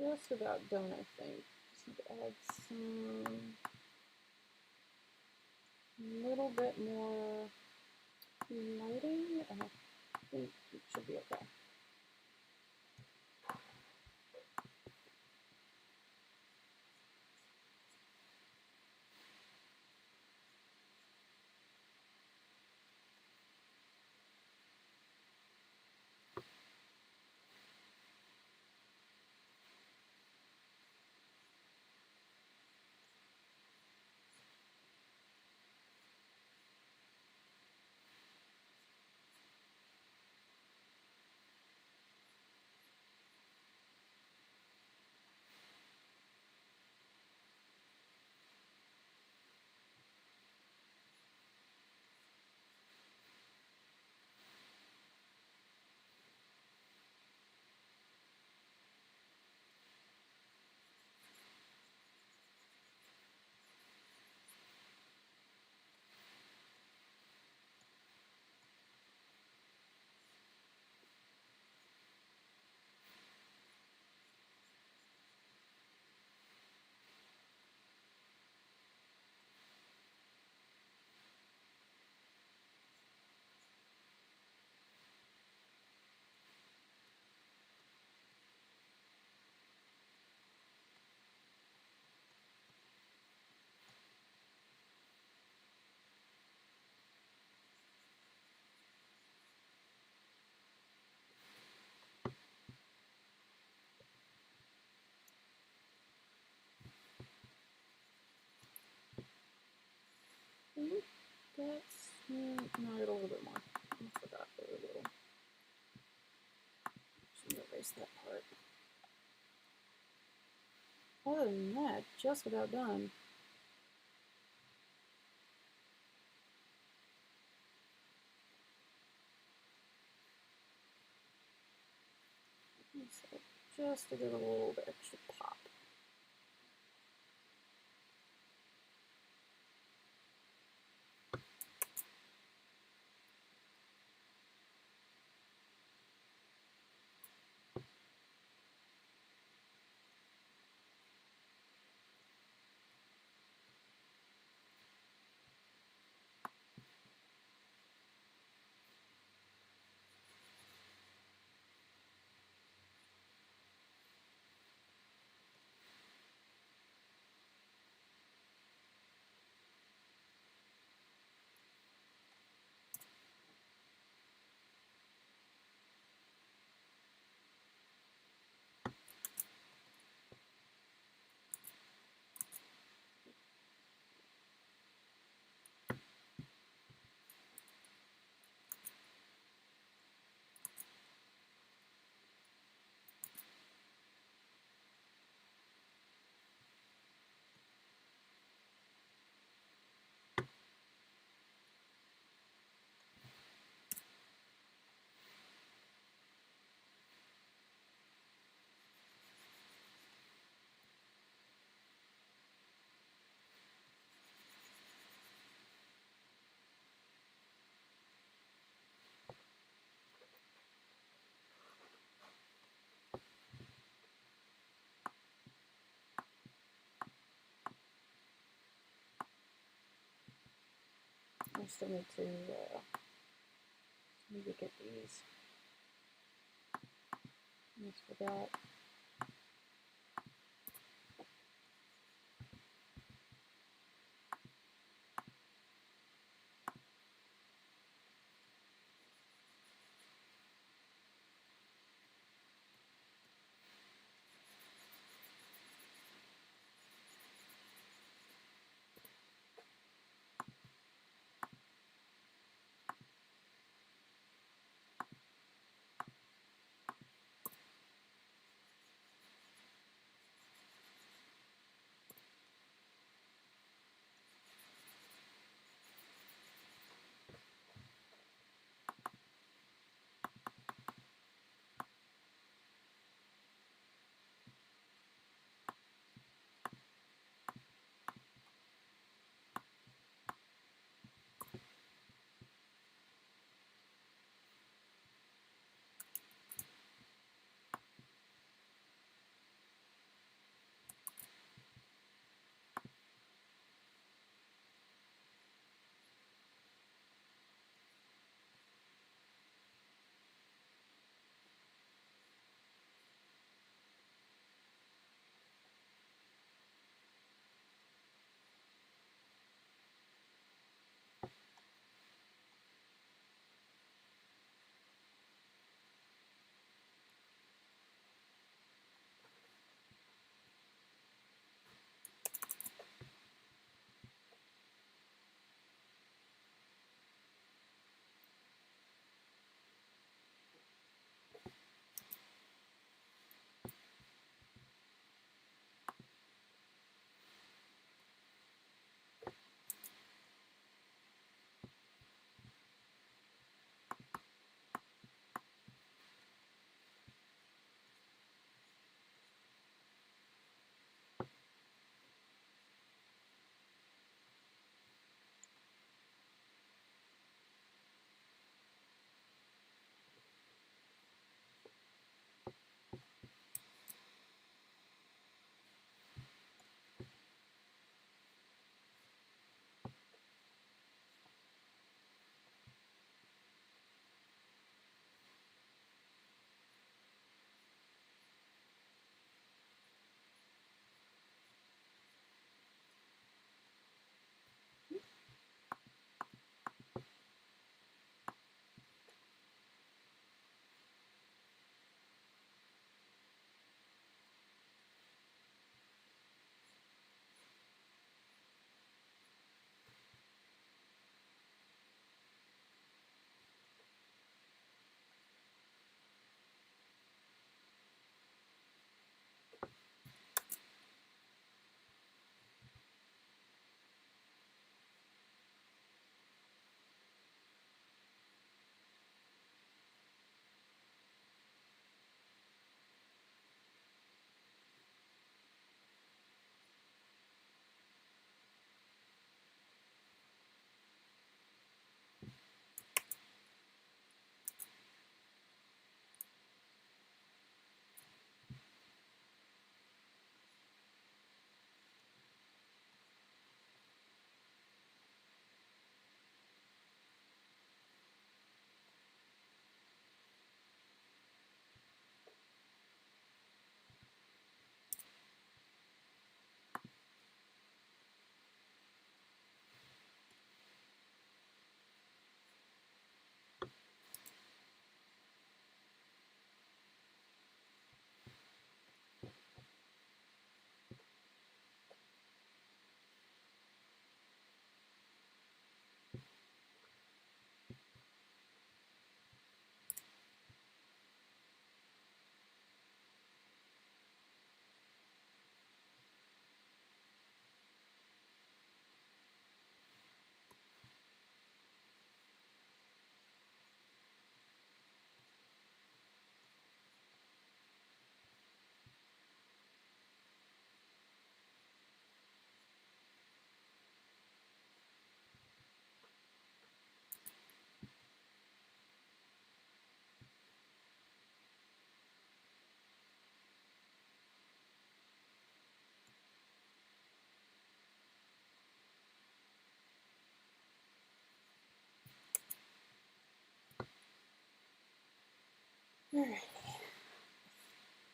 just about done, I think. Just need to add some, a little bit more lighting, and I think it should be okay. That's, no, I got a little bit more. I forgot a little. Should erase that part. Other than that, just about done. So just to get a little bit extra pop. I still need to maybe get these. Almost forgot.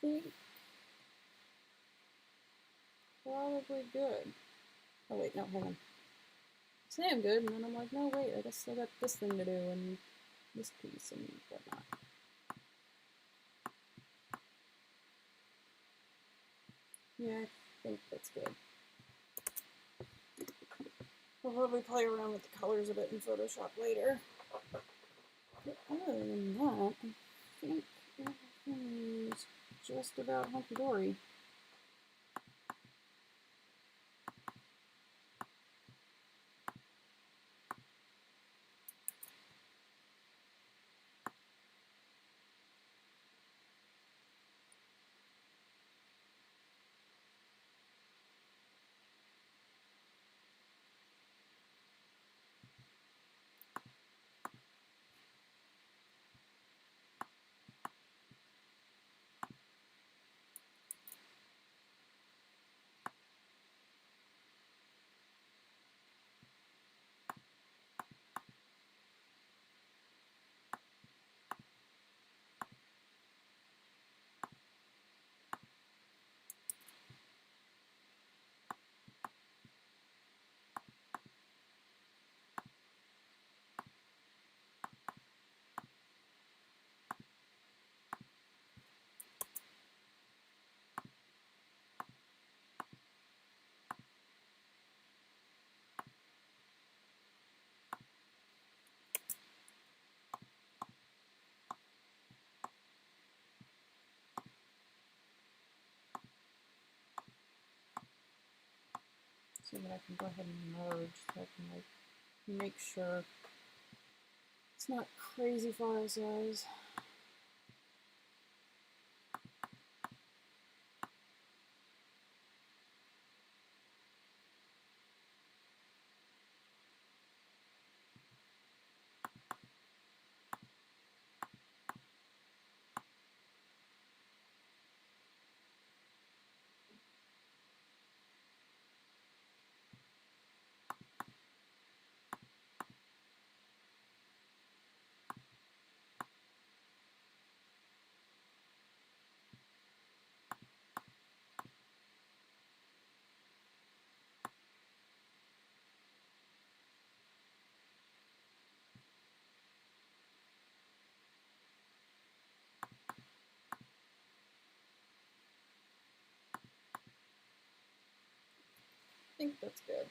think probably good. Oh wait, no, hold on. Say I'm good, and then I'm like, no, wait, I guess I got this thing to do, and this piece, and whatnot. Yeah, I think that's good. We'll probably play around with the colors a bit in Photoshop later. But other than that, I think everything is just about hunky-dory. So that I can go ahead and merge, so I can like make sure it's not crazy file size. I think that's good.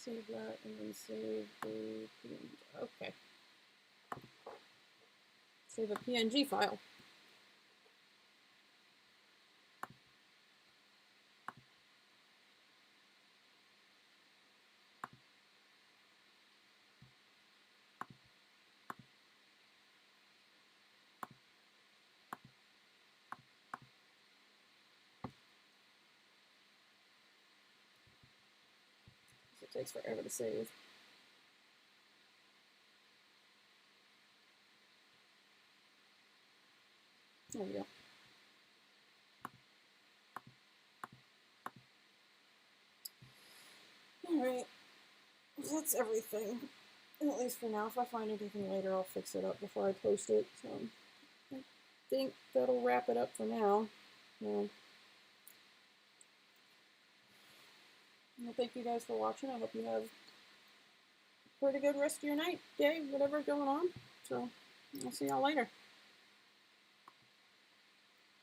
Save that and then save the PNG. Okay. Save a PNG file. It takes forever to save. There we go. Alright, that's everything. At least for now. If I find anything later, I'll fix it up before I post it. So I think that'll wrap it up for now. Well, thank you guys for watching. I hope you have a pretty good rest of your night, day, whatever's going on. So I'll see y'all later.